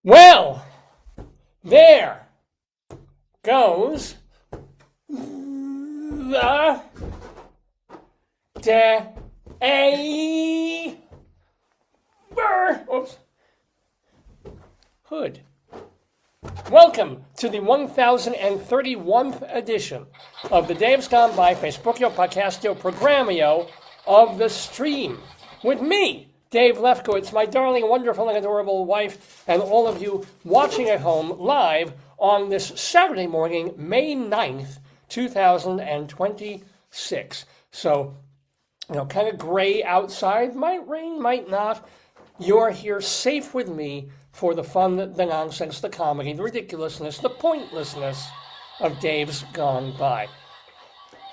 Well, there goes the Daverhood. Welcome to the 1031th edition of the Dave's Gone By Facebookio Podcastio Programmio of the Stream with me, Dave Lefkowitz, my darling, wonderful, and adorable wife, and all of you watching at home live on this Saturday morning, May 9th, 2026. So, kind of gray outside, might rain, might not. You're here safe with me for the fun, the nonsense, the comedy, the ridiculousness, the pointlessness of Dave's Gone By.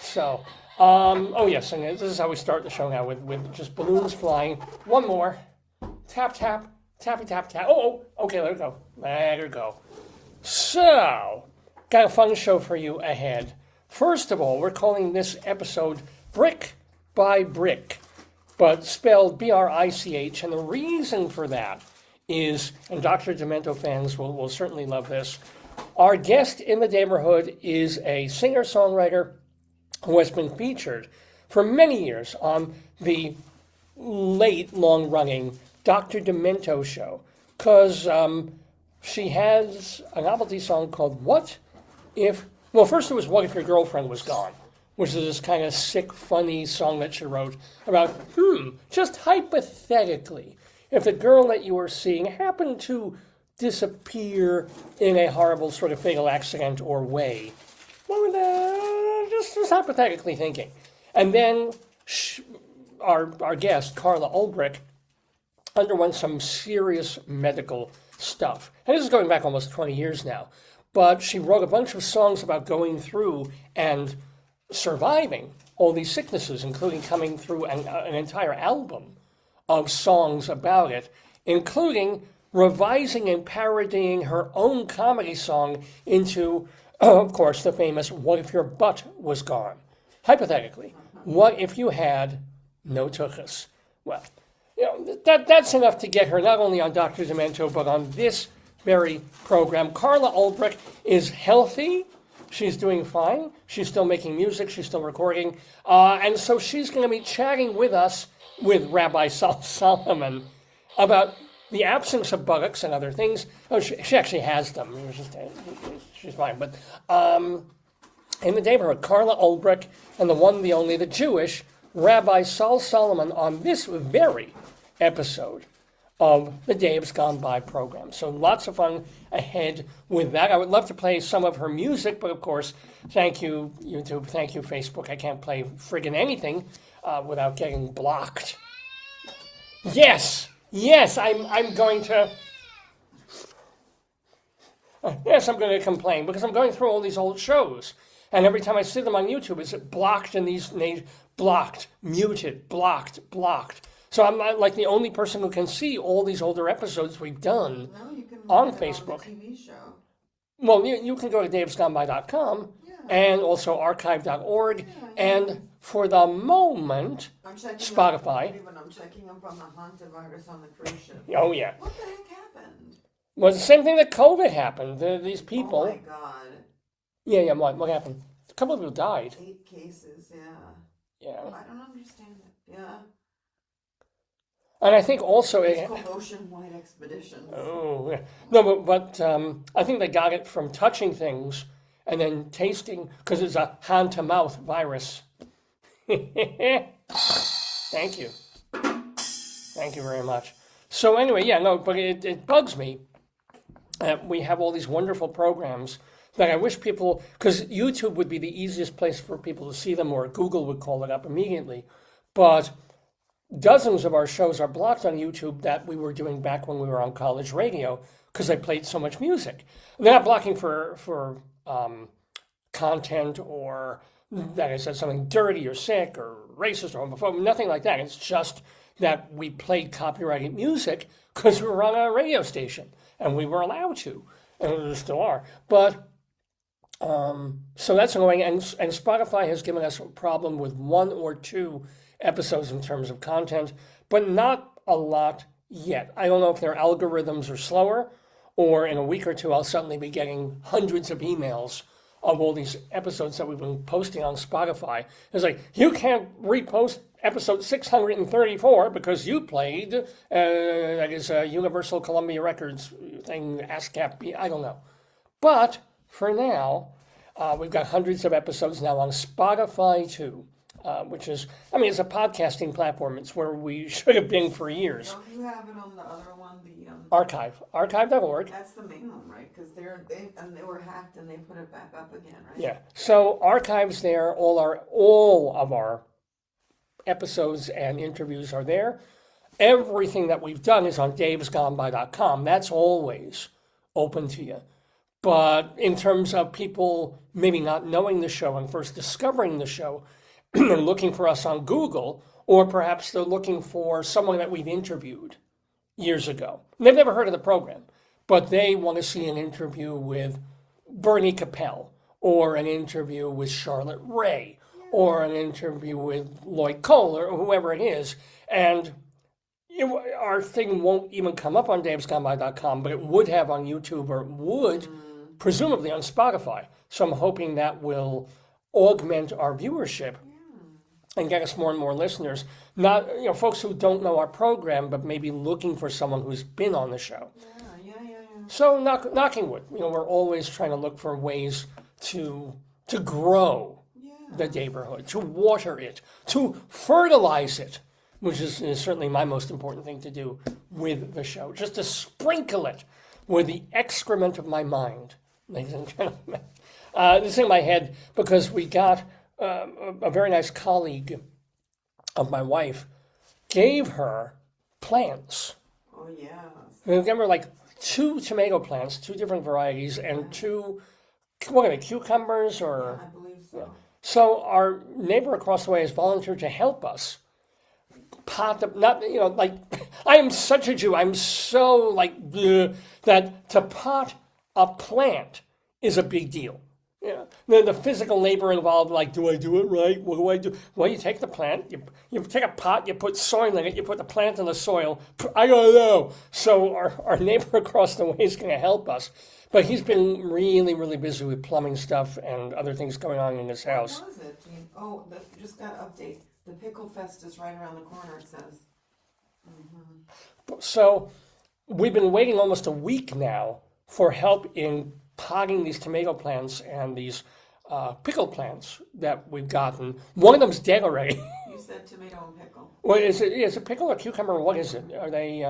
So, oh yes, and this is how we start the show now, with just balloons flying. One more. Tap, tap, tappy, tap, tap. Oh, okay, let her go. Let her go. So, got a fun show for you ahead. First of all, we're calling this episode Brick by Brick, but spelled B-R-I-C-H, and the reason for that is, and Dr. Demento fans will certainly love this, our guest in the Daverhood is a singer-songwriter who has been featured for many years on the late, long-running Dr. Demento show, because she has a novelty song called What If, well, first it was What If Your Girlfriend Was Gone, which is this kind of sick, funny song that she wrote about, just hypothetically, if the girl that you were seeing happened to disappear in a horrible sort of fatal accident or way, what would just hypothetically thinking. And then our guest, Carla Ulbrich, underwent some serious medical stuff. And this is going back almost 20 years now. But she wrote a bunch of songs about going through and surviving all these sicknesses, including coming through an entire album of songs about it, including revising and parodying her own comedy song into, of course, the famous What If Your Butt Was Gone? Hypothetically, what if you had no tuchus? Well, that's enough to get her not only on Dr. Demento, but on this very program. Carla Ulbrich is healthy. She's doing fine. She's still making music. She's still recording. And so she's going to be chatting with us, with Rabbi Sol Solomon, about the absence of buttocks and other things. Oh, she actually has them. She's fine. But in the Daverhood, Carla Ulbrich and the one, the only, the Jewish Rabbi Sol Solomon on this very episode of the Dave's Gone By program. So lots of fun ahead with that. I would love to play some of her music, but of course, thank you, YouTube, thank you, Facebook. I can't play friggin' anything without getting blocked. Yes, I'm going to... Yes, I'm going to complain, because I'm going through all these old shows, and every time I see them on YouTube, it's blocked in these names, blocked, muted, blocked. So I'm not like the only person who can see all these older episodes we've done on Facebook. On the TV show. Well, you can go to davesgoneby.com and also archive.org, and for the moment, Spotify. I'm checking up on the haunted virus on the cruise ship. Oh, yeah. What the heck happened? Well, it's the same thing that COVID happened. These people. Oh, my God. Yeah, what happened? A couple of people died. 8 cases, yeah. Yeah. I don't understand it. Yeah. And I think also... It's called ocean-wide expeditions. Oh, yeah. No, but I think they got it from touching things and then tasting, because it's a hand-to-mouth virus. Thank you. Thank you very much. So anyway, but it bugs me that we have all these wonderful programs that I wish people, because YouTube would be the easiest place for people to see them, or Google would call it up immediately, but dozens of our shows are blocked on YouTube that we were doing back when we were on college radio, because I played so much music. They're not blocking for content, or that I said something dirty or sick or racist or homophobic, nothing like that. It's just that we played copyrighted music because we were on a radio station and we were allowed to, and we still are. But so that's annoying, and Spotify has given us a problem with 1 or 2 episodes in terms of content, but not a lot yet. I don't know if their algorithms are slower or in a week or two, I'll suddenly be getting hundreds of emails of all these episodes that we've been posting on Spotify. It's like, you can't repost episode 634 because you played, that is a Universal Columbia Records thing, ASCAP, I don't know. But for now, we've got hundreds of episodes now on Spotify too, which is, I mean, it's a podcasting platform. It's where we should have been for years. Don't you have it on the other one, the Archive.org. That's the main one, right? Because they were hacked and they put it back up again, right? Yeah. So Archive's there. All of our episodes and interviews are there. Everything that we've done is on davesgoneby.com. That's always open to you. But in terms of people maybe not knowing the show and first discovering the show, they're looking for us on Google, or perhaps they're looking for someone that we've interviewed years ago. They've never heard of the program, but they want to see an interview with Bernie Capel, or an interview with Charlotte Ray, or an interview with Lloyd Cole, or whoever it is. And our thing won't even come up on davesgoneby.com, but it would have on YouTube, or it would presumably on Spotify. So I'm hoping that will augment our viewership and get us more and more listeners. Not, folks who don't know our program, but maybe looking for someone who's been on the show. Yeah. So knocking wood, we're always trying to look for ways to grow the Daverhood, to water it, to fertilize it, which is certainly my most important thing to do with the show, just to sprinkle it with the excrement of my mind, ladies and gentlemen. This is in my head because we got a very nice colleague of my wife gave her plants. Oh, yeah. We gave her like 2 tomato plants, 2 different varieties, and 2, what are they, cucumbers or? I believe so. So our neighbor across the way has volunteered to help us pot them, not, like, I am such a Jew, I'm so like, bleh, that to pot a plant is a big deal. The physical labor involved, like, do I do it right? What do I do? Well, you take the plant, you take a pot, you put soil in it, you put the plant in the soil. I don't know. So our neighbor across the way is going to help us. But he's been really, really busy with plumbing stuff and other things going on in his house. What was it? Just got an update. The Pickle Fest is right around the corner, it says. So we've been waiting almost a week now for help in potting these tomato plants and these pickle plants that we've gotten. One of them's dead already. You said tomato and pickle. Well, is it pickle or cucumber? What is it? Are they?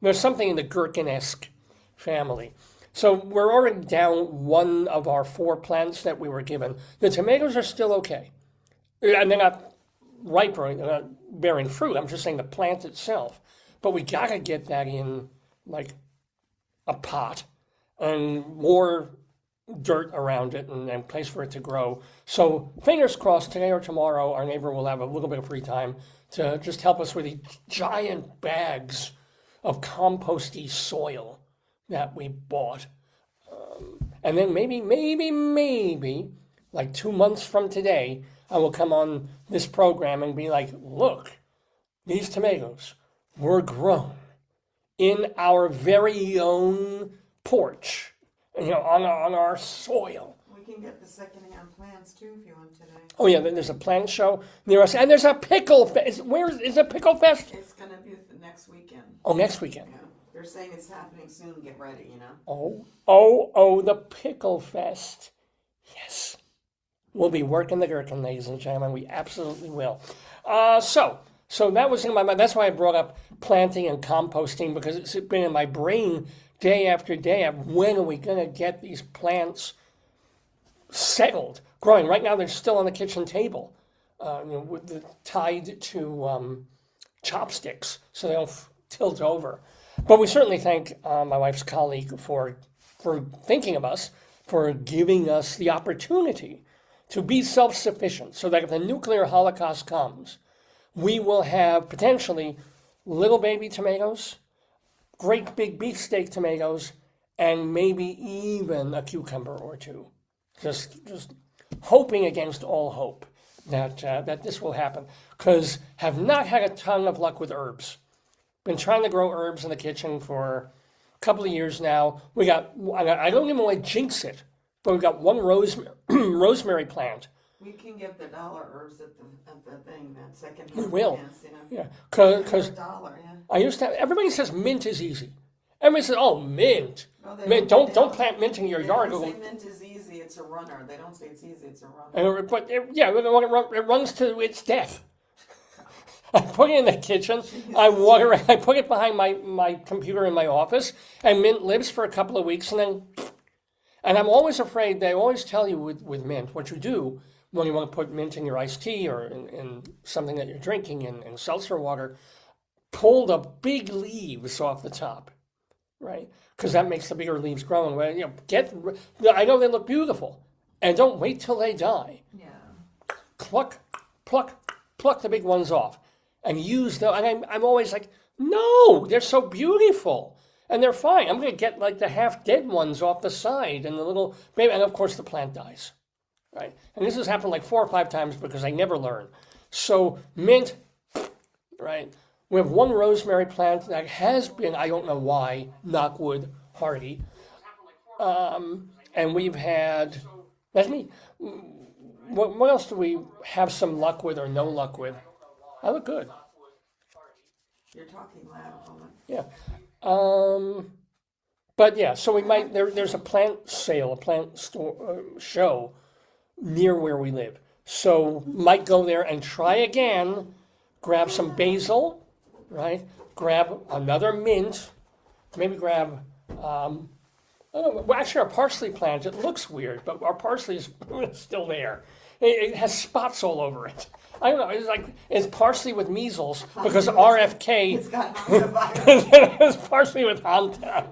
There's something in the gherkin-esque family. So we're already down one of our 4 plants that we were given. The tomatoes are still okay, and they're not ripe or they're not bearing fruit. I'm just saying the plant itself. But we gotta get that in like a pot and more dirt around it and place for it to grow. So fingers crossed, today or tomorrow, our neighbor will have a little bit of free time to just help us with these giant bags of composty soil that we bought. And then maybe, like 2 months from today, I will come on this program and be like, look, these tomatoes were grown in our very own porch, on our soil. We can get the secondhand plants too if you want today. Oh yeah, then there's a plant show near us, and there's a pickle fest. Where is a pickle fest? It's gonna be the next weekend. Oh, next weekend. Yeah, they're saying it's happening soon. Get ready, Oh, the pickle fest. Yes, we'll be working the gherkin, ladies and gentlemen. We absolutely will. So that was in my mind. That's why I brought up planting and composting, because it's been in my brain day after day of when are we going to get these plants settled, growing. Right now they're still on the kitchen table, tied to chopsticks so they don't tilt over. But we certainly thank my wife's colleague for thinking of us, for giving us the opportunity to be self-sufficient, so that if the nuclear holocaust comes, we will have potentially little baby tomatoes, great big beefsteak tomatoes, and maybe even a cucumber or 2. Just hoping against all hope that this will happen, because have not had a ton of luck with herbs. Been trying to grow herbs in the kitchen for couple of years now. We got, I don't even want to jinx it, but we've got one rosemary plant. We can get the dollar herbs at the thing, that second. We will. Plants, you know. Yeah, For because a dollar, yeah. I used to. Everybody says mint is easy. Everybody says, "Oh, mint, No, they mint. don't Don't plant mint in your They yard." don't say mint is easy, it's a runner. They don't say it's easy, it's a runner. It runs to its death. I put it in the kitchen. I water it. I put it behind my computer in my office, and mint lives for a couple of weeks, and then. And I'm always afraid. They always tell you with mint what you do when you want to put mint in your iced tea or in something that you're drinking in seltzer water. Pull the big leaves off the top, right? Because that makes the bigger leaves grow. And I know they look beautiful, and don't wait till they die. Yeah. Pluck the big ones off, and use them. And I'm always like, no, they're so beautiful, and they're fine. I'm going to get like the half dead ones off the side, and the little maybe, and of course the plant dies, right? And this has happened like 4 or 5 times because I never learn. So mint, right? We have one rosemary plant that has been, I don't know why, knock wood, hardy. And we've had, that's me. What else do we have some luck with or no luck with? I look good. You're talking loud, Logan. Yeah. But yeah, so we might, there's a plant sale, a plant store show near where we live. So might go there and try again, grab some basil, right? Grab another mint, maybe grab, actually our parsley plant, it looks weird, but our parsley is still there. It has spots all over it. I don't know, it's parsley with measles because RFK, It's got hantavirus. it's parsley with Hanta.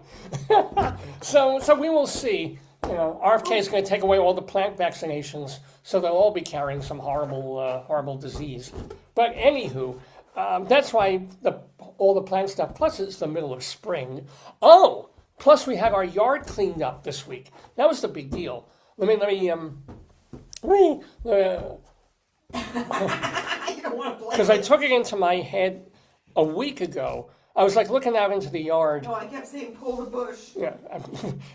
So we will see. You know, RFK is going to take away all the plant vaccinations, so they'll all be carrying some horrible disease. But anywho, that's why all the plant stuff. Plus, it's the middle of spring. Oh, plus we had our yard cleaned up this week. That was the big deal. You don't want to play. Because I took it into my head a week ago. I was like looking out into the yard. No, I kept saying pull the bush. Yeah,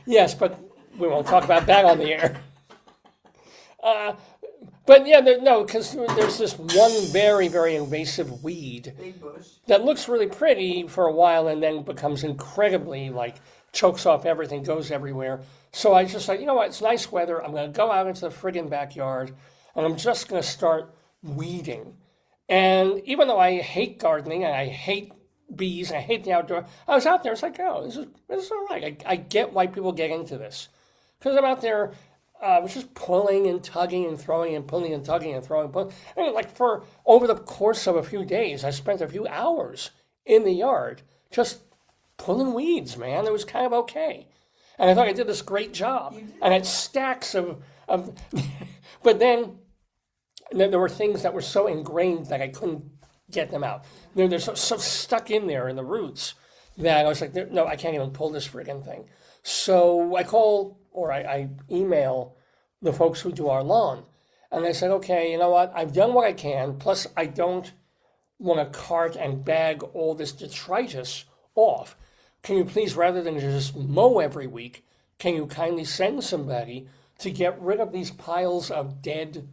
yes, but we won't talk about that on the air. But yeah, no, because there's this one very, very invasive weed Big bush. that looks really pretty for a while and then becomes incredibly chokes off everything, goes everywhere. So I just like, you know what, it's nice weather. I'm going to go out into the friggin' backyard and I'm just going to start weeding. And even though I hate gardening and I hate bees and I hate the outdoor, I was out there, it's like, oh, this is all right. I get why people get into this. Because I'm out there, I was just pulling and tugging and throwing and pulling and tugging and throwing. And for over the course of a few days, I spent a few hours in the yard just pulling weeds, man. It was kind of okay. And I thought I did this great job. And it's stacks of but then there were things that were so ingrained that I couldn't get them out. They're so stuck in there in the roots that I was like, no, I can't even pull this friggin' thing. So I call or I email the folks who do our lawn. And I said, okay, you know what? I've done what I can. Plus, I don't want to cart and bag all this detritus off. Can you please, rather than just mow every week, can you kindly send somebody to get rid of these piles of dead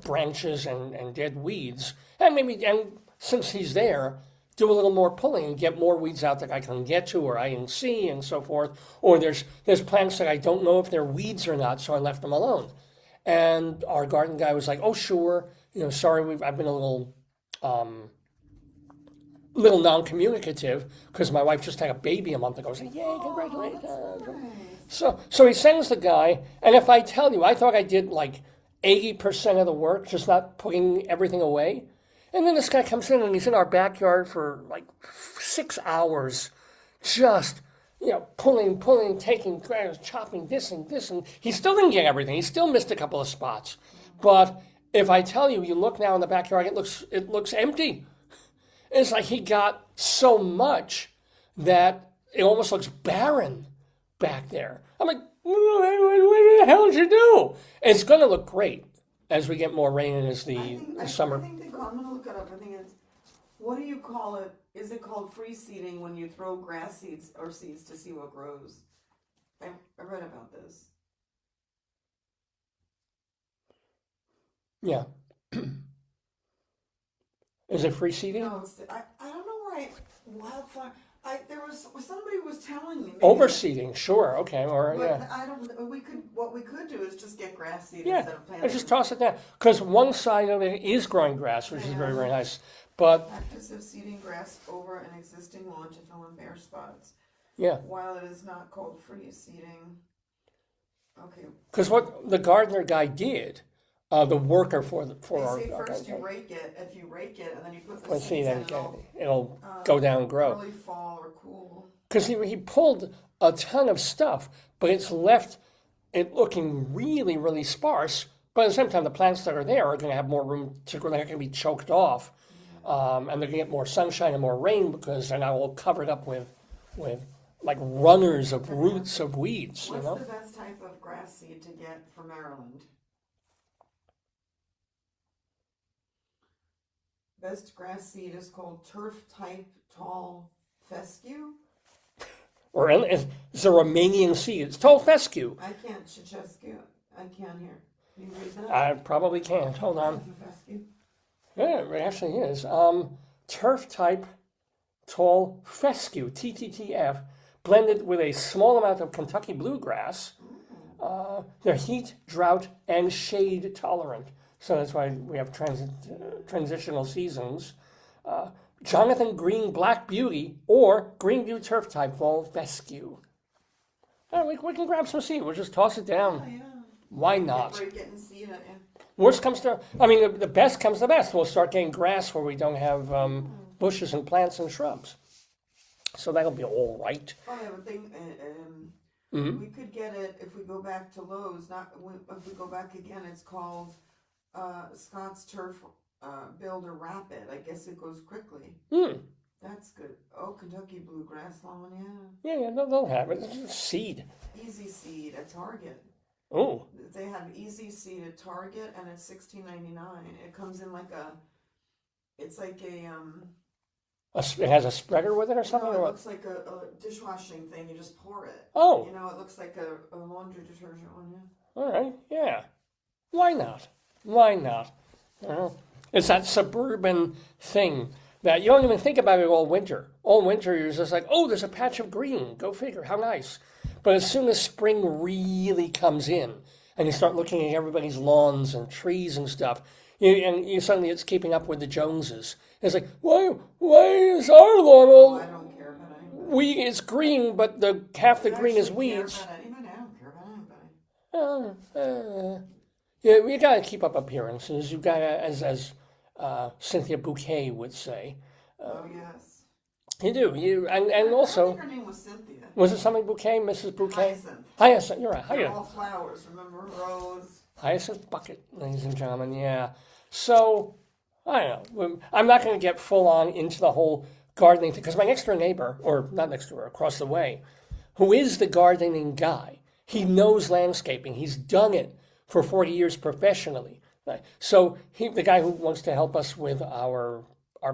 branches and dead weeds? And since he's there, do a little more pulling and get more weeds out that I can get to or I can see and so forth. Or there's plants that I don't know if they're weeds or not, so I left them alone. And our garden guy was like, oh, sure, sorry, I've been a little non-communicative because my wife just had a baby a month ago. I was like, yay, congratulations. So he sends the guy, and if I tell you, I thought I did 80% of the work, just not putting everything away. And then this guy comes in and he's in our backyard for 6 hours, just, pulling, taking, chopping this and this. And he still didn't get everything. He still missed a couple of spots. But if I tell you, you look now in the backyard, it looks empty. It's like he got so much that it almost looks barren back there. I'm like, what the hell did you do? It's going to look great as we get more rain and as the summer. I'm going to look it up. I think it's What do you call it? Is it called free seeding when you throw grass seeds or seeds to see what grows? I read about this. Yeah. Is it free seeding? No, I don't know where wildfire. Somebody was telling me. Overseeding, sure, okay, or But yeah. I don't. What we could do is just get grass seed Yeah, instead of planting. and just toss it down. Because one side of it is growing grass, which is very, very nice. But, Practice of seeding grass over an existing lawn to fill in bare spots. yeah. While it is not called free seeding. Okay. Because what the gardener guy did, the worker for They our say first you garden, rake it. If you rake it and then you put the let's see, seeds in, then it'll go down and grow. early fall or cool. Because he pulled a ton of stuff, but it's left it looking really, really sparse. But at the same time, the plants that are there are going to have more room to grow. They're not going to be choked off. And they're going to get more sunshine and more rain because they're not all covered up with like runners of roots of weeds, What's you know? the best type of grass seed to get for Maryland? Best grass seed is called turf type tall fescue. Or it's a Romanian seed. It's tall fescue. I can't Chichescu. I can't hear. Can you read that? I probably can't. Hold on. Fescue. Yeah, it actually is. Turf type tall fescue, TTTF, blended with a small amount of Kentucky bluegrass. They're heat, drought, and shade tolerant. So that's why we have transitional seasons. Jonathan Green Black Beauty or Greenview Turf type fall fescue. We can grab some seed. We'll just toss it down. Oh, yeah. Why not? Break it and seed it. Yeah. Worst comes to, I mean, the best comes to best. We'll start getting grass where we don't have bushes and plants and shrubs. So that'll be all right. Oh, yeah, but we could get it if we go back to Lowe's. If we go back again, it's called Scott's Turf Builder Rapid. I guess it goes quickly. That's good. Oh, Kentucky Bluegrass Lawn, yeah. Yeah, they'll have it. It's just seed. Easy Seed at Target. Oh. They have Easy Seed at Target, and it's $16.99. It comes in like it's like It has a spreader with it or something? no, or it what? looks like a dishwashing thing. You just pour it. Oh. You know, it looks like a laundry detergent one, yeah. All right, yeah. Why not? Why not? It's that suburban thing that you don't even think about it all winter. All winter, you're just like, oh, there's a patch of green. Go figure, how nice. But as soon as spring really comes in and you start looking at everybody's lawns and trees and stuff, you suddenly it's keeping up with the Joneses. It's like, why is our lawn all... I don't care about anybody. It's green, but half the green is weeds. I don't care about anybody. Yeah, we gotta keep up appearances. You gotta, as Cynthia Bouquet would say. Oh, yes. You do. And also, I think her name was Cynthia. was it something Bouquet, Mrs. Bouquet? Hyacinth. Hyacinth, you're right. They're all flowers, remember? Rose. Hyacinth bucket, ladies and gentlemen, yeah. So, I don't know. I'm not going to get full on into the whole gardening thing, because my next door neighbor, or not next door, across the way, who is the gardening guy, he knows landscaping. He's done it for 40 years professionally. Right? So, the guy who wants to help us with our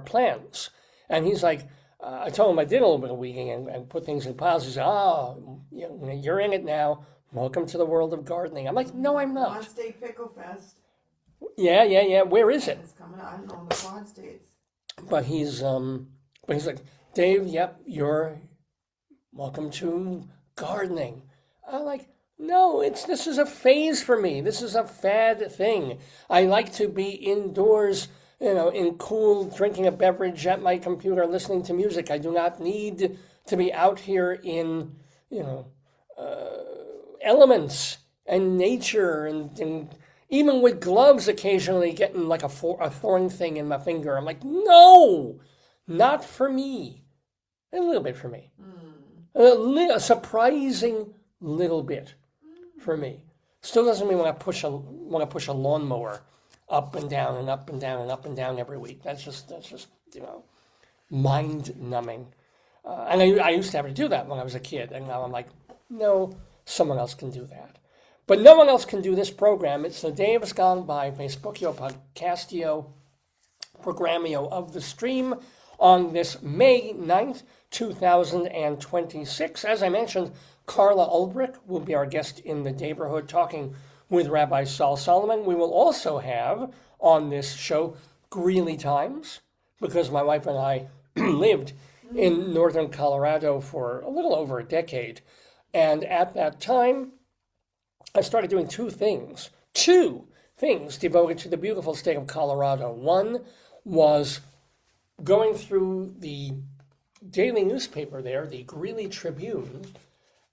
plans, and he's like, I told him I did a little bit of weeding and put things in piles. He said, you're in it now. Welcome to the world of gardening. I'm like, no, I'm not. Quad State Pickle Fest. Yeah. Where is it? It's coming out. I don't know, the Quad States. But he's like, Dave, yep, you're welcome to gardening. I'm like, no, this is a phase for me. This is a fad thing. I like to be indoors, in cool, drinking a beverage at my computer, listening to music. I do not need to be out here in, elements and nature and even with gloves occasionally getting like a thorn thing in my finger. I'm like, no, not for me. A little bit for me. A surprising little bit for me. Still doesn't mean want to push a lawnmower up and down and up and down and up and down every week. That's just mind numbing. And I used to have to do that when I was a kid, and now I'm like, no, someone else can do that. But no one else can do this program. It's the day has gone by, Facebookio, Podcastio, programmio of the stream on this May 9th, 2026. As I mentioned, Carla Ulbrich will be our guest in the Daverhood talking with Rabbi Sol Solomon. We will also have on this show Greeley Times, because my wife and I lived in northern Colorado for a little over a decade. And at that time, I started doing two things devoted to the beautiful state of Colorado. One was going through the daily newspaper there, the Greeley Tribune,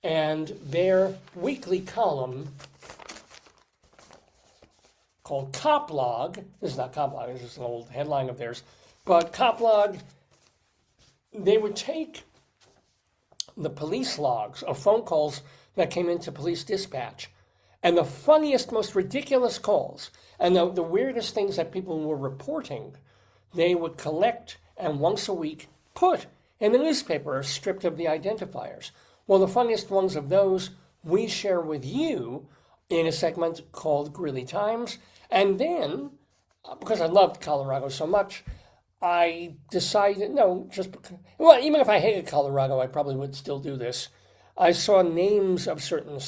and their weekly column called Coplog. This is not Coplog, this is an old headline of theirs. But Coplog, they would take the police logs of phone calls that came into police dispatch, and the funniest, most ridiculous calls, and the weirdest things that people were reporting, they would collect and once a week put in the newspaper, stripped of the identifiers. Well, the funniest ones of those we share with you in a segment called Greeley Times. And then, because I loved Colorado so much, I decided, even if I hated Colorado, I probably would still do this. I saw names of certain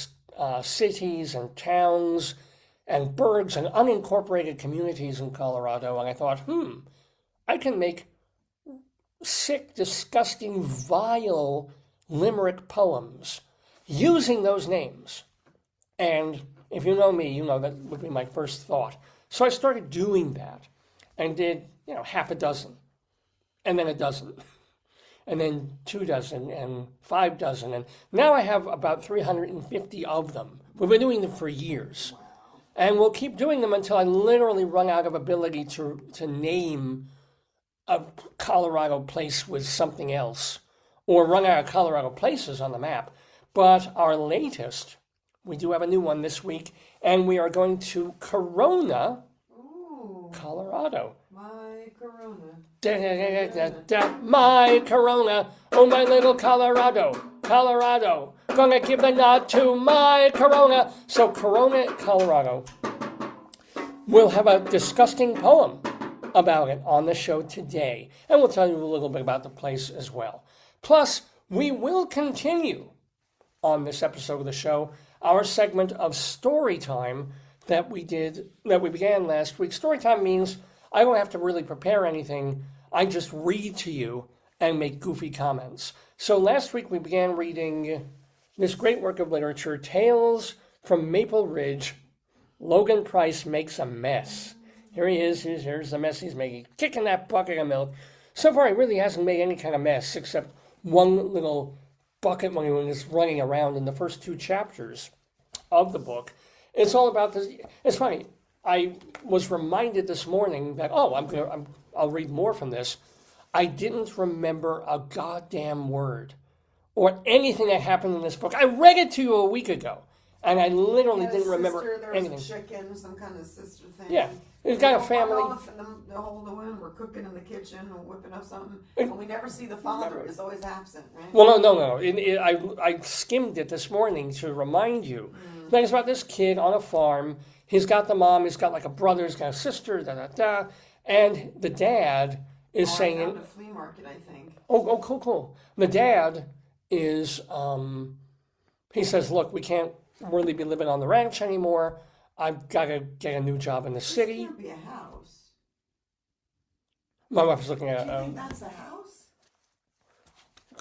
cities and towns and burgs and unincorporated communities in Colorado, and I thought, I can make sick, disgusting, vile Limerick poems using those names. And if you know me, you know that would be my first thought. So I started doing that and did, half a dozen, and then a dozen, and then 2 dozen, and 5 dozen. And now I have about 350 of them. We've been doing them for years. And we'll keep doing them until I literally run out of ability to name a Colorado place with something else, or run out of Colorado places on the map. But our latest, we do have a new one this week, and we are going to Colona, Colorado. My Corona. My Corona, oh my little Colorado, gonna give the nod to my Corona. So Colona, Colorado, we'll have a disgusting poem about it on the show today, and we'll tell you a little bit about the place as well. Plus, we will continue on this episode of the show our segment of StoryTime that we began last week. StoryTime means I don't have to really prepare anything. I just read to you and make goofy comments. So last week we began reading this great work of literature, Tales from Maple Ridge. Logan Pryce makes a mess. Here he is, here's the mess he's making, kicking that bucket of milk. So far he really hasn't made any kind of mess except one little bucket when he was running around in the first 2 chapters of the book. It's all about this. It's funny. I was reminded this morning that, I'll read more from this. I didn't remember a goddamn word or anything that happened in this book. I read it to you a week ago, and I literally didn't remember anything. There was a chicken, some kind of sister thing. Yeah, he's got a family. The women were cooking in the kitchen and whipping up something, and we never see the father. He's always absent, right? Well, no. I skimmed it this morning to remind you. That it's about this kid on a farm. He's got the mom, he's got like a brother, he's got a sister, and the dad is saying... I found a flea market, I think. Oh, cool. The dad is, he says, look, we can't really be living on the ranch anymore. I've got to get a new job in the city. This can't be a house. My wife is looking at... Do you think that's a house?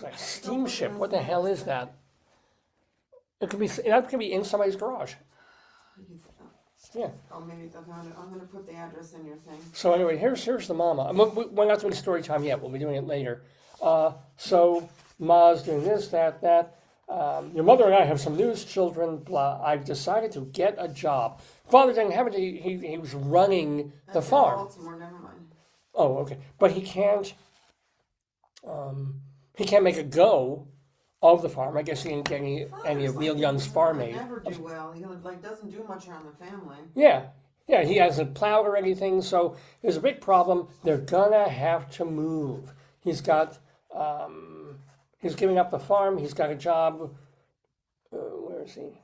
Like a steamship. What the hell is that? That could be in somebody's garage. Yeah. Oh, maybe I'm going to put the address in your thing. So anyway, here's the mama. We're not doing story time yet. We'll be doing it later. So Ma's doing this, that. Your mother and I have some news, children. Blah. I've decided to get a job. Father didn't have it. He was running the farm. Baltimore, never mind. Oh, okay. But he can't make a go of the farm. I guess he didn't get any of Neil Young's farm aid. Never do well. He doesn't do much around the family. Yeah, he hasn't plowed or anything, so there's a big problem. They're gonna have to move. He's got, he's giving up the farm. He's got a job. Where is he?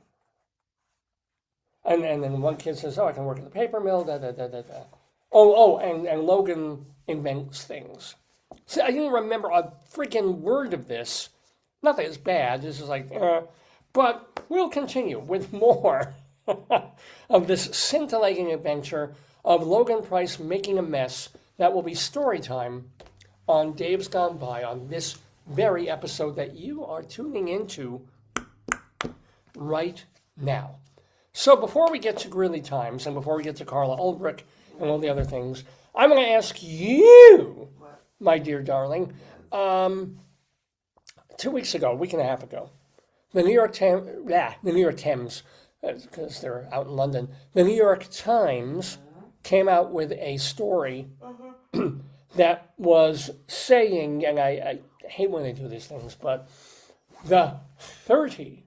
And then one kid says, "Oh, I can work at the paper mill." And Logan invents things. So I didn't remember a freaking word of this. Not that it's bad. This is like, but we'll continue with more of this scintillating adventure of Logan Pryce making a mess that will be story time on Dave's Gone By on this very episode that you are tuning into right now. So before we get to Greeley Times and before we get to Carla Ulbrich and all the other things, I'm going to ask you, my dear darling, 2 weeks ago, a week and a half ago, the New York Times, because they're out in London, the New York Times came out with a story that was saying, and I hate when they do these things, but the 30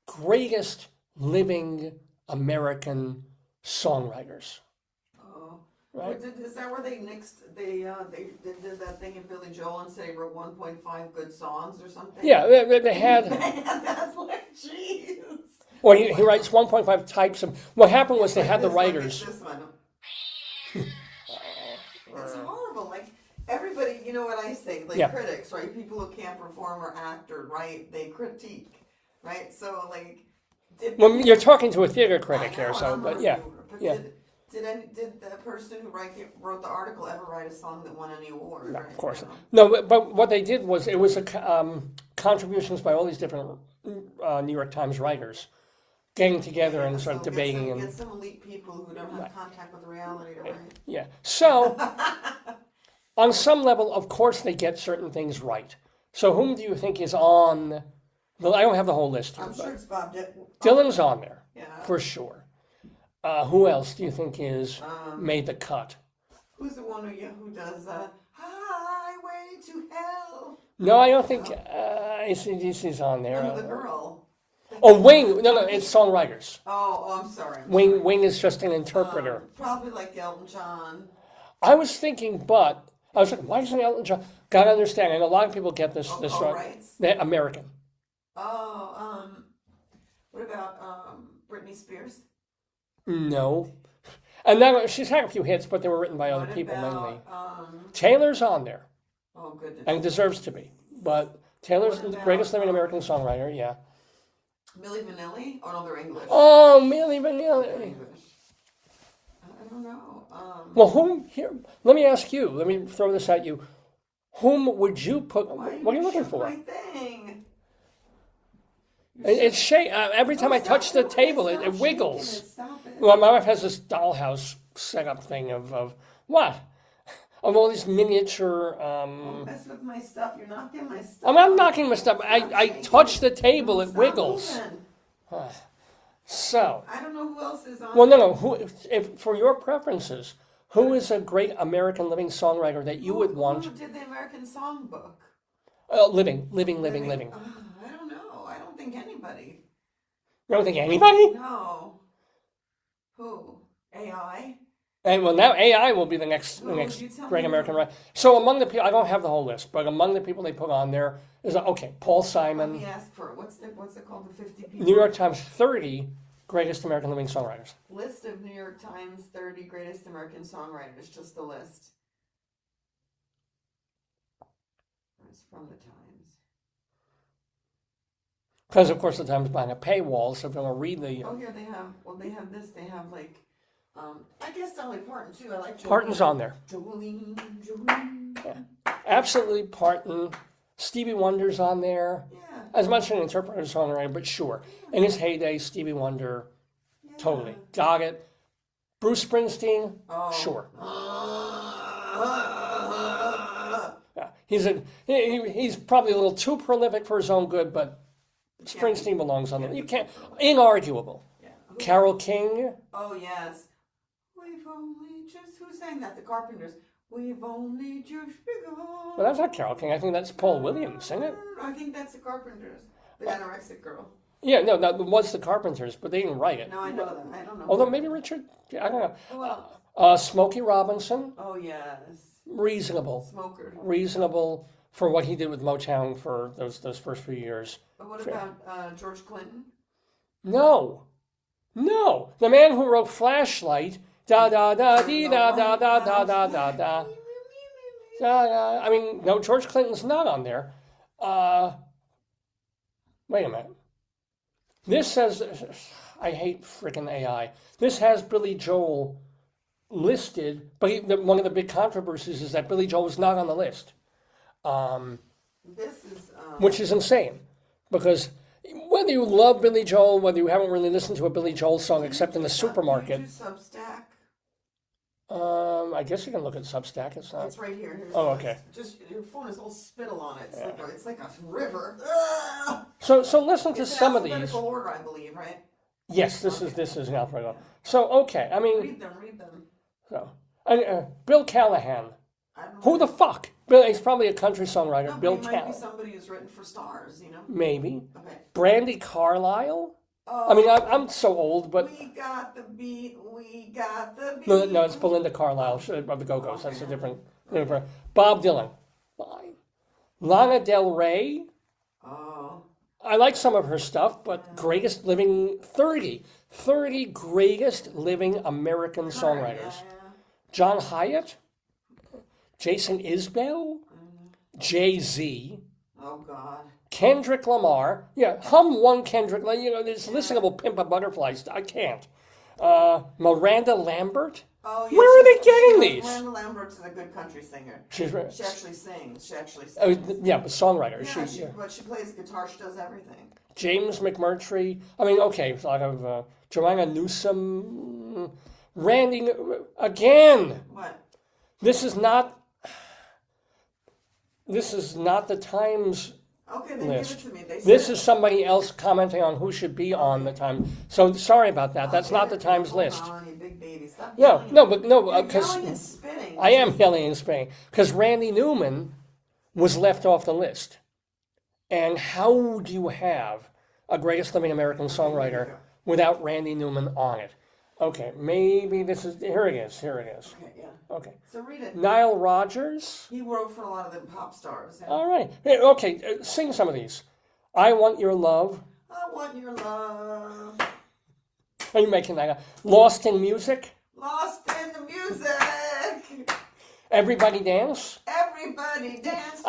greatest living American songwriters. Oh, right? Is that where they did that thing in Billy Joel and said he wrote 1.5 good songs or something? Yeah, they had. That's like, jeez. Well, he writes 1.5 types of. What happened was they had the writers. This one. It's horrible. Like everybody, you know what I say? Like critics, right? People who can't perform or act or write, they critique, right? So like. Well, you're talking to a theater critic here, so but yeah. Did the person who wrote the article ever write a song that won any award? No, right? of course not. No, but what they did was it was contributions by all these different New York Times writers getting together and sort of debating. Get some elite people who don't have contact with reality, right? Yeah. So, on some level, of course, they get certain things right. So, whom do you think is on? Well, I don't have the whole list here. I'm sure it's Bob Dylan's on there, yeah, for sure. Who else do you think is made the cut? Who's the one who does Highway to Hell? No, I don't think AC/DC's on there. No, the girl. Oh, Wing. No, it's songwriters. Oh, I'm sorry. Wing is just an interpreter. Probably like Elton John. I was thinking, but I was like, why isn't Elton John? Gotta understand, and a lot of people get this right. Rights? They're American. Oh, what about Britney Spears? No. And now she's had a few hits, but they were written by other people mainly. Taylor's on there. Oh, goodness. And deserves to be. But Taylor's the greatest living American songwriter, yeah. Milli Vanilli? Oh, no, they're English. Oh, Milli Vanilli. English. I don't know. Well, let me ask you. Let me throw this at you. Whom would you put? What are you looking for? My thing. It's every time I touch the table, it wiggles. Well, my wife has this dollhouse setup thing of what? Of all these miniature. Don't mess with my stuff. You're knocking my stuff. I'm not knocking my stuff. I touch the table, it wiggles. So. I don't know who else is on. Well, no. If for your preferences, who is a great American living songwriter that you would want? Who did the American Songbook? Living. I don't know. I don't think anybody. You don't think anybody? No. Who? AI? And well, now AI will be the next great American writer. So among the people, I don't have the whole list, but among the people they put on there is Paul Simon. Let me ask for what's it called? The 50 people. New York Times 30 greatest American living songwriters. List of New York Times 30 greatest American songwriters. Just the list. It's from the Times. Because of course the Times is behind a paywall, so if you want to read the. Oh, here they have. Well, they have this. They have like. I guess Dolly Parton too. I like Jolene. Parton's on there. Jolene. Yeah. Absolutely Parton. Stevie Wonder's on there. Yeah. As much an interpreter songwriter, but sure. Yeah. In his heyday, Stevie Wonder, totally. Got it. Bruce Springsteen, sure. Yeah. He's probably a little too prolific for his own good, but Springsteen belongs on there. You can't, inarguable. Yeah. Carole King. Oh, yes. We've only just, who sang that? The Carpenters. We've only just begun. Well, that's not Carole King. I think that's Paul Williams, isn't it? I think that's the Carpenters. The anorexic girl. Yeah, no, that was the Carpenters, but they didn't write it. No, I know that. I don't know. Although maybe Richard, I don't know. Well, Smokey Robinson. Oh, yes. Reasonable. Smoker. Reasonable for what he did with Motown for those first few years. But what about George Clinton? No. The man who wrote Flashlight, da da da dee da da da da da da da. I mean, no, George Clinton's not on there. Wait a minute. This says, I hate freaking AI. This has Billy Joel listed, but one of the big controversies is that Billy Joel is not on the list, This is, which is insane. Because whether you love Billy Joel, whether you haven't really listened to a Billy Joel song except in the supermarket. Can you do Substack? I guess you can look at Substack. It's not. It's right here. Here's Oh, okay. Just your phone is all spittle on it. It's like a river. So listen to It's in some of these. alphabetical order, I believe, right? Yes, this is an alphabetical. So okay, I mean, Read them. so Bill Callahan. I don't know. Who the fuck? Bill, he's probably a country songwriter. No, Bill but he might be Callahan. somebody who's written for stars, you know? Maybe. Okay. Brandy Carlisle. Oh, I mean, I'm so old, but we got the beat. no, it's Belinda Carlisle of the Go-Go's. That's a different. Bob Dylan. Fine. Lana Del Rey. Oh. I like some of her stuff, but greatest living 30 greatest living American songwriters. Yeah. John Hyatt, Jason Isbell, Jay-Z, Oh, God. Kendrick Lamar. Yeah, hum one Kendrick. You know, this listing will Pimp a Butterflies. I can't. Miranda Lambert. Oh, yeah, Where are they getting these? Miranda Lambert's a good country singer. She's She actually sings. yeah, but songwriter. Yeah, but she plays guitar. She does everything. James McMurtry. I mean, okay, a lot of Joanna Newsom, Randy. Again, What? this is not the Times Okay, then list. give it to me. They This said- is somebody else commenting on who should be on the Time. So sorry about that. That's not the Times Hold list. on, you big baby. Stop No, yelling. no, but no, You're because yelling and spitting. I am yelling in Spain because Randy Newman was left off the list. And how do you have a greatest living American songwriter without Randy Newman on it? Okay, maybe this is, here it is. Okay, yeah. Okay. So read it. Nile Rodgers. He wrote for a lot of the pop stars. Yeah. All right. Hey, okay, sing some of these. I Want Your Love. I want your love. Are you making that up? Lost in Music. Lost in the music. Everybody Dance. Everybody dance.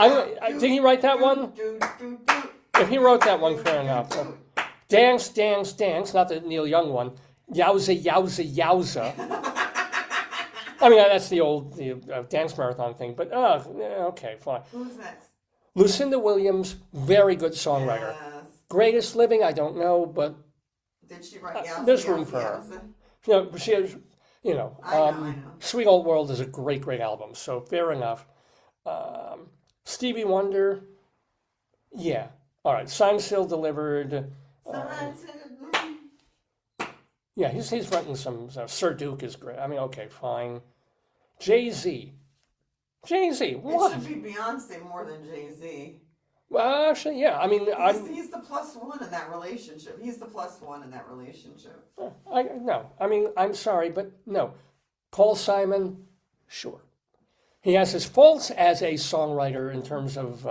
Did he write that one? If he wrote that one, fair enough. Dance, Dance, Dance, not the Neil Young one. Yowza, Yowza, Yowza. I mean, that's the old dance marathon thing, but okay, fine. Who's next? Lucinda Williams, very good songwriter. Yes. Greatest living, I don't know, but Did she write Yowza? there's room Yowza, for her. Yowza? she has, I know. Sweet Old World is a great album, so fair enough. Stevie Wonder, yeah. All right, Signed, Sealed, Delivered. Yeah, he's writing some Sir Duke is great. I mean, okay, fine. Jay-Z, what? It should be Beyonce more than Jay-Z. Well, actually, yeah. I mean, He's the plus one in that relationship. no. I mean, I'm sorry, but no. Paul Simon, sure. He has his faults as a songwriter in terms of,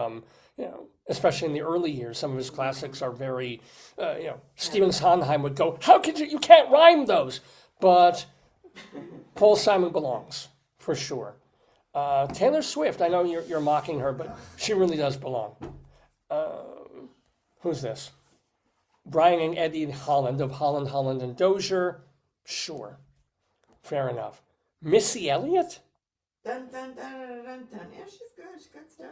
especially in the early years. Some of his classics are very, Stephen Sondheim would go, how could you can't rhyme those. But Paul Simon belongs, for sure. Taylor Swift, I know you're mocking her, but she really does belong. Who's this? Brian and Eddie Holland of Holland, Holland and Dozier. Sure. Fair enough. Missy Elliott? Dun, dun, dun, dun, dun, dun. Yeah, she's good stuff.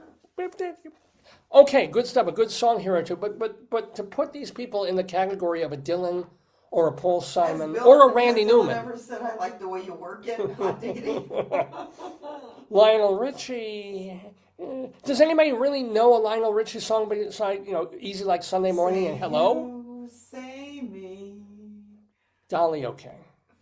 Okay, good stuff. A good song here or two. But to put these people in the category of a Dylan or a Paul Simon or a Randy Newman. Never said I like the way you work it. Hot diggity. Lionel Richie. Does anybody really know a Lionel Richie song besides, Easy Like Sunday Morning and Hello? You, say me. Dolly, okay.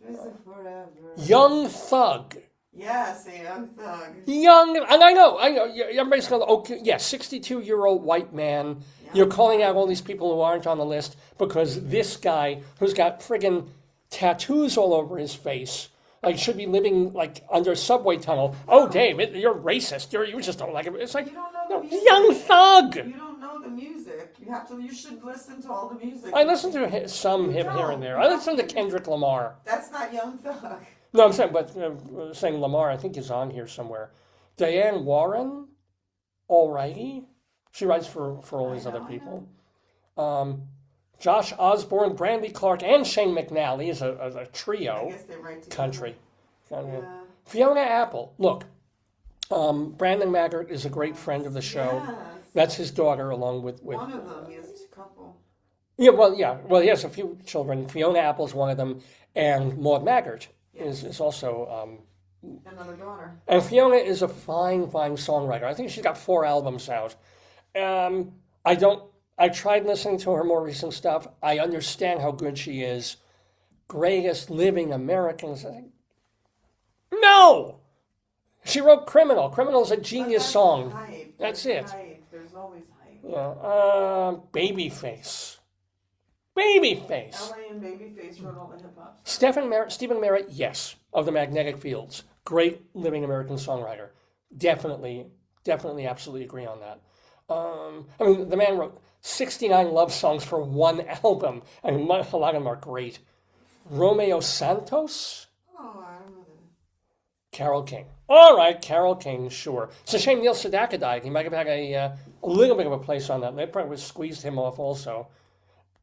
Is it forever? Young Thug. Yes, a young thug. And I know. Everybody's going, okay, yeah, 62-year-old white man. Yeah. You're calling out all these people who aren't on the list because this guy who's got friggin' tattoos all over his face, should be living, under a subway tunnel. Oh, Dave, you're racist. You just don't like it. It's like, you don't know the music. Young Thug. You don't know the music. You should listen to all the music. I listen to some him here and there. I listen to Kendrick Lamar. That's not Young Thug. No, I'm saying, but saying Lamar, I think is on here somewhere. Diane Warren, alrighty. She writes for all these other I people. Josh Osborne, Brandy Clark, and Shane McNally is a trio. I guess they write together. Country. Yeah. Fiona Apple. Look, Brandon Maggart is a great friend of the show. Yes. That's his daughter, along with One of them, he has a couple. Yeah, well, he has a few children. Fiona Apple's one of them, and Maud Maggart is also. Another daughter. And Fiona is a fine songwriter. I think she's got 4 albums out. I tried listening to her more recent stuff. I understand how good she is. Greatest living Americans. No! She wrote Criminal. Criminal's a genius song. Hype. That's it. Hype. There's always hype. Yeah. Babyface. Babyface. LA and Babyface wrote all the hip hop. Stephen Merritt, yes, of the Magnetic Fields. Great living American songwriter. Definitely, absolutely agree on that. I mean, the man wrote 69 love songs for one album, and a lot of them are great. Romeo Santos? Oh, I don't know that. Carole King. All right, Carole King, sure. It's a shame Neil Sedaka died. He might have had a little bit of a place on that. They probably would have squeezed him off also.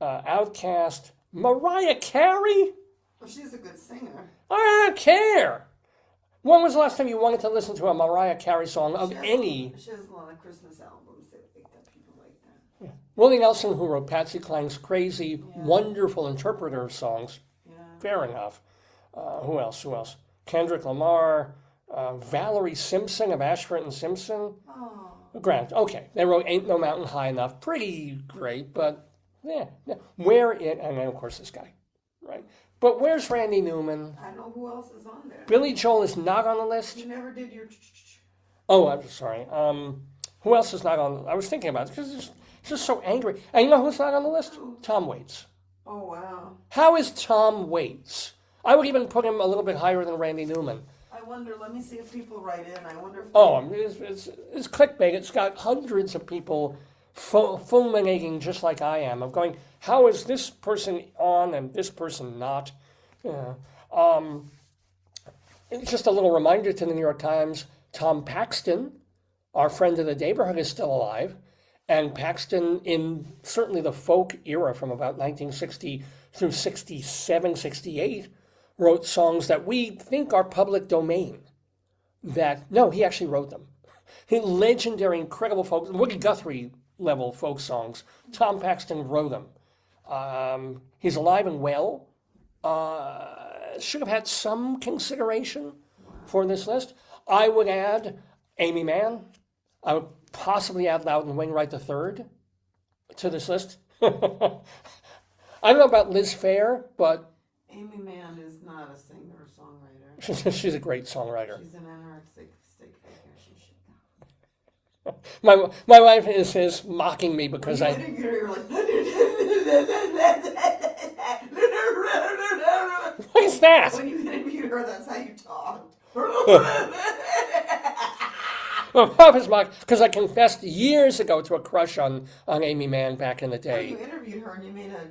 Outcast. Mariah Carey? Well, she's a good singer. I don't care. When was the last time you wanted to listen to a Mariah Carey song of any? She has a lot of Christmas albums that people like that. Yeah. Willie Nelson, who wrote Patsy Cline's crazy, wonderful interpreter of songs. Yeah. Fair enough. Who else? Kendrick Lamar, Valerie Simpson of Ashford and Simpson. Oh. Grant. Okay, they wrote Ain't No Mountain High Enough. Pretty great, but yeah. Where it, and then of course this guy, right? But where's Randy Newman? I don't know who else is on there. Billy Joel is not on the list. You never did your. Oh, I'm sorry. Who else is not on? I was thinking about it because it's just so angry. And you know who's not on the list? Tom Waits. Oh wow. How is Tom Waits? I would even put him a little bit higher than Randy Newman. I wonder. Let me see if people write in. I wonder if. Oh, I mean, it's clickbait. It's got hundreds of people fulminating just like I am. I'm going, how is this person on and this person not? Yeah. It's just a little reminder to the New York Times. Tom Paxton, our friend of the Daverhood, is still alive. And Paxton, in certainly the folk era from about 1960 through 67, 68, wrote songs that we think are public domain. No, he actually wrote them. Legendary, incredible folk, Woody Guthrie level folk songs. Tom Paxton wrote them. He's alive and well. Should have had some consideration for this list. I would add Amy Mann. I would possibly add Loudon Wainwright III to this list. I don't know about Liz Phair, but Amy Mann is not a singer or songwriter. she's a great songwriter. She's an anorexic stick figure. She should know. My wife is mocking me because You're like, what is that? when you interview her, that's how you talk. My wife is mocking because I confessed years ago to a crush on Amy Mann back in the day. You interviewed her and you made a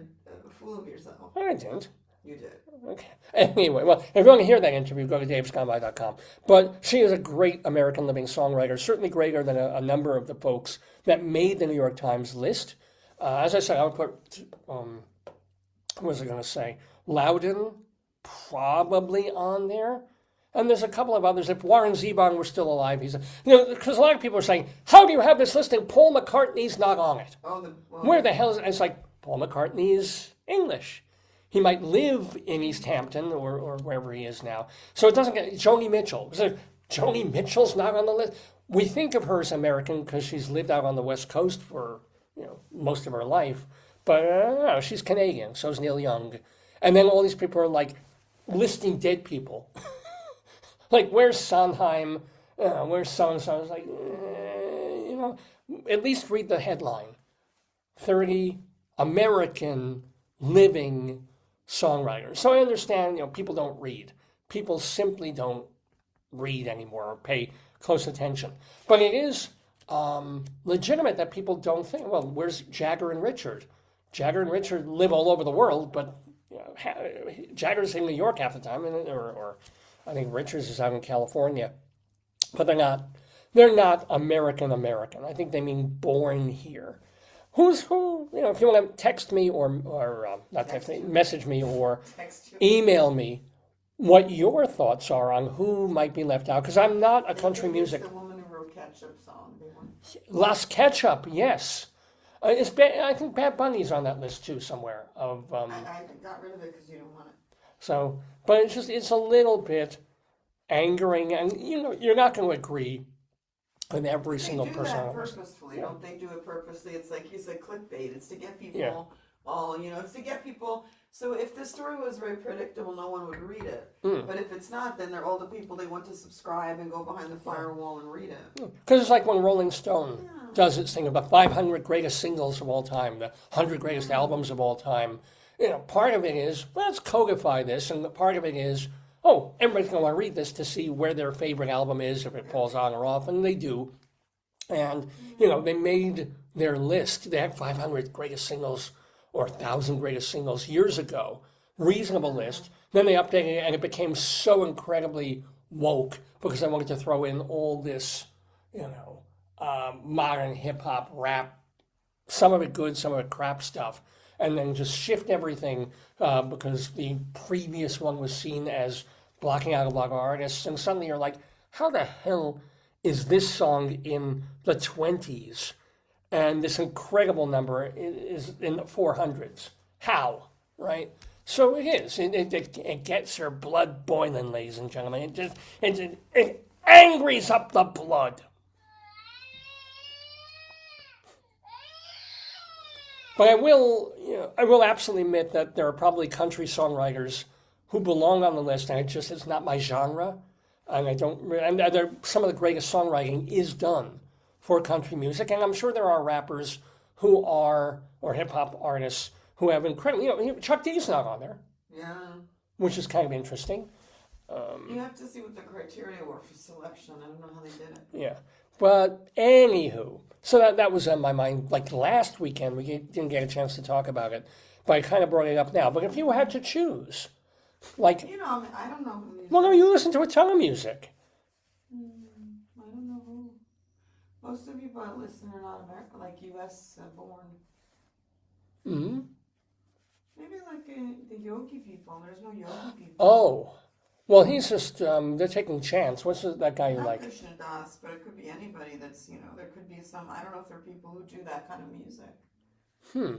fool of yourself. I didn't. You did. Okay. Anyway, well, if you want to hear that interview, go to davesconby.com. But she is a great American living songwriter, certainly greater than a number of the folks that made the New York Times list. As I said, I would put, what was I going to say? Loudon, probably on there. And there's a couple of others. If Warren Zevon were still alive, because a lot of people are saying, how do you have this listing? Paul McCartney's not on it. Where the hell is it? It's like, Paul McCartney's English. He might live in East Hampton or wherever he is now. So it doesn't get, Joni Mitchell. So Joni Mitchell's not on the list. We think of her as American because she's lived out on the West Coast for most of her life. But no, she's Canadian. So's Neil Young. And then all these people are like listing dead people. Like, where's Sondheim? Where's so-and-so? It's like, at least read the headline. 30 American living songwriters. So I understand, people don't read. People simply don't read anymore or pay close attention. But it is legitimate that people don't think, well, where's Jagger and Richard? Jagger and Richard live all over the world, but Jagger's in New York half the time, or I think Richards is out in California. But they're not they're not American. I think they mean born here. Who's who? If you want to text me or not text me, message me or email me what your thoughts are on who might be left out, because I'm not a country music. The woman who wrote Ketchup song. Las Ketchup, yes. I think Bad Bunny's on that list too somewhere. I got rid of it because you don't want it. So, but it's a little bit angering, and you're not going to agree with every single person. They do that purposefully, don't they? Do it purposely. It's like you said, clickbait. It's to get people. It's to get people. So if the story was very predictable, no one would read it. But if it's not, then they're all the people they want to subscribe and go behind the firewall and read it. Because it's like when Rolling Stone does its thing about 500 greatest singles of all time, the 100 greatest albums of all time. Part of it is, let's codify this, and the part of it is, everybody's going to want to read this to see where their favorite album is, if it falls on or off, and they do. And, they made their list. They had 500 greatest singles or 1,000 greatest singles years ago. Reasonable list. Then they updated it, and it became so incredibly woke because I wanted to throw in all this, modern hip-hop, rap, some of it good, some of it crap stuff, and then just shift everything because the previous one was seen as blocking out a lot of artists, and suddenly you're like, how the hell is this song in the 20s? And this incredible number is in the 400s. How, right? So it is. It gets your blood boiling, ladies and gentlemen. It angries up the blood. But I will absolutely admit that there are probably country songwriters who belong on the list, and it's not my genre, and some of the greatest songwriting is done for country music, and I'm sure there are rappers or hip hop artists who have incredible. Chuck D's not on there. Yeah. Which is kind of interesting. You have to see what the criteria were for selection. I don't know how they did it. Yeah, but anywho, so that was on my mind. Like last weekend, we didn't get a chance to talk about it, but I kind of brought it up now. But if you had to choose, I don't know. Well, no, you listen to a ton of music. I don't know who. Most of the people I listen are not American, like U.S. born. Mm-hmm. Maybe like the yogi people. There's no yogi people. Oh. Well, he's just, they're taking chance. What's that guy you Not like? Krishna Das, but it could be anybody that's, there could be some, I don't know if there are people who do that kind of music.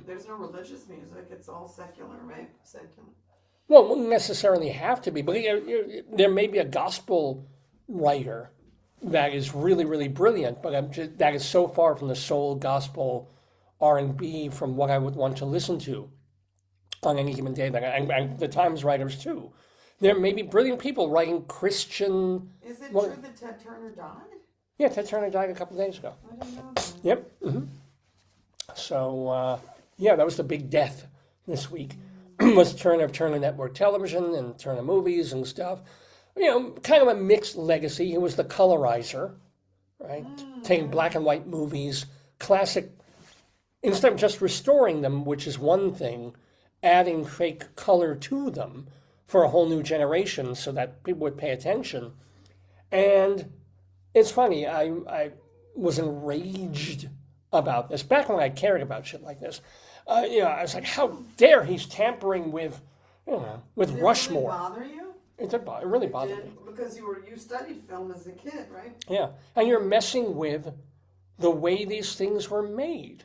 There's no religious music. It's all secular, right? Secular. Well, it wouldn't necessarily have to be, but there may be a gospel writer that is really, really brilliant, but that is so far from the soul gospel R&B from what I would want to listen to on any given day. And the Times writers too. There may be brilliant people writing Christian. Is it true that Ted Turner died? Yeah, Ted Turner died a couple of days ago. I didn't know that. Yep. Mm-hmm. So that was the big death this week. Was Turner of Turner Network Television and Turner Movies and stuff. Kind of a mixed legacy. He was the colorizer, right? Taking black and white movies, classic, instead of just restoring them, which is one thing, adding fake color to them for a whole new generation so that people would pay attention. And it's funny, I was enraged about this. Back when I cared about shit like this, I was like, how dare he's tampering with Rushmore. Did it really bother you? It really bothered me. Because you studied film as a kid, right? Yeah, and you're messing with the way these things were made.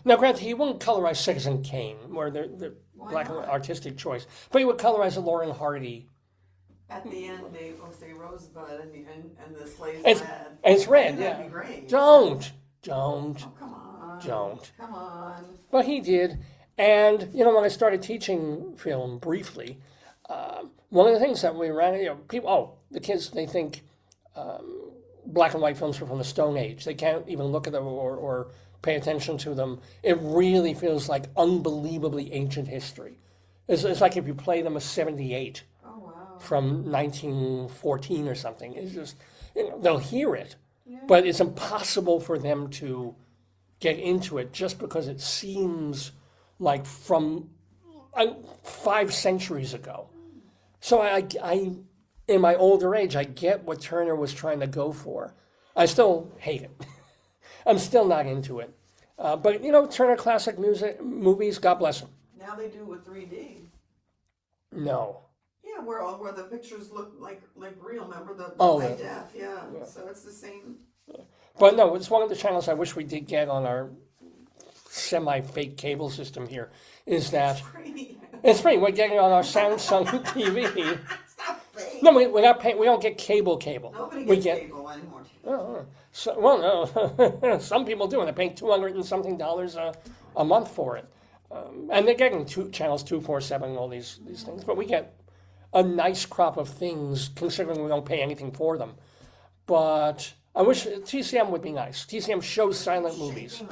Now, granted, he wouldn't colorize Citizen Kane, where the black and white artistic choice, but he would colorize a Lauren Hardy. At the end, they will say Rosebud, and the slave's red. And it's red, yeah. That'd be great. Don't. Oh, come on. Don't. Come on. But he did. And, when I started teaching film briefly, one of the things that we ran, the kids, they think black and white films are from the Stone Age. They can't even look at them or pay attention to them. It really feels like unbelievably ancient history. It's like if you play them a 78 from 1914 or something. It's just, they'll hear it, but it's impossible for them to get into it just because it seems like from 5 centuries ago. So I, in my older age, I get what Turner was trying to go for. I still hate it. I'm still not into it. But, Turner Classic movies, God bless them. Now they do it with 3D. No. Yeah, where the pictures look like real. Remember the Oh, high def? Yeah. So it's the same. But no, it's one of the channels I wish we did get on our semi-fake cable system here, is that Free. it's free. We're getting it on our Samsung TV. It's not fake. No, we're not paying. We don't get cable. Nobody We gets get. cable anymore. No. Some people do, and they're paying $200 and something a month for it, and they're getting channels 247 and all these things. But we get a nice crop of things, considering we don't pay anything for them. But I wish TCM would be nice. TCM shows silent movies.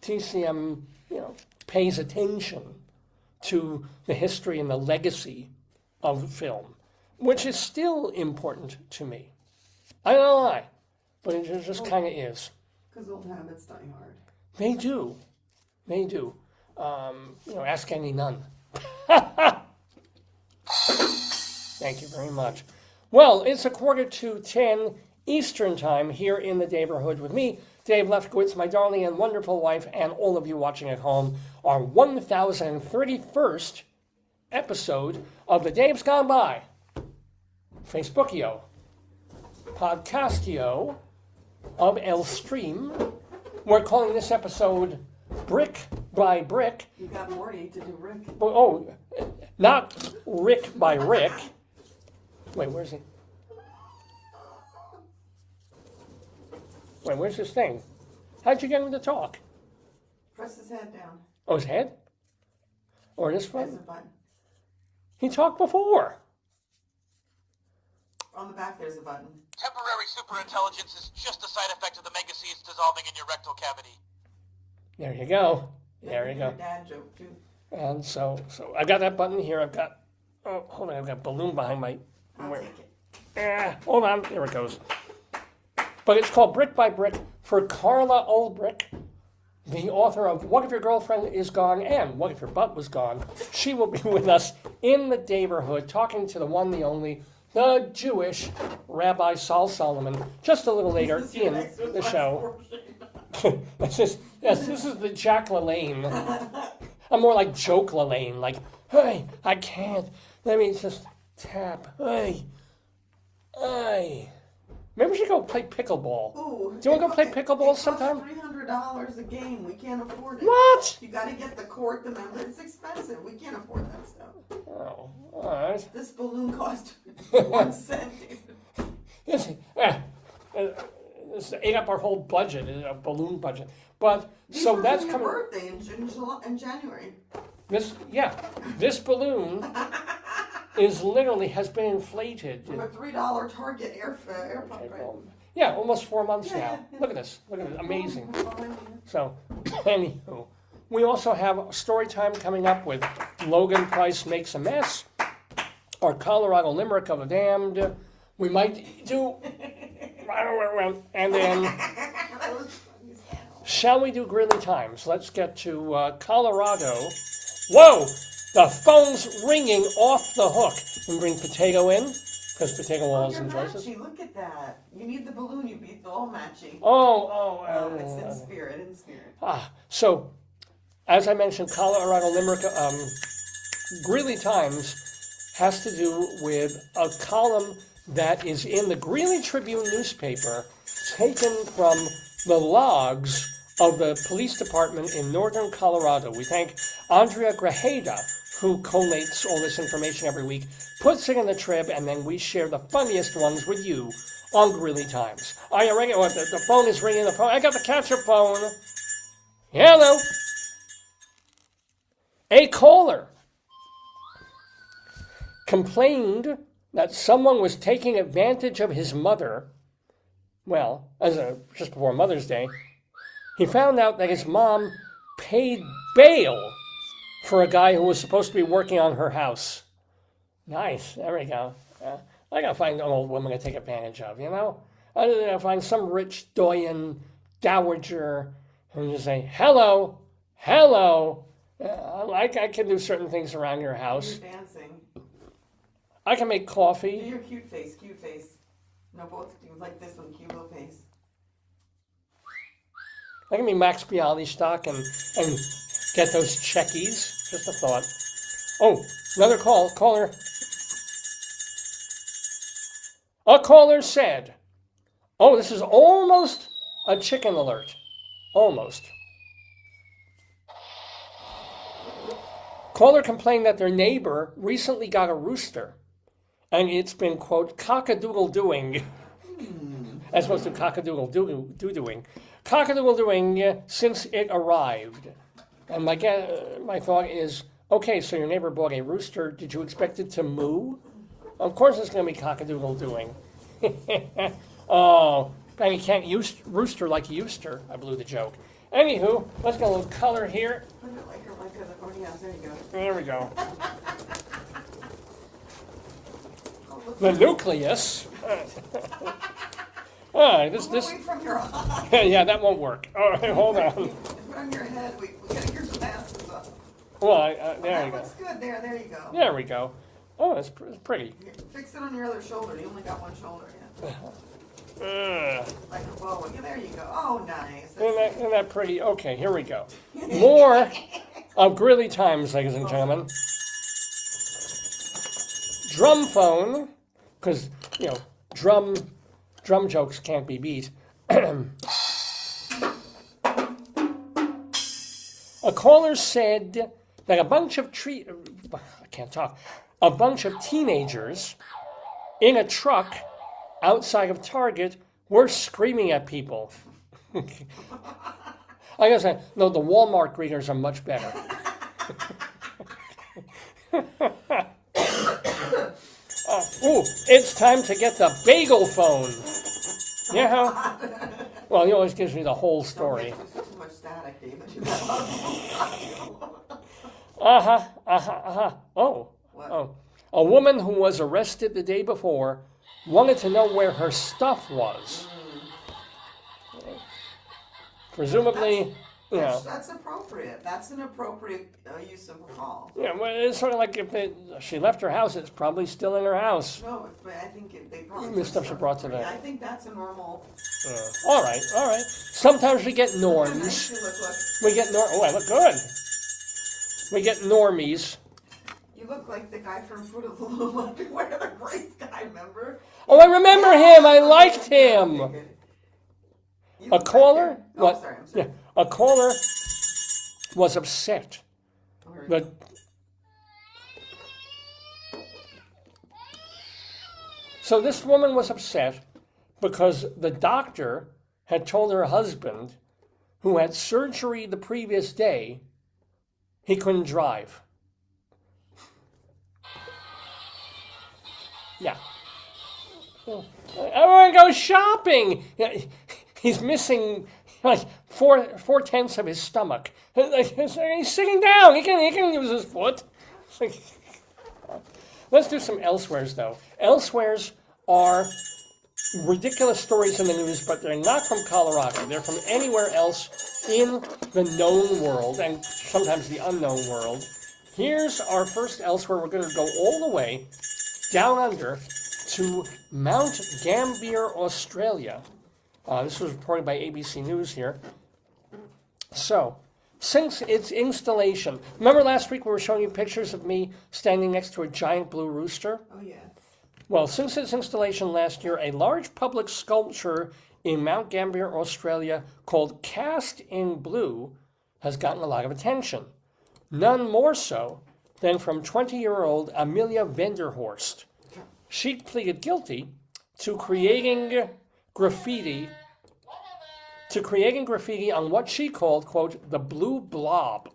TCM, pays attention to the history and the legacy of film, which is still important to me. I don't know why, but it just kind of is. Because old habits die hard. They do. Ask any nun. Thank you very much. Well, it's 9:45 Eastern Time here in the Daverhood with me, Dave Lefkowitz, my darling and wonderful wife, and all of you watching at home, our 1031st episode of The Dave's Gone By. Facebookio, Podcastio of El Stream. We're calling this episode Brick by Brick. You got Morty to do Rick. Oh, not Rick by Rick. Wait, where's he? Wait, where's this thing? How'd you get him to talk? Press his head down. Oh, his head? Or this There's a one? button. He talked before. On the back, there's a button. Temporary superintelligence is just a side effect of the megaseeds dissolving in your rectal cavity. There you go. There you go. Dad joke too. And so I got that button here. I've got a balloon behind my. I'll take it. Hold on. There it goes. But it's called Brick by Brick for Carla Ulbrich, the author of What If Your Girlfriend Is Gone and What If Your Butt Was Gone. She will be with us in the Daverhood talking to the one, the only, the Jewish Rabbi Sol Solomon just a little later in the show. This is the Jack LaLanne. I'm more like Joke LaLanne, like, hey, I can't. Let me just tap. Hey. Maybe we should go play pickleball. Ooh, Do you want to go play pickleball sometime? It costs $300 a game. We can't afford it. What? You got to get the court, the member. It's expensive. We can't afford that stuff. Oh, all right. This balloon cost 1 cent. This ate up our whole budget, a balloon budget. But These so were that's for your coming. birthday in January. This balloon has been inflated. From a $3 Target airport. Right? Yeah, almost 4 months Yeah, now. yeah. Look at this. Amazing. Oh, So, anywho, we also have story time coming up with Logan, Pryce Makes a Mess, our Colorado Limerick of the Damned. We might do, and then, shall we do Greeley Times? Let's get to Colorado. Whoa! The phone's ringing off the hook. We bring Potato in, because Potato Walls you're and Joyce's. matchy. Look at that. You need the balloon. You beat the all matchy. It's in spirit. So, as I mentioned, Colorado Limerick, Greeley Times has to do with a column that is in the Greeley Tribune newspaper, taken from the logs of the police department in northern Colorado. We thank Andrea Grajeda, who collates all this information every week, puts it in the Trib, and then we share the funniest ones with you on Greeley Times. Are you ready? The phone is ringing. I got the catcher phone. Hello. A caller complained that someone was taking advantage of his mother. Well, just before Mother's Day, he found out that his mom paid bail for a guy who was supposed to be working on her house. Nice. There we go. I gotta find an old woman to take advantage of, I gotta find some rich doyen dowager and just say, hello. I can do certain things around your house. You're dancing. I can make coffee. Do your cute face. No, both do like this one, cute little face. I can be Max Bialystock and get those checkies. Just a thought. Oh, another call. Caller. A caller said, oh, this is almost a chicken alert. Almost. Caller complained that their neighbor recently got a rooster, and it's been, quote, cock-a-doodle-doing, as opposed to cock-a-doodle-doo-dooing, cock-a-doodle-doing since it arrived. And my thought is, okay, so your neighbor bought a rooster. Did you expect it to moo? Of course it's going to be cock-a-doodle-doing. Oh, and you can't use rooster like you used to. I blew the joke. Anywho, let's get a little color here. Oh, yeah, there you go. There we go. Oh, look, The nucleus. This. away from your eye. Yeah, that won't work. All right, hold on. Put on your head. We gotta get your glasses up. Well, there you That go. looks good. There you go. There we go. Oh, it's pretty. Here, fix it on your other shoulder. You only got one shoulder yet. Ugh. Like a bow. Yeah, there you go. Oh, nice. Isn't that pretty? Okay, here we go. More of Greeley Times, ladies and gentlemen. Drum phone, because, drum jokes can't be beat. A caller said that a bunch of teenagers in a truck outside of Target were screaming at people. I guess no, the Walmart greeters are much better. It's time to get the bagel phone. Yeah. Well, he always gives me the whole story. Too much static, David. Oh. What? Oh. A woman who was arrested the day before wanted to know where her stuff was. Presumably, That's appropriate. That's an appropriate use of a call. Yeah, well, it's sort of like if she left her house, it's probably still in her house. No, but I think they probably. The stuff she brought today. I think that's a normal. All right. Sometimes we get norms. Nice you look. We get Oh, I look good. We get normies. You look like the guy from Fruit of the Loom. Where the great guy, remember? Oh, I remember him. I liked him. You A look caller? like him. Oh, What? sorry. Yeah, a caller was upset. But so this woman was upset because the doctor had told her husband, who had surgery the previous day, he couldn't drive. Yeah. I want to go shopping. He's missing like four-tenths of his stomach. He's sitting down. He can use his foot. Let's do some elsewheres, though. Elsewheres are ridiculous stories in the news, but they're not from Colorado. They're from anywhere else in the known world, and sometimes the unknown world. Here's our first elsewhere. We're going to go all the way down under to Mount Gambier, Australia. This was reported by ABC News here. So, since its installation, remember last week we were showing you pictures of me standing next to a giant blue rooster? Oh, yes. Well, since its installation last year, a large public sculpture in Mount Gambier, Australia, called Cast in Blue, has gotten a lot of attention. None more so than from 20-year-old Amelia Vanderhorst. She pleaded guilty to creating graffiti on what she called, quote, the blue blob.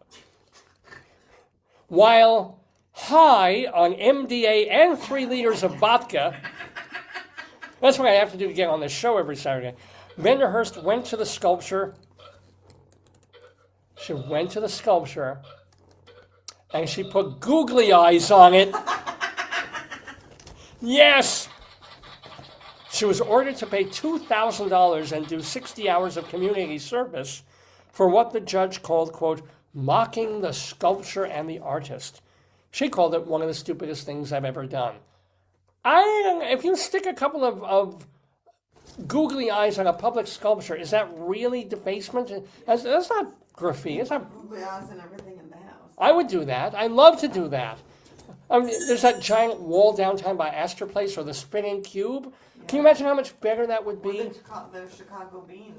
While high on MDA and 3 liters of vodka, that's what I have to do to get on this show every Saturday, Vanderhurst went to the sculpture. She went to the sculpture and she put googly eyes on it. Yes! She was ordered to pay $2,000 and do 60 hours of community service for what the judge called, quote, mocking the sculpture and the artist. She called it one of the stupidest things I've ever done. If you stick a couple of googly eyes on a public sculpture, is that really defacement? That's not graffiti. It's not. Googly eyes and everything in the house. I would do that. I love to do that. I mean, there's that giant wall downtown by Astor Place or the spinning cube. Can you imagine how much better that would be? Or the Chicago bean.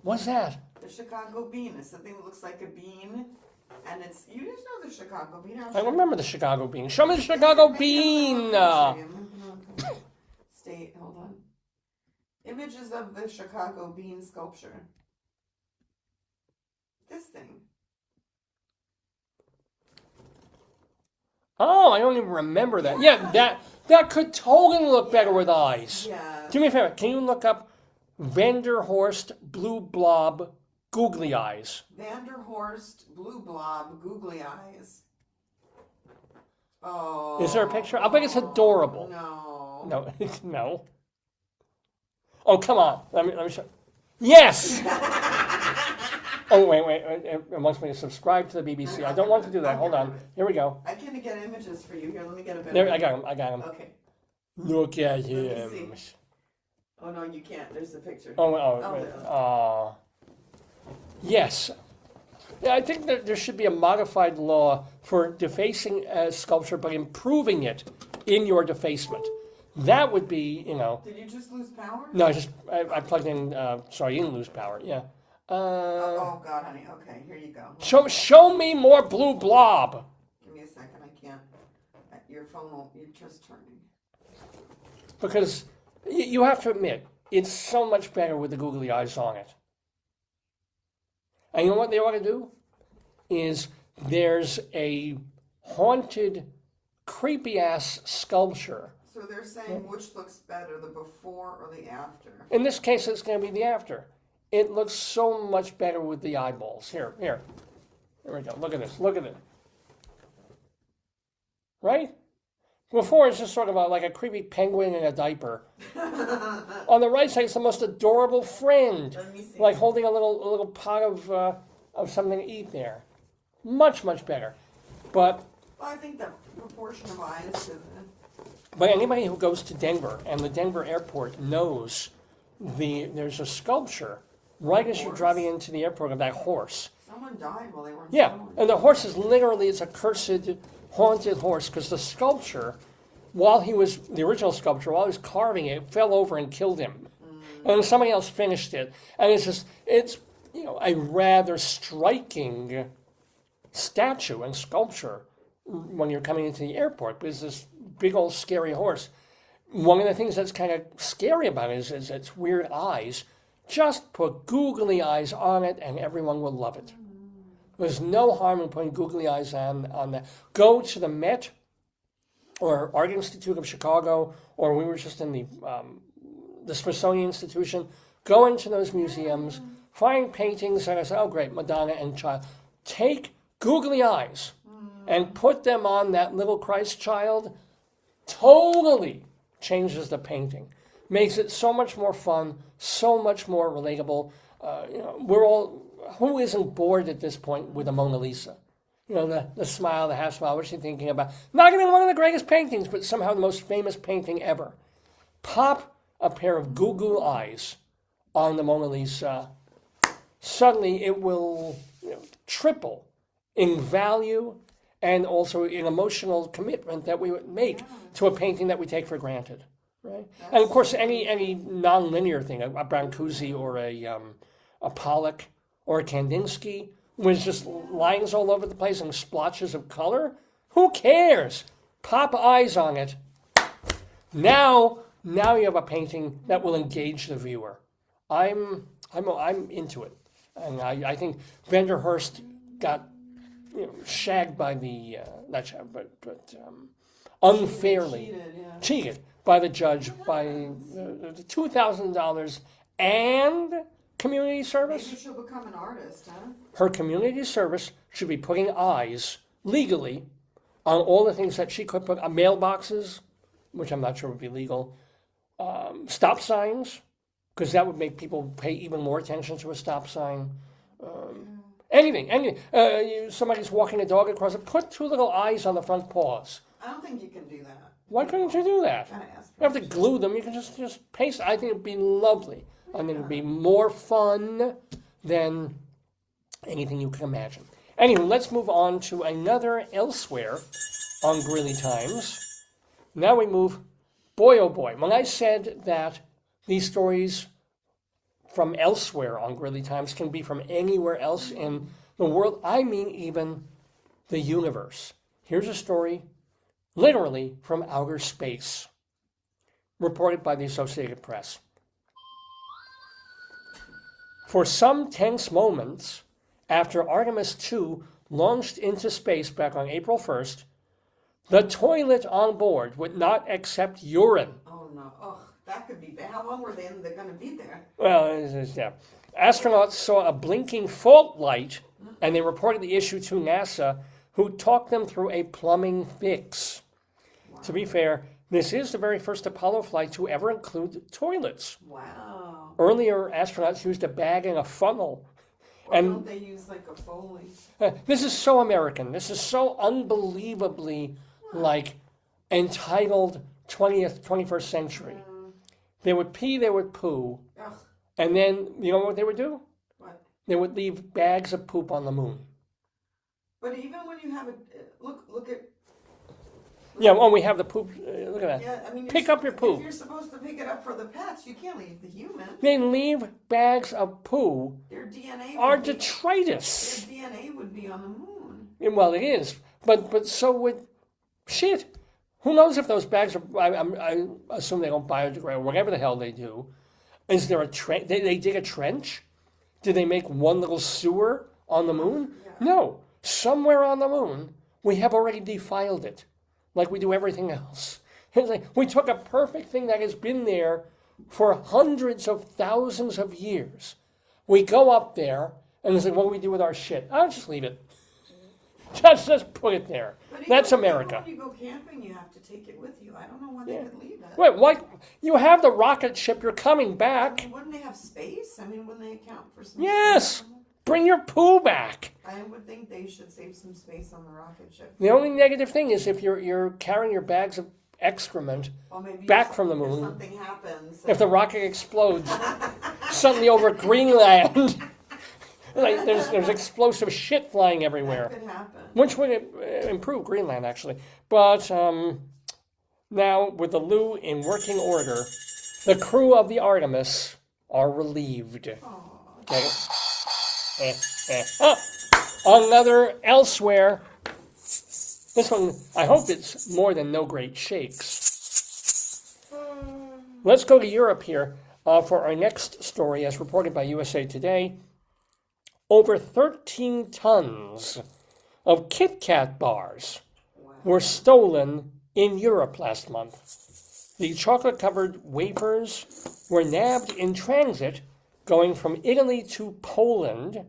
What's that? The Chicago bean is something that looks like a bean, and it's, you just know the Chicago bean. I remember the Chicago bean. Show me the Chicago bean. State, hold on. Images of the Chicago bean sculpture. This thing. Oh, I don't even remember that. Yeah, that could totally look better with eyes. Yeah. Do me a favor. Can you look up Vanderhorst Blue Blob Googly Eyes? Vanderhorst Blue Blob Googly Eyes. Oh. Is there a picture? I bet it's adorable. No. No, no. Oh, come on. Let me show. Yes! Oh, wait. It wants me to subscribe to the BBC. I don't want to do that. Hold on. Here we go. I can't get images for you. Here, let me get a better There, one. I got him. Okay. Look at me him. see. Oh, no, you can't. There's the picture. Oh. Yes. Yeah, I think that there should be a modified law for defacing a sculpture but improving it in your defacement. That would be, Did you just lose power? No, I plugged in. Sorry, you didn't lose power. Yeah. Oh God, honey. Okay, here you go. Show me more blue blob. Give me a second. I can't. Your phone won't. You're just turning. Because you have to admit, it's so much better with the googly eyes on it. And you know what they ought to do? Is there's a haunted, creepy-ass sculpture. So they're saying which looks better, the before or the after? In this case, it's going to be the after. It looks so much better with the eyeballs. Here. There we go. Look at this. Look at it. Right? Before, it's just sort of like a creepy penguin in a diaper. On the right side, it's the most adorable friend. Let me see. Like holding a little pot of something to eat there. Much, much better. But Well, I think the proportion of eyes to the... But anybody who goes to Denver and the Denver airport knows there's a sculpture right as you're driving into the airport of that horse. Someone died while they were in Yeah, Colona. and the horse is literally, it's a cursed, haunted horse because the sculpture, the original sculpture, while he was carving it, fell over and killed him. And then somebody else finished it. And it's a rather striking statue and sculpture when you're coming into the airport, because this big old scary horse. One of the things that's kind of scary about it is its weird eyes. Just put googly eyes on it and everyone will love it. There's no harm in putting googly eyes on that. Go to the Met or Art Institute of Chicago, or we were just in the Smithsonian Institution. Go into those museums, find paintings that say, oh great, Madonna and child. Take googly eyes and put them on that little Christ child. Totally changes the painting. Makes it so much more fun, so much more relatable. Who isn't bored at this point with a Mona Lisa? The smile, the half smile, what's she thinking about? Not even one of the greatest paintings, but somehow the most famous painting ever. Pop a pair of goo eyes on the Mona Lisa. Suddenly it will triple in value and also in emotional commitment that we would make to a painting that we take for granted. Right? And of course, any non-linear thing, a Brancusi or a Pollock or a Kandinsky, with just lines all over the place and splotches of color, who cares? Pop eyes on it. Now you have a painting that will engage the viewer. I'm into it, and I think Vanderhurst got shagged by the not shagged, but unfairly cheated by the judge by the $2,000 and community service. Maybe she'll become an artist, huh? Her community service should be putting eyes legally on all the things that she could put on mailboxes, which I'm not sure would be legal, stop signs, because that would make people pay even more attention to a stop sign. Anything. Somebody's walking a dog across it, put two little eyes on the front paws I don't think you can do that. Why couldn't you do that? Gotta ask You have to glue them. You can just paste. I think it'd be lovely. I think it'd be more fun than anything you can imagine. Anyway, let's move on to another elsewhere on Greeley Times. Now we move, boy oh boy. When I said that these stories from elsewhere on Greeley Times can be from anywhere else in the world, I mean even the universe. Here's a story literally from outer space, reported by the Associated Press. For some tense moments after Artemis II launched into space back on April 1st, the toilet on board would not accept urine. Oh no, that could be bad. How long were they're going to be there? Well, yeah. Astronauts saw a blinking fault light, and they reported the issue to NASA, who talked them through a plumbing fix. Wow. To be fair, this is the very first Apollo flight to ever include toilets. Wow. Earlier, astronauts used a bag and a funnel. Or don't they use like a Foley? This is so American. This is so unbelievably like entitled 21st century. They would pee, they would poo, and then, you know what they would do? What? They would leave bags of poop on the moon. But even when you have look at... Yeah, well, we have the poop. Look at that. Yeah, I mean, pick up your poop. If you're supposed to pick it up for the pets, you can't leave the human. They leave bags of poo. Their DNA are would detritus. Their DNA would be on the moon. Well, it is, but so would shit. Who knows if those bags are? I assume they don't biodegrade. Whatever the hell they do. Is there a trench? They dig a trench? Did they make one little sewer on the moon? Yeah. No. Somewhere on the moon, we have already defiled it, like we do everything else. It's like we took a perfect thing that has been there for hundreds of thousands of years. We go up there, and it's like, what do we do with our shit? I'll just leave it. Just put it there. That's America. When you go camping, you have to take it with you. I don't know why they could leave it. Wait, what? You have the rocket ship. You're coming back. Wouldn't they have space? I mean, wouldn't they account for some Yes. space? Bring your poo back. I would think they should save some space on the rocket ship. The only negative thing is if you're carrying your bags of excrement back from the moon. If something happens. If the rocket explodes suddenly over Greenland. Like there's explosive shit flying everywhere. That could happen. Which would improve Greenland, actually. But now, with the loo in working order, the crew of the Artemis are relieved. Okay. Another elsewhere. This one, I hope it's more than no great shakes. Let's go to Europe here for our next story, as reported by USA Today. Over 13 tons of Kit Kat bars were stolen in Europe last month. The chocolate-covered wafers were nabbed in transit going from Italy to Poland.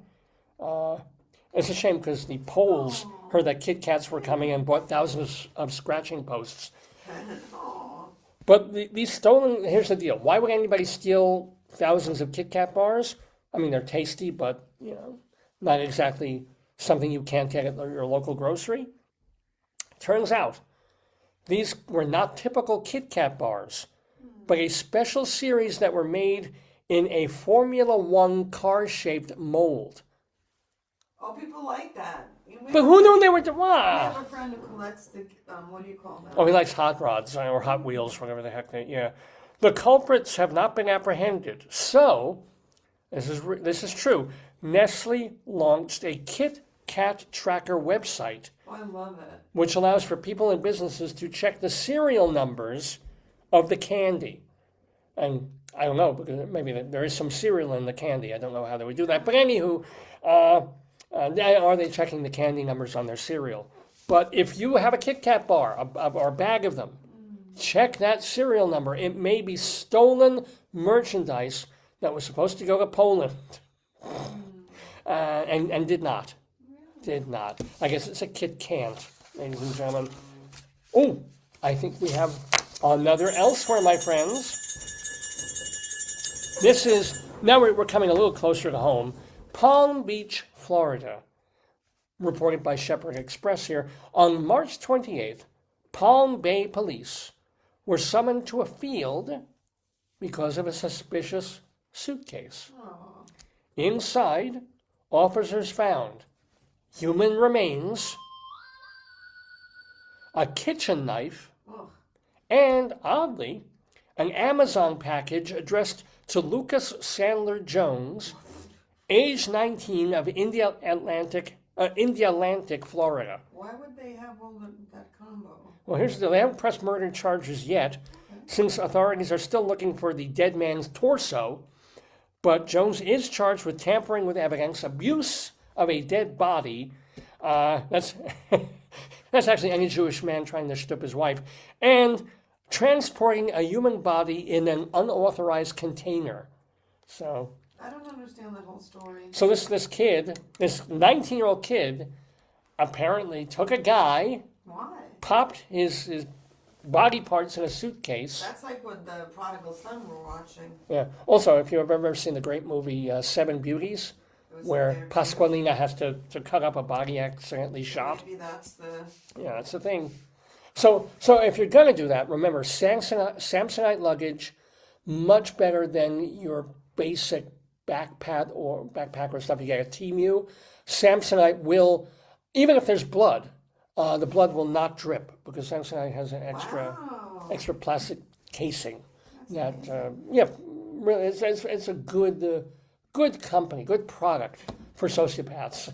It's a shame because the Poles heard that Kit Kats were coming and bought thousands of scratching posts. But these stolen, here's the deal. Why would anybody steal thousands of Kit Kat bars? I mean, they're tasty, but, not exactly something you can't get at your local grocery. Turns out, these were not typical Kit Kat bars, but a special series that were made in a Formula One car-shaped mold. Oh, people like that. But who knew they were? I have a friend who collects the, what do you call them? Oh, he likes hot rods or Hot Wheels, whatever the heck yeah. The culprits have not been apprehended. So, this is true. Nestle launched a Kit Kat tracker website. Oh, I love it. Which allows for people and businesses to check the serial numbers of the candy. And I don't know, because maybe there is some cereal in the candy. I don't know how they would do that. But anywho, are they checking the candy numbers on their cereal? But if you have a Kit Kat bar or a bag of them, check that serial number. It may be stolen merchandise that was supposed to go to Poland and did not. Did not. I guess it's a Kit Kant, ladies and gentlemen. Oh, I think we have another elsewhere, my friends. This is, now we're coming a little closer to home. Palm Beach, Florida. Reported by Shepherd Express here. On March 28th, Palm Bay police were summoned to a field because of a suspicious suitcase. Oh. Inside, officers found human remains, a kitchen knife, Oh. and, oddly, an Amazon package addressed to Lucas Sandler Jones, age 19, of India Atlantic, Florida. Why would they have all that combo? Well, they haven't pressed murder charges yet, since authorities are still looking for the dead man's torso. But Jones is charged with tampering with evidence, abuse of a dead body. That's that's actually any Jewish man trying to strip his wife, and transporting a human body in an unauthorized container. So I don't understand that whole story. So this kid, this 19-year-old kid, apparently took a guy, Why? popped his body parts in a suitcase. That's like what the Prodigal Son were watching. Yeah. Also, if you've ever seen the great movie Seven Beauties, It was where there too. Pasqualina has to cut up a body accidentally shot. Maybe that's the. Yeah, that's the thing. So if you're going to do that, remember, Samsonite luggage, much better than your basic backpacker stuff. You get a Temu. Samsonite will, even if there's blood, the blood will not drip because Samsonite has an extra plastic casing. That's Really, it's a good company, good product for sociopaths.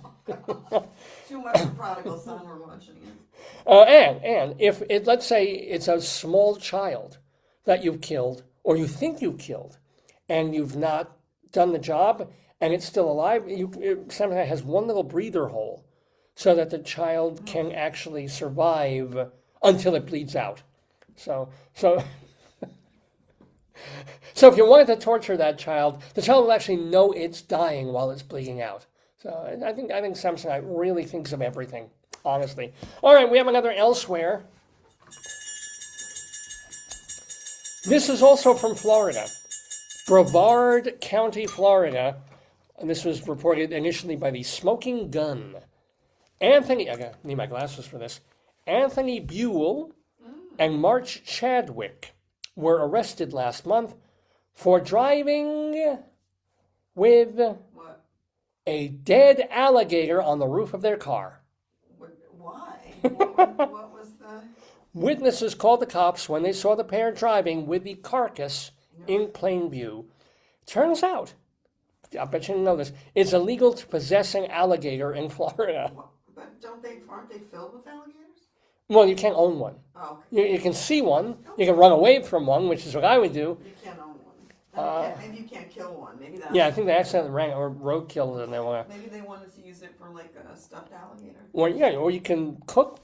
Too much of Prodigal Son we're watching it. And if let's say it's a small child that you've killed or you think you killed, and you've not done the job, and it's still alive, Samsonite has one little breather hole, so that the child can actually survive until it bleeds out. So if you wanted to torture that child, the child will actually know it's dying while it's bleeding out. So I think Samsonite really thinks of everything, honestly. All right, we have another elsewhere. This is also from Florida, Brevard County, Florida. And this was reported initially by the Smoking Gun. I need my glasses for this. Anthony Buell and March Chadwick were arrested last month for driving with What? a dead alligator on the roof of their car. Why? What was the? Witnesses called the cops when they saw the pair driving with the carcass in plain view. Turns out, I bet you didn't know this, it's illegal to possess an alligator in Florida. But aren't they filled with alligators? Well, you can't own one. Oh, okay. You can see one. You can run away from one, which is what I would do. You can't own one. Maybe you can't kill one. Maybe that's. Yeah, I think they accidentally ran or road killed it, and they want to. Maybe they wanted to use it for like a stuffed alligator. Or you can cook.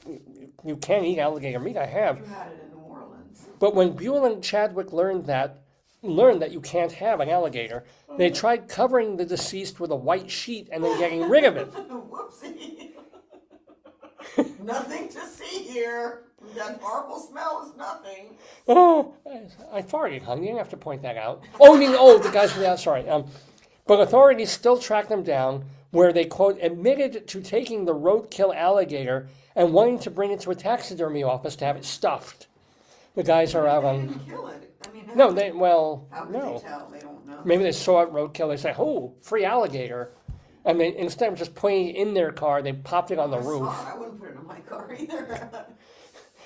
You can eat alligator meat. I have. You had it in New Orleans. But when Buell and Chadwick learned that you can't have an alligator, they tried covering the deceased with a white sheet and then getting rid of it. Whoopsie. Nothing to see here. That horrible smell is nothing. Oh, I farted, hon. You didn't have to point that out. The guys from the outside. Sorry. But authorities still tracked them down, where they, quote, admitted to taking the roadkill alligator and wanting to bring it to a taxidermy office to have it stuffed. The guys are out They on. didn't kill it. I mean, No, how could they tell? They don't know. Maybe they saw it roadkill. They say, "Oh, free alligator," and they, instead of just putting it in their car, they popped it on the roof. I wouldn't put it in my car either.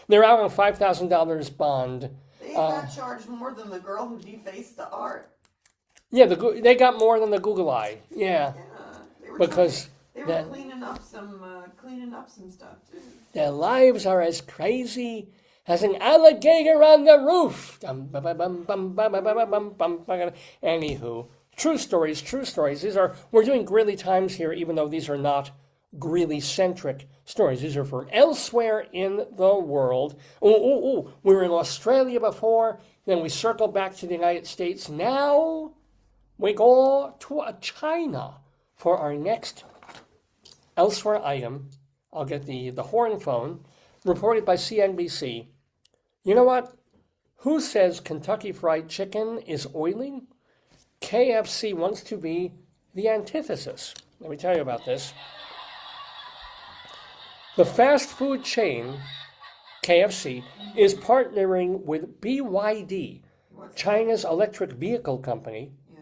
They're out on $5,000 bond. They got charged more than the girl who defaced the art. Yeah, they got more than the Google Eye. Yeah, They were because they were cleaning up some stuff too. their lives are as crazy as an alligator on the roof. Anywho, true stories. We're doing Greeley Times here, even though these are not Greeley-centric stories. These are from elsewhere in the world. We were in Australia before, then we circled back to the United States. Now we go to China for our next elsewhere item. I'll get the horn phone, reported by CNBC. You know what? Who says Kentucky Fried Chicken is oily? KFC wants to be the antithesis. Let me tell you about this. The fast food chain KFC, is partnering with BYD, What's China's electric vehicle company, Yeah.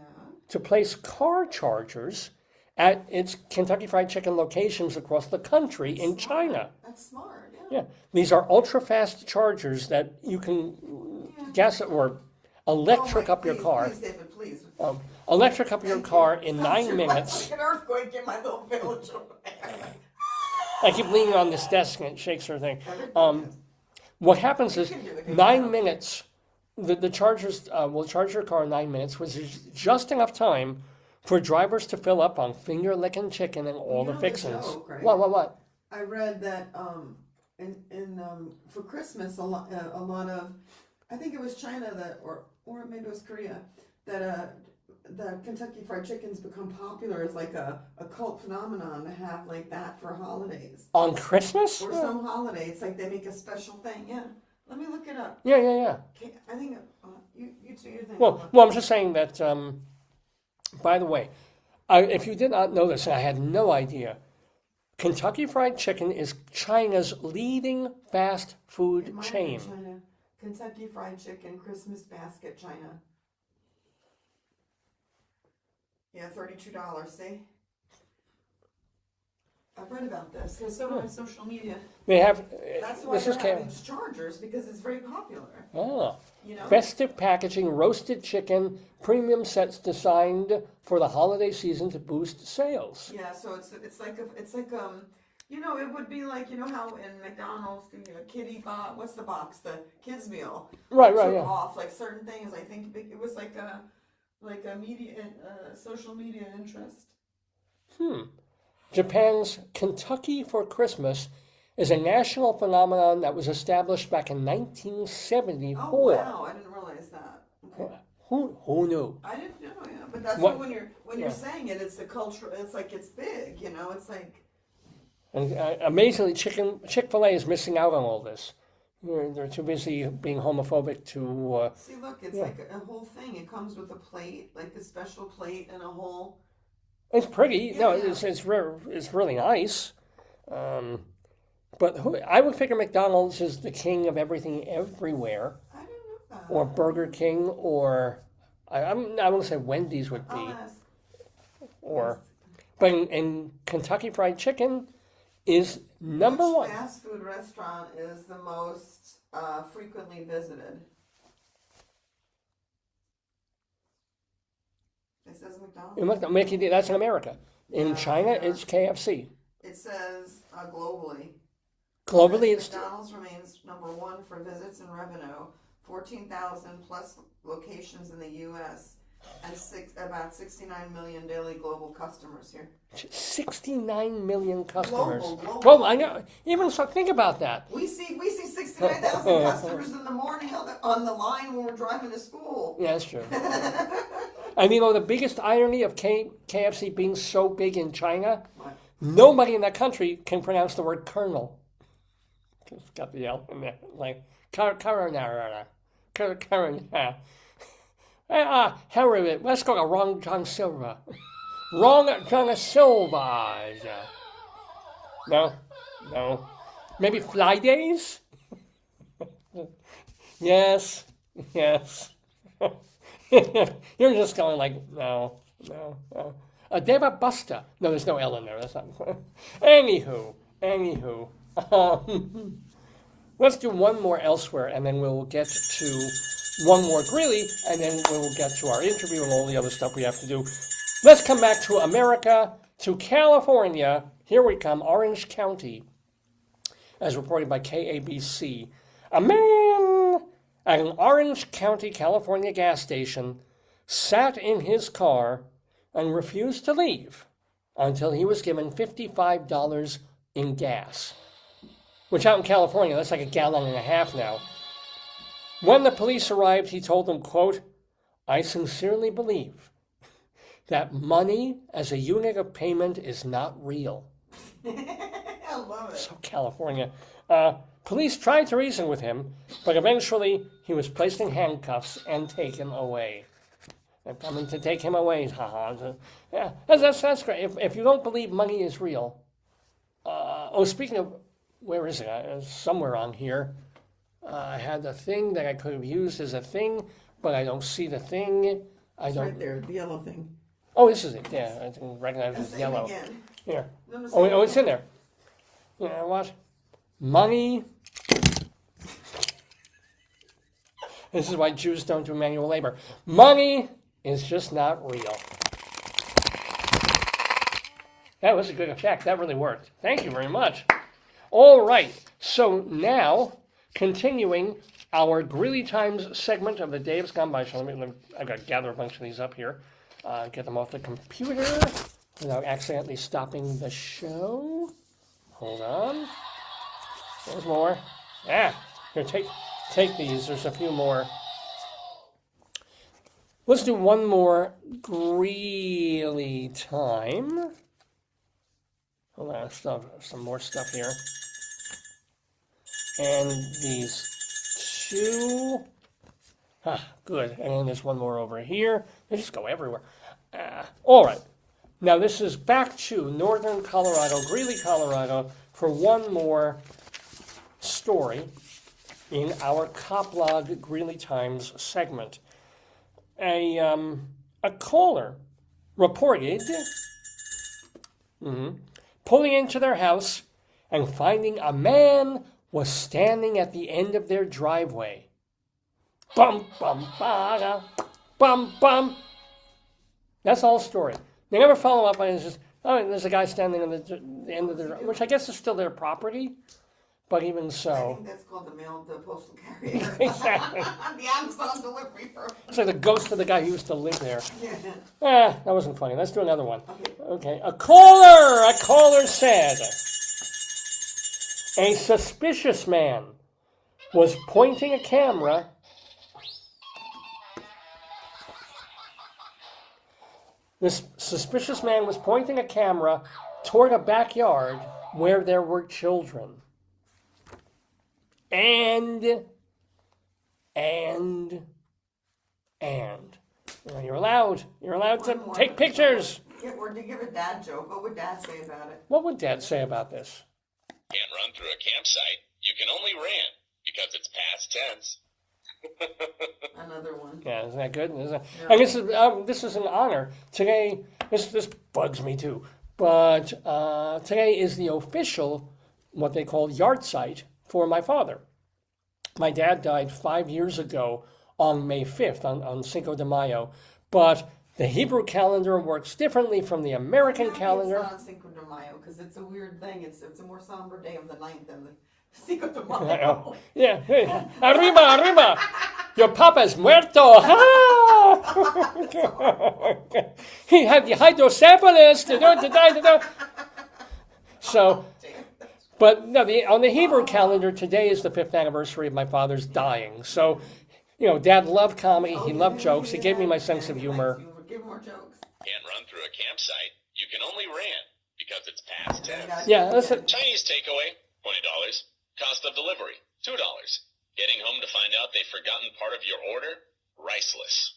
to place car chargers at its Kentucky Fried Chicken locations across the country in China. That's smart. Yeah. Yeah, these are ultra-fast chargers that you can gas or electric up your car. Please, David, please. Electric up your car in Sounds 9 like minutes. an earthquake in my little village over there. I keep leaning on this desk and it shakes everything. Everything is- What happens is can do it 9 yourself. minutes, the chargers will charge your car in 9 minutes, which is just enough time for drivers to fill up on finger-licking chicken and all You the know the fixings. joke, right? What? I read that for Christmas a lot of, I think it was China that or maybe it was Korea that the Kentucky Fried Chicken's become popular as like a cult phenomenon to have like that for holidays On Christmas? or some holidays, like they make a special thing. Yeah, let me look it up. Yeah. Okay, I think you do your thing. Well, I'm just saying that, by the way, if you did not know this, and I had no idea, Kentucky Fried Chicken is China's leading fast food It might have chain. been China. Kentucky Fried Chicken Christmas basket, China. Yeah, $32. See, I've read about this. There's so on social media. They have, That's why this they're is having chaos. chargers because it's very popular. Ah, You know. festive packaging, roasted chicken, premium sets designed for the holiday season to boost sales. Yeah, so it's like you know, it would be like, you know how in McDonald's the kitty box, what's the box, the kids meal, Right, took yeah. off like certain things. I think it was like a media social media interest. Japan's Kentucky for Christmas is a national phenomenon that was established back in 1974. Oh wow, I didn't realize that. Okay. Who knew? I didn't know, yeah, but that's What- when you're saying it, it's the culture. It's like it's big, you know. It's like And amazingly, Chick-fil-A is missing out on all this. They're too busy being homophobic to. see, look, it's like a whole thing. It comes with a plate, like a special plate, and a whole. It's pretty. No, Yeah. it's really nice. But I would figure McDonald's is the king of everything everywhere, I didn't know that. or Burger King, or I won't say Wendy's would I'll be, ask. or. But in Kentucky Fried Chicken is number Which one. fast food restaurant is the most frequently visited? It says McDonald's. That's in America. In Yeah, China, yeah. it's KFC. It says globally. Globally, it's McDonald's remains number one for visits and revenue. 14,000 plus locations in the U.S. and about 69 million daily global customers here. 69 million customers. Global. Well, I know. Even so, think about that. We see 69,000 customers in the morning on the line when we're driving to school. Yeah, that's true. And the biggest irony of KFC being so big in China, What? nobody in that country can pronounce the word colonel. It's got the L in there, like Carona. Harry, let's go to Wrong John Silva. Wrong John Silva. No. Maybe Fly Days? Yes. You're just going like, no. Deva Busta. No, there's no L in there. That's not. Anywho. Let's do one more elsewhere, and then we'll get to one more Greeley, and then we'll get to our interview and all the other stuff we have to do. Let's come back to America, to California. Here we come, Orange County, as reported by KABC. A man at an Orange County, California gas station sat in his car and refused to leave until he was given $55 in gas. Which out in California, that's like a gallon and a half now. When the police arrived, he told them, quote, "I sincerely believe that money as a unit of payment is not real." I love it. So California. Police tried to reason with him, but eventually he was placed in handcuffs and taken away. They're coming to take him away. Yeah, that's great. If you don't believe money is real. Speaking of, where is it? Somewhere on here. I had the thing that I could have used as a thing, but I don't see the thing. I It's don't. right there, the yellow thing. Oh, this is it. Yeah, I didn't recognize it as Say it yellow. again. Here. No, say Oh, it oh, it's in again. there. You know what? Money. This is why Jews don't do manual labor. Money is just not real. That was a good effect. That really worked. Thank you very much. All right. So now, continuing our Greeley Times segment of the day has gone by. So I've got to gather a bunch of these up here. Get them off the computer without accidentally stopping the show. Hold on. There's more. Here, take these. There's a few more. Let's do one more Greeley time. Hold on, some more stuff here. And these two. Good. And then there's one more over here. They just go everywhere. All right. Now this is back to northern Colorado, Greeley, Colorado, for one more story in our Coplog Greeley Times segment. A caller reported pulling into their house and finding a man was standing at the end of their driveway. Bum, bum, ba, bum, bum. That's all the story. They never follow up on it. It's just, oh, there's a guy standing on the end of their, which I guess is still their property, but even I so. think that's called the postal carrier. Exactly. The Amazon delivery firm. It's like the ghost of the guy who used to live there. Yeah. That wasn't funny. Let's do another one. Okay. Okay. A caller said, a suspicious man was pointing a camera. This suspicious man was pointing a camera toward a backyard where there were children. And you're allowed to take pictures. To give a dad joke, what would Dad say about it? What would Dad say about this? Can't run through a campsite. You can only ran because it's past tense. Another one. Yeah, isn't that good? Yeah. And this is an honor. Today, this bugs me too, but today is the official, what they call yard site for my father. My dad died 5 years ago on May 5th, on Cinco de Mayo, but the Hebrew calendar works differently from the American calendar. It's not Cinco de Mayo because it's a weird thing. It's a more somber day of the 9th than the Cinco de Mayo. Yeah, arriba, your papa's muerto. He had the hydrocephalus. So, but no, on the Hebrew calendar, today is the 5th anniversary of my father's dying. So, Dad loved comedy. He loved jokes. He gave me my sense of humor. Give more jokes. Can't run through a campsite. You can only ran because it's past tense. Yeah, listen. Chinese takeaway, $20. Cost of delivery, $2. Getting home to find out they've forgotten part of your order, riceless.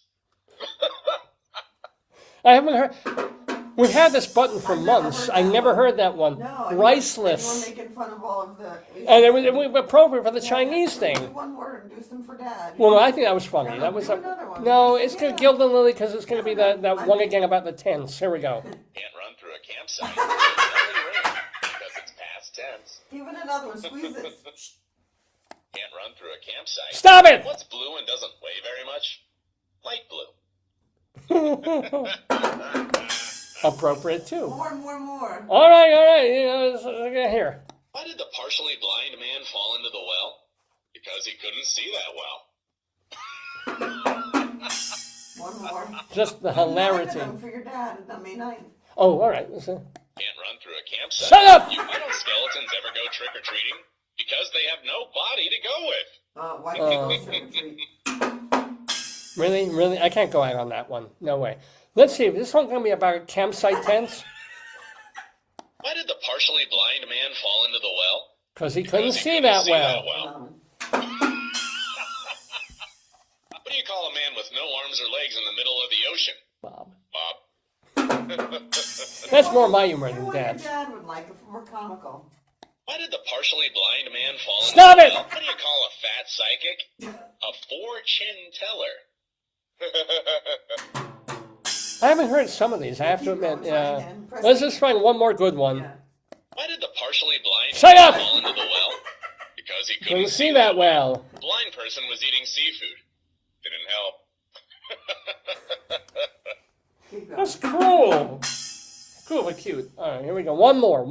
I haven't heard. We've had this button for months. I never heard that one. No, Riceless. We're making fun of all of the. And it was appropriate for the Chinese Do thing. one more and do some for Dad. Well, no, I think that was funny. No, That was do another one. no. It's gonna Yeah. Gilda Lily because it's gonna be that one again about the tense. Here we go. Can't run through a campsite. You can only ran because it's past tense. Give it another one. Squeeze it. Can't run through a campsite. Stop it! What's blue and doesn't weigh very much? Light blue. Appropriate too. More. All right. Here. Why did the partially blind man fall into the well? Because he couldn't see that well. One more. Just the hilarity. Another one for your dad on May 9th. Oh, all right. Listen. Can't run through a campsite. Shut up! You metal skeletons ever go trick-or-treating? Because they have no body to go with. Why can't you go trick-or-treat? Really, I can't go out on that one. No way. Let's see. This one's gonna be about campsite tents Why did the partially blind man fall into the well? because he couldn't Because he see couldn't that see well. What do you call a man with no arms or legs in the middle of the ocean? Bob. Bob. That's more my humor than What your Dad's. dad would like if it were comical. Why did the partially blind man fall Stop into it! the well? What do you call a fat psychic? A four-chin teller. I haven't heard some of these, I have to Keep going, admit. try again. Press Let's it. just find one more good one. Yeah. Why did the partially blind Shut man up! fall into the well? Because he Couldn't couldn't see that well. The blind person was eating seafood. Didn't help. Keep going. That's cruel. Cool but cute. All right, here we go. One more.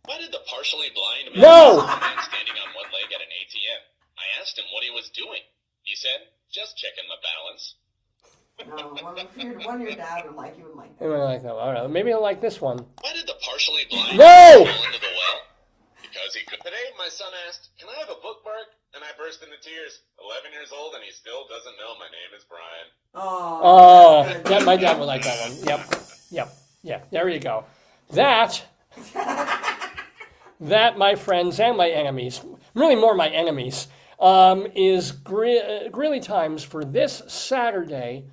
Why did the partially blind man No! see a man standing on one leg at an ATM? I asked him what he was doing. He said, just checking the balance. No, one your dad would like, you would like I that. like that one. All right, maybe I'll like this one. Why did the partially blind No! man fall into the well? Because he could. Today, my son asked, can I have a bookmark? And I burst into tears. 11 years old, and he still doesn't know my name is Brian. Oh, that's good. yeah, my dad would like that one. Yep. Yeah, there you go. That, my friends and my enemies, really more my enemies, is Greeley Times for this Saturday,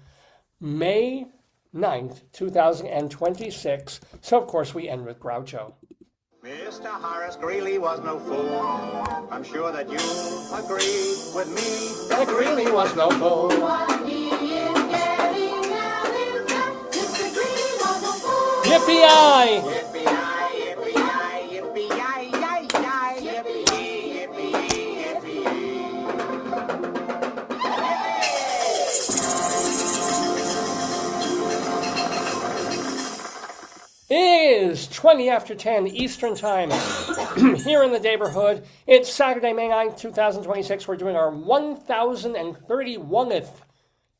May 9th, 2026. So, of course, we end with Groucho. Mr. Horace Greeley was no fool. I'm sure that you agree with me. That Greeley was no fool. Yippee-yi! Yippee-yi, yippee-yi, yippee-yi, yi-yi, yippee-yi, yippee-yi, It is 20 after 10 Eastern Time here in the Daverhood. It's Saturday, May 9th, 2026. We're doing our 1031st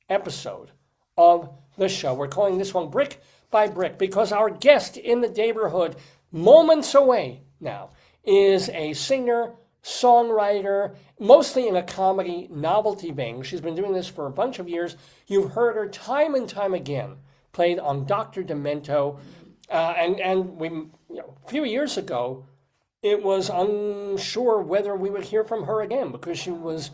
episode of the show. We're calling this one Brick by Brick because our guest in the Daverhood, moments away now, is a singer, songwriter, mostly in a comedy novelty vein. She's been doing this for a bunch of years. You've heard her time and time again, played on Dr. Demento. And we, a few years ago, it was unsure whether we would hear from her again because she was,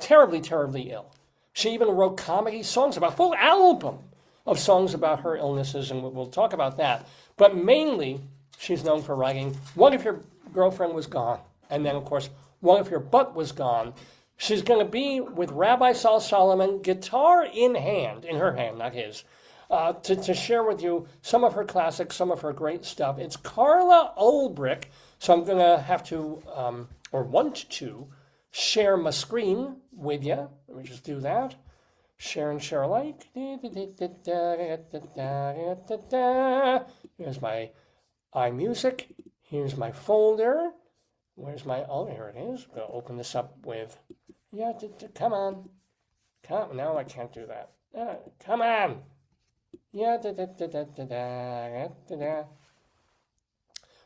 terribly, terribly ill. She even wrote comedy songs about, full album of songs about her illnesses, and we'll talk about that. But mainly, she's known for writing What If Your Girlfriend Was Gone? And then, of course, What If Your Butt Was Gone? She's going to be with Rabbi Sol Solomon, guitar in hand, in her hand, not his, to share with you some of her classics, some of her great stuff. It's Carla Ulbrich, so I'm going to have to, or want to, share my screen with you. Let me just do that. Share and share alike. Here's my iMusic. Here's my folder. Where's my, oh, here it is. I'm going to open this up with, come on. No, I can't do that. Come on.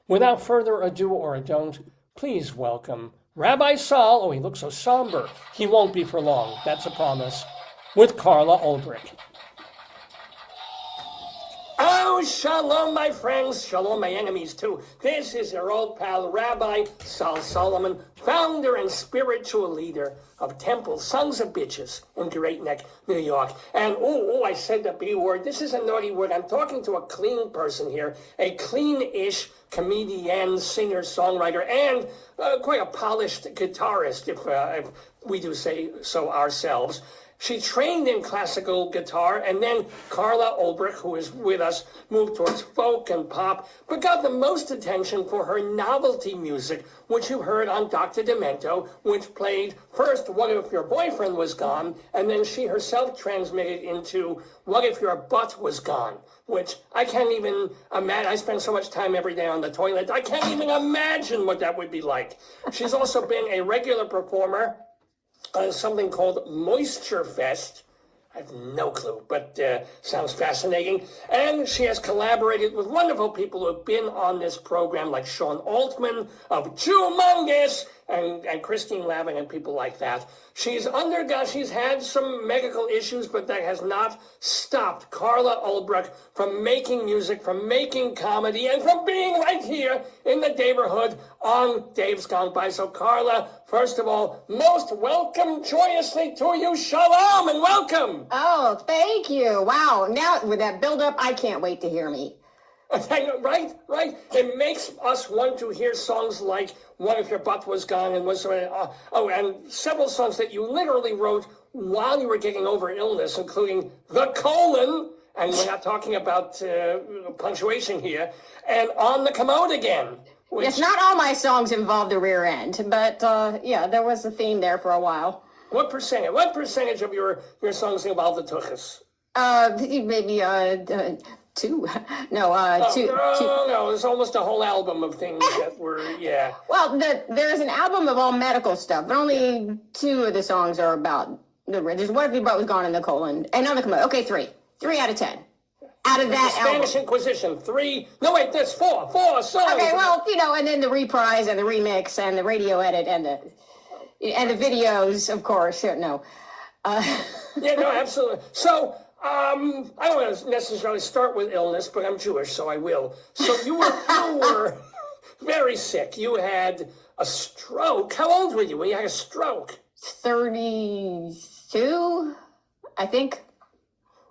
Without further ado or don't, please welcome Rabbi Sol. Oh, he looks so somber. He won't be for long. That's a promise. With Carla Ulbrich. Oh, shalom, my friends. Shalom, my enemies, too. This is your old pal, Rabbi Sol Solomon, founder and spiritual leader of Temple Sons of Bitches in Great Neck, New York. And, I said the B word. This is a naughty word. I'm talking to a clean person here, a clean-ish comedian, singer, songwriter, and quite a polished guitarist, if we do say so ourselves. She trained in classical guitar, and then Carla Ulbrich, who is with us, moved towards folk and pop, but got the most attention for her novelty music, which you heard on Dr. Demento, which played first What If Your Boyfriend Was Gone, and then she herself transmitted into What If Your Butt Was Gone, which I can't even imagine. I spend so much time every day on the toilet, I can't even imagine what that would be like. She's also been a regular performer on something called Moisture Fest. I have no clue, but sounds fascinating. And she has collaborated with wonderful people who have been on this program, like Sean Altman of Jewmongus and Christine Lavin and people like that. She's had some medical issues, but that has not stopped Carla Ulbrich from making music, from making comedy, and from being right here in the Daverhood on Dave's Gone By. So Carla, first of all, most welcome joyously to you. Shalom and welcome. Oh, thank you. Wow. Now with that build up, I can't wait to hear me. Right. It makes us want to hear songs like "What If Your Butt Was Gone" and and several songs that you literally wrote while you were getting over illness, including "The Colon," and we're not talking about punctuation here, and "On the Commode Again." Yes, not all my songs involve the rear end, but there was a theme there for a while. What percentage of your songs involve the tuchus? Maybe 2. Two. No, there's almost a whole album of things that were, yeah. Well, there's an album of all medical stuff, but only 2 of the songs are about the rear. There's "What If Your Butt Was Gone" in the colon, and "On the Commode." Okay, 3. 3 out of 10. Out of that Spanish album. Inquisition, 3. No, wait, there's 4 songs. Okay, well, and then the reprise and the remix and the radio edit and the videos, of course. No. Yeah, no, absolutely. So, I don't want to necessarily start with illness, but I'm Jewish, so I will. So you were very sick. You had a stroke. How old were you when you had a stroke? 32, I think.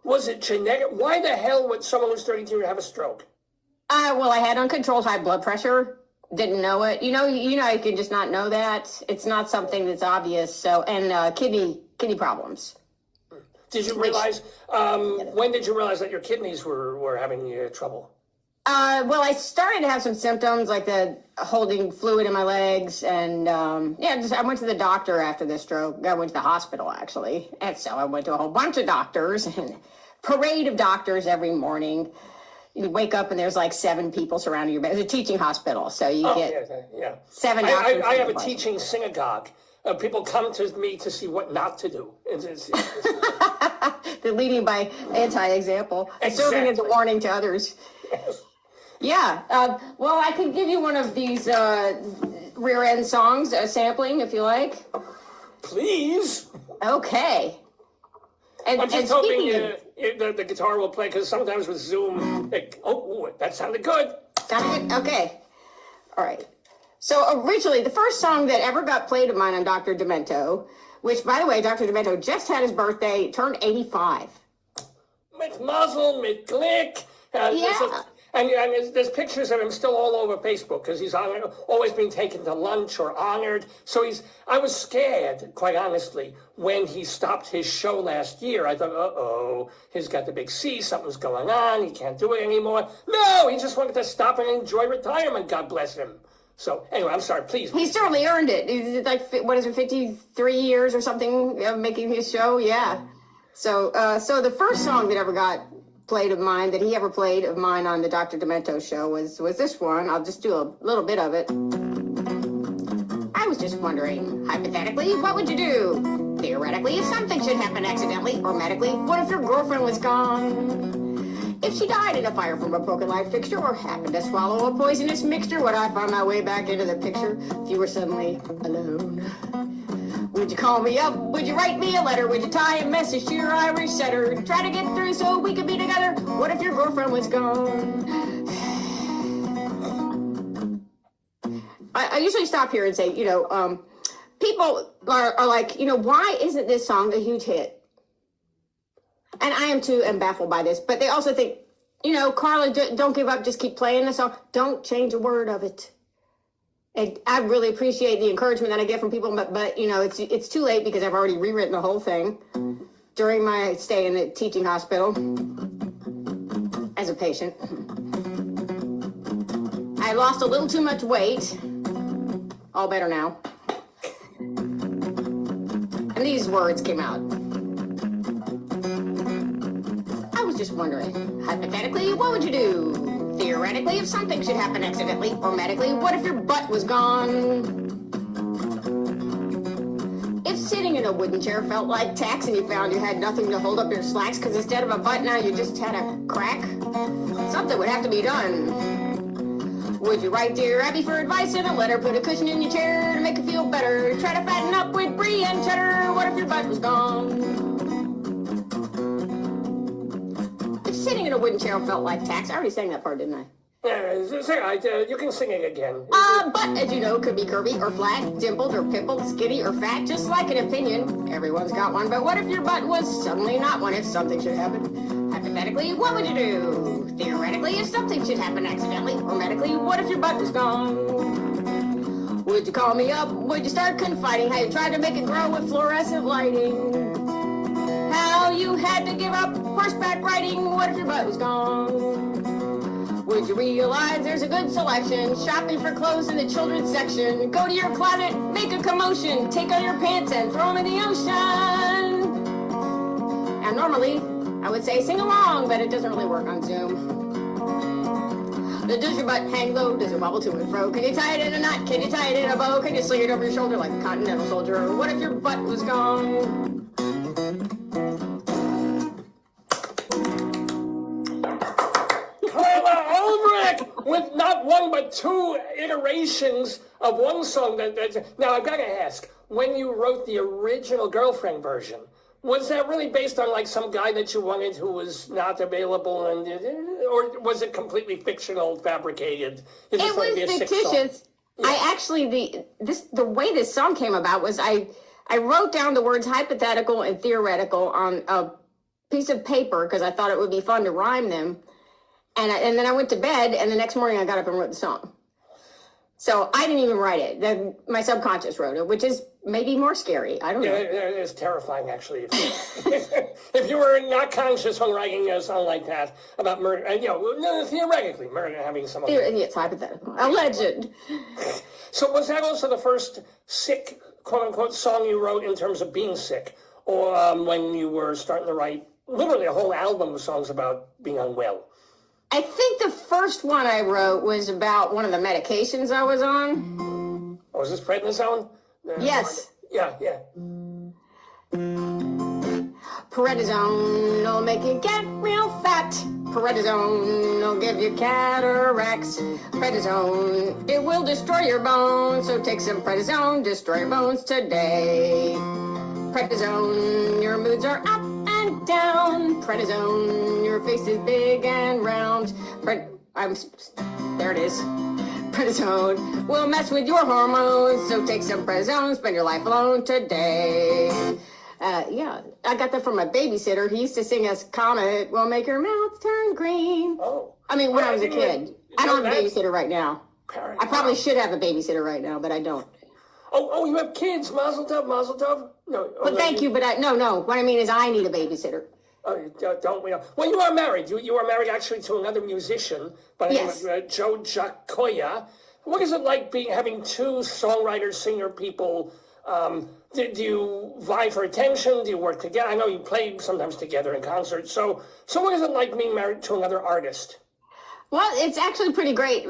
Was it genetic? Why the hell would someone who's 32 have a stroke? Well, I had uncontrolled high blood pressure. Didn't know it. You can just not know that. It's not something that's obvious. So, and kidney problems. Did you realize, when did you realize that your kidneys were having trouble? Well, I started to have some symptoms like the holding fluid in my legs, and I went to the doctor after the stroke. I went to the hospital actually, and so I went to a whole bunch of doctors and parade of doctors every morning. You wake up and there's like 7 people surrounding your bed. It's a teaching hosptal, so you get 7 doctors. I have a teaching synagogue. People come to me to see what not to do. They're leading by anti-example, serving as a warning to others. Yes. Yeah. Well, I could give you one of these rear end songs, sampling, if you like. Please. Okay. I'm just hoping the guitar will play, because sometimes with Zoom, that sounded good. Sounded good? Okay. All right. So originally, the first song that ever got played of mine on Dr. Demento, which, by the way, Dr. Demento just had his birthday, turned 85. Mit Mazel, mit Glick. Yeah. And there's pictures of him still all over Facebook, because he's always being taken to lunch or honored. So I was scared, quite honestly, when he stopped his show last year. I thought, he's got the big C, something's going on, he can't do it anymore. No, he just wanted to stop and enjoy retirement, God bless him. So, anyway, I'm sorry, please. He certainly earned it. He's like, 53 years or something of making his show? Yeah. So the first song that ever got played of mine, that he ever played of mine on the Dr. Demento show was this one. I'll just do a little bit of it. I was just wondering, hypothetically, what would you do? Theoretically, if something should happen accidentally or medically, what if your girlfriend was gone? If she died in a fire from a broken light fixture or happened to swallow a poisonous mixture, would I find my way back into the picture if you were suddenly alone? Would you call me up? Would you write me a letter? Would you tie a message to your Irish setter? Try to get through so we could be together? What if your girlfriend was gone? I usually stop here and say, people are like, why isn't this song a huge hit? And I am too am baffled by this, but they also think, Carla, don't give up, just keep playing the song. Don't change a word of it. And I really appreciate the encouragement that I get from people, but it's too late because I've already rewritten the whole thing during my stay in the teaching hospital as a patient. I lost a little too much weight. All better now. And these words came out. I was just wondering, hypothetically, what would you do? Theoretically, if something should happen accidentally or medically, what if your butt was gone? If sitting in a wooden chair felt like tax and you found you had nothing to hold up your slacks because instead of a butt now you just had a crack, something would have to be done. Would you write Dear Abby for advice in a letter? Put a cushion in your chair to make you feel better? Try to fatten up with brie and cheddar? What if your butt was gone? If sitting in a wooden chair felt like tax, I already sang that part, didn't I? You can sing it again. Butt, as you know, could be curvy or flat, dimpled or pimpled, skinny or fat, just like an opinion. Everyone's got one, but what if your butt was suddenly not one? If something should happen, hypothetically, what would you do? Theoretically, if something should happen accidentally or medically, what if your butt was gone? Would you call me up? Would you start confiding how you tried to make it grow with fluorescent lighting? How you had to give up horseback riding? What if your butt was gone? Would you realize there's a good selection? Shopping for clothes in the children's section. Go to your closet, make a commotion, take out your pants and throw them in the ocean. Now normally, I would say sing along, but it doesn't really work on Zoom. Does your butt hang low? Does it wobble to and fro? Can you tie it in a knot? Can you tie it in a bow? Can you sling it over your shoulder like a continental soldier? What if your butt was gone? Carla Ulbrich with not one but two iterations of one song. Now, I've got to ask, when you wrote the original Girlfriend version, was that really based on like some guy that you wanted who was not available, or was it completely fictional, fabricated? It was fictitious. I actually the way this song came about was I wrote down the words hypothetical and theoretical on a piece of paper because I thought it would be fun to rhyme them, and then I went to bed, and the next morning I got up and wrote the song. So I didn't even write it. My subconscious wrote it, which is maybe more scary. I don't know. It is terrifying, actually. If you were not conscious when writing a song like that about murder, theoretically, murder having someone. It's hypothetical. A legend. So was that also the first sick, quote-unquote, song you wrote in terms of being sick? Or when you were starting to write literally a whole album of songs about being unwell? I think the first one I wrote was about one of the medications I was on. Oh, is this prednisone? Yes. Yeah. Prednisone will make you get real fat. Prednisone will give you cataracts. Prednisone, it will destroy your bones. So take some prednisone, destroy your bones today. Prednisone, your moods are up and down. Prednisone, your face is big and round. There it is. Prednisone will mess with your hormones. So take some prednisone, spend your life alone today. I got that from my babysitter. He used to sing us Comet will make your mouth turn green. Oh. I mean, when I was a kid. I don't have a babysitter right now. I probably should have a babysitter right now, but I don't. Oh, you have kids. Mazel tov, mazel tov. No. Well, thank you, but no. What I mean is I need a babysitter. Don't we? Well, you are married. You are married actually to another musician by the name of Joe Jacoya. What is it like having two songwriter, singer people? Do you vie for attention? Do you work together? I know you play sometimes together in concerts. So what is it like being married to another artist? Well, it's actually pretty great.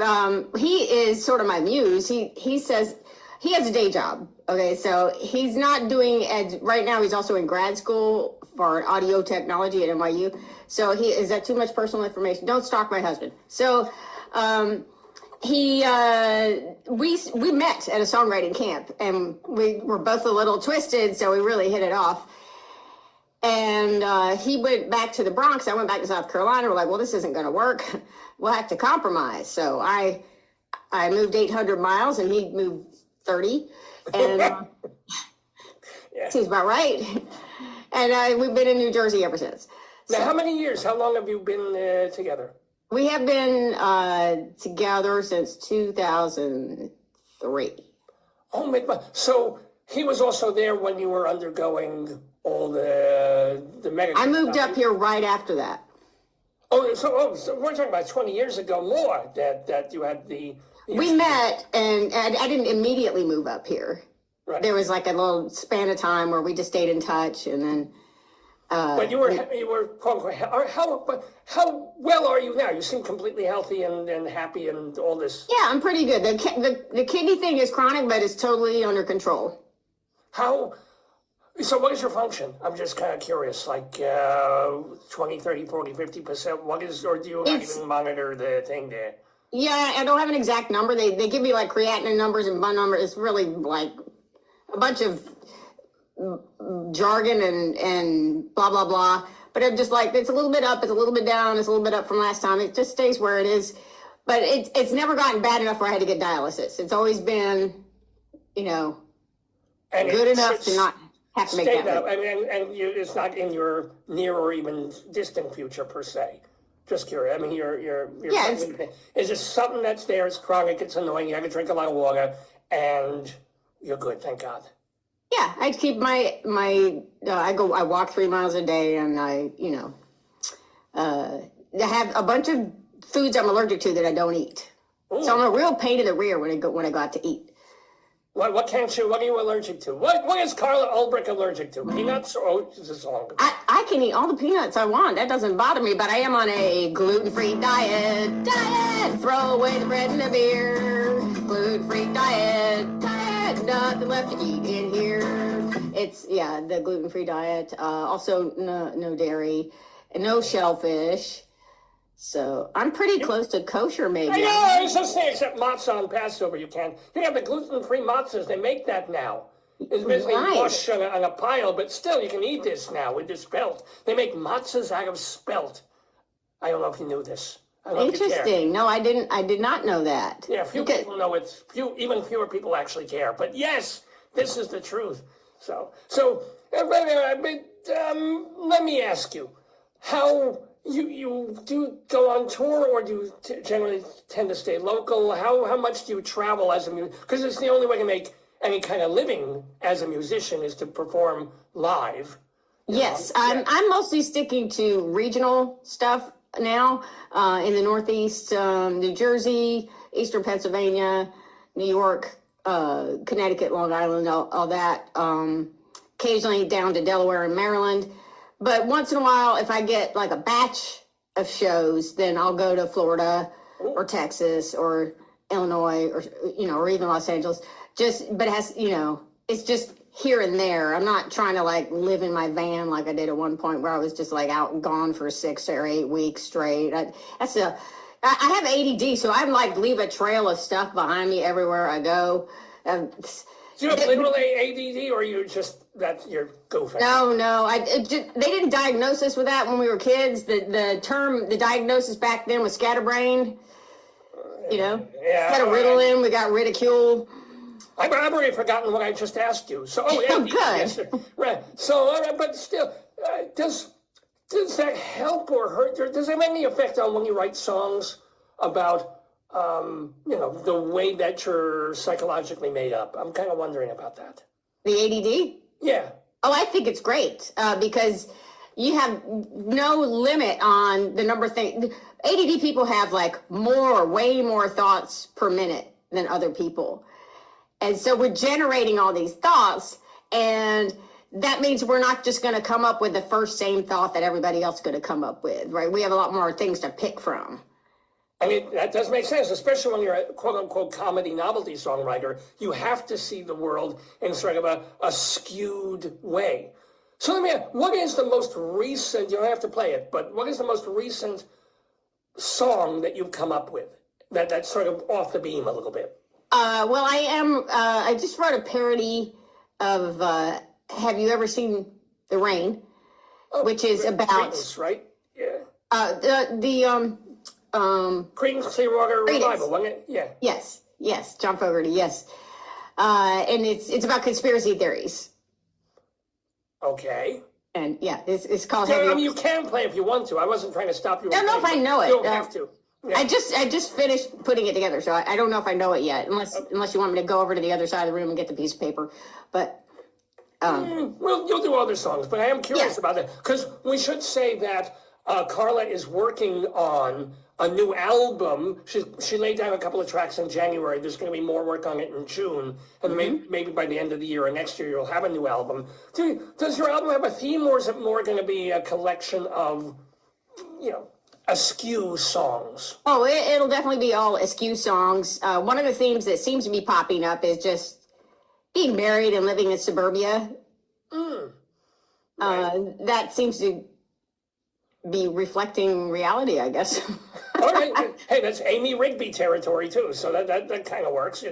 He is sort of my muse. He says he has a day job. Okay, so he's not doing right now. He's also in grad school for audio technology at NYU. So is that too much personal information? Don't stalk my husband. So we met at a songwriting camp, and we were both a little twisted, so we really hit it off. And he went back to the Bronx. I went back to South Carolina. We're like, well, this isn't going to work. We'll have to compromise. So I moved 800 miles, and he moved 30. And seems about right. And we've been in New Jersey ever since. Now, how many years? How long have you been together? We have been together since 2003. Oh, so he was also there when you were undergoing all the medical. I moved up here right after that. So we're talking about 20 years ago more that you had the. We met, and I didn't immediately move up here. Right. There was like a little span of time where we just stayed in touch, and then. But you were how well are you now? You seem completely healthy and happy and all this. Yeah, I'm pretty good. The kidney thing is chronic, but it's totally under control. So what is your function? I'm just kind of curious, like 20, 30, 40, 50%. What is, or do you not even monitor the thing there? Yeah, I don't have an exact number. They give me like creatinine numbers and blood numbers. It's really like a bunch of jargon and blah, blah, blah. But I'm just like, it's a little bit up, it's a little bit down, it's a little bit up from last time. It just stays where it is. But it's never gotten bad enough where I had to get dialysis. It's always been, good enough to not have to make that. And it's not in your near or even distant future per se. Just curious. I mean, you're Yeah, is this something that's there? It's chronic. It's annoying. You have to drink a lot of water, and you're good. Thank God. Yeah, I keep I walk 3 miles a day, and I have a bunch of foods I'm allergic to that I don't eat. Ooh. So I'm a real pain in the rear when I go out to eat. What are you allergic to? What is Carla Ulbrich allergic to? Peanuts or is this all? I can eat all the peanuts I want. That doesn't bother me, but I am on a gluten-free diet. Throw away the bread and the beer. Gluten-free diet. Nothing left to eat in here. It's, the gluten-free diet. Also, no dairy and no shellfish. So I'm pretty close to kosher, maybe. I know, I was just saying, except matzah on Passover, you can. You have the gluten-free matzahs, they make that now. It's basically mush on a pile, but still, you can eat this now with this spelt. They make matzahs out of spelt. I don't know if you knew this. Interesting. No, I didn't. I did not know that. Yeah, few people know it. Even fewer people actually care. But yes, this is the truth. So let me ask you, how you do go on tour, or do you generally tend to stay local? How much do you travel as a musician? Because it's the only way to make any kind of living as a musician is to perform live. Yes, I'm mostly sticking to regional stuff now, in the Northeast, New Jersey, Eastern Pennsylvania, New York, Connecticut, Long Island, all that. Occasionally down to Delaware and Maryland. But once in a while, if I get like a batch of shows, then I'll go to Florida or Texas or Illinois or even Los Angeles. But it has, it's just here and there. I'm not trying to like live in my van like I did at one point where I was just like out and gone for 6 or 8 weeks straight. I have ADD, so I'm like leave a trail of stuff behind me everywhere I go. Do you have literal ADD, or you're you're goofing? No. They didn't diagnose us with that when we were kids. The diagnosis back then was scatterbrained. Instead of Ritalin, we got ridicule. I've already forgotten what I just asked you. So, good. Yes, right. So, but still, does that help or hurt? Or does it have any effect on when you write songs about, the way that you're psychologically made up? I'm kind of wondering about that. The ADD? Yeah. Oh, I think it's great because you have no limit on the number of things. ADD people have like way more thoughts per minute than other people. And so we're generating all these thoughts, and that means we're not just going to come up with the same thought that everybody else is going to come up with, right? We have a lot more things to pick from. I mean, that does make sense, especially when you're a quote-unquote comedy novelty songwriter. You have to see the world in sort of a skewed way. So let me ask, what is the most recent, you don't have to play it, but what is the most recent song that you've come up with that's sort of off the beam a little bit? Well, I just wrote a parody of Have You Ever Seen the Rain? Which is about... Creedence, right? Yeah. Creedence Clearwater Revival, wasn't it? Yeah. Yes, John Fogerty, yes. And it's about conspiracy theories. Okay. And yeah, it's called... you can play if you want to. I wasn't trying to stop you. I don't know if I know it. You don't have to. Yeah. I just finished putting it together, so I don't know if I know it yet, unless you want me to go over to the other side of the room and get the piece of paper. But well, you'll do other songs, but I am curious about that because we should say that Carla is working on a new album. She laid down a couple of tracks in January. There's going to be more work on it in June, and maybe by the end of the year or next year you'll have a new album. Does your album have a theme, or is it more going to be a collection of, askew songs? Oh, it'll definitely be all askew songs. One of the themes that seems to be popping up is just being married and living in suburbia. Right. That seems to be reflecting reality, I guess. All right. Hey, that's Amy Rigby territory, too, so that kind of works,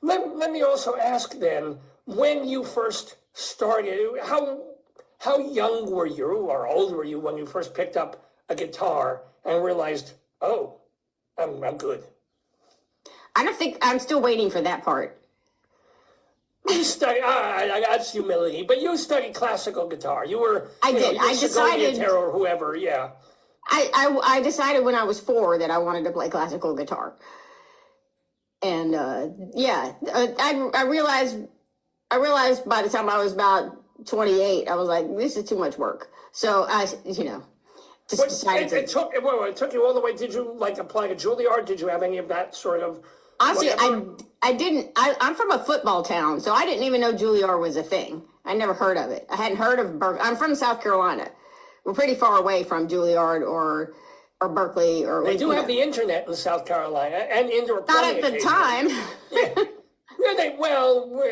Let me also ask, then, when you first started, how young were you or old were you when you first picked up a guitar and realized, oh, I'm good? I don't think, I'm still waiting for that part. You studied, that's humility, but you studied classical guitar. You were, I did. I decided, or whoever, yeah. I decided when I was 4 that I wanted to play classical guitar. And I realized by the time I was about 28, I was like, this is too much work. So I, just decided it took you all the way. Did you like apply to Juilliard? Did you have any of that sort of? Honestly, I didn't. I'm from a football town, so I didn't even know Juilliard was a thing. I never heard of it. I hadn't heard of Berkeley. I'm from South Carolina. We're pretty far away from Juilliard or Berkeley. Or they do have the internet in South Carolina and indoor plumbing. Not at the time. Yeah.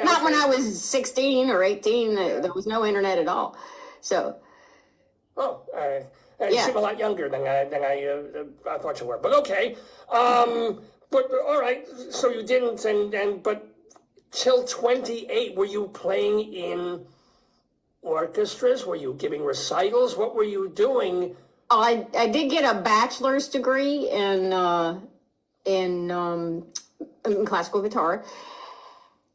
Not when I was 16 or 18. There was no internet at all. So. Oh, you seem a lot younger than I thought you were. But okay. But all right. So you didn't, but till 28, were you playing in orchestras? Were you giving recitals? What were you doing? Oh, I did get a bachelor's degree in classical guitar.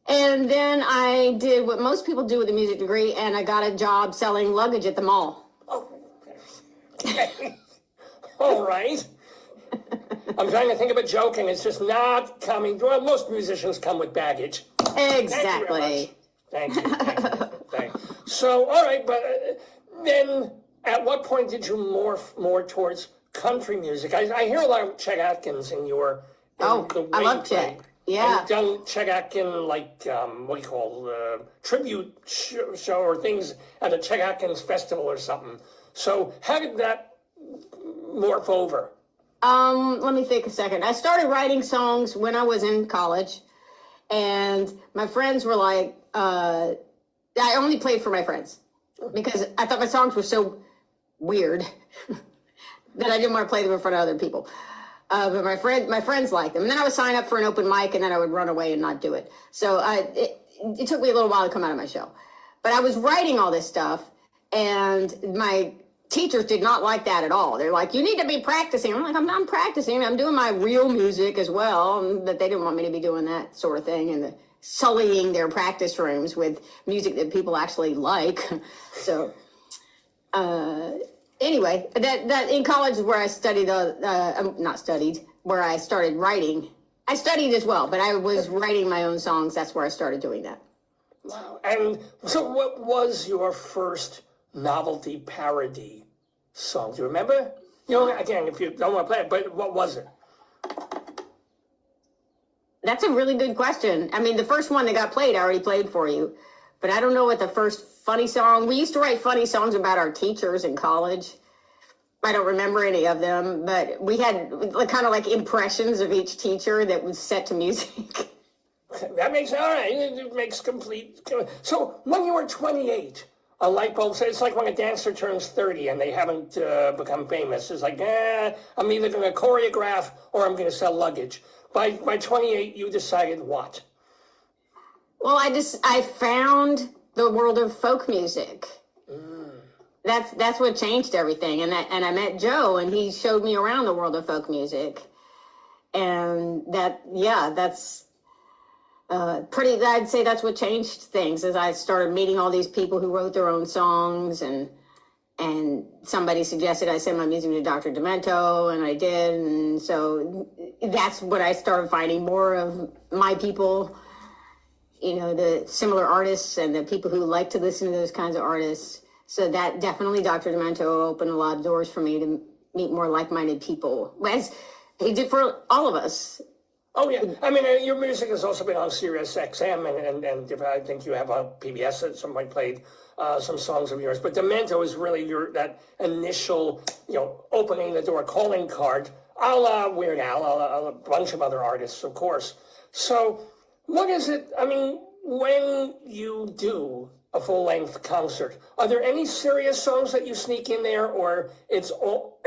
And then I did what most people do with a music degree, and I got a job selling luggage at the mall. Oh, okay. All right. I'm trying to think of a joke, and it's just not coming. Well, most musicians come with baggage. Exactly. Thank you. So, all right, but then at what point did you morph more towards country music? I hear a lot of Chet Atkins in your... I love Chet. Yeah. And done Chet Atkins, like, what do you call, tribute show or things at a Chet Atkins festival or something. So how did that morph over? Let me think a second. I started writing songs when I was in college, and my friends were like, I only played for my friends because I thought my songs were so weird that I didn't want to play them in front of other people. But my friends liked them. And then I would sign up for an open mic, and then I would run away and not do it. So it took me a little while to come out of my shell. But I was writing all this stuff, and my teachers did not like that at all. They're like, you need to be practicing. I'm like, I'm practicing. I'm doing my real music as well. But they didn't want me to be doing that sort of thing and sullying their practice rooms with music that people actually like. So anyway, that in college is where I studied, where I started writing. I studied as well, but I was writing my own songs. That's where I started doing that. Wow. And so what was your first novelty parody song? Do you remember? Again, if you don't want to play it, but what was it? That's a really good question. I mean, the first one that got played, I already played for you. But I don't know what the first funny song... We used to write funny songs about our teachers in college. I don't remember any of them, but we had kind of like impressions of each teacher that was set to music. That makes... All right. It makes complete... So when you were 28... a light bulb, it's like when a dancer turns 30 and they haven't become famous. It's like, I'm either going to choreograph or I'm going to sell luggage. By 28, you decided what? Well, I found the world of folk music. That's what changed everything. And I met Joe, and he showed me around the world of folk music. And that's... I'd say that's what changed things as I started meeting all these people who wrote their own songs, and somebody suggested I send my music to Dr. Demento, and I did, and so that's what I started finding more of my people, the similar artists and the people who like to listen to those kinds of artists. So that definitely Dr. Demento opened a lot of doors for me to meet more like-minded people, as he did for all of us. Oh, yeah. I mean, your music has also been on Sirius XM, and I think you have on PBS at some point played some songs of yours. But Demento is really that initial, opening the door, calling card, a la Weird Al, a bunch of other artists, of course. So what is it, I mean, when you do a full-length concert, are there any serious songs that you sneak in there, or it's all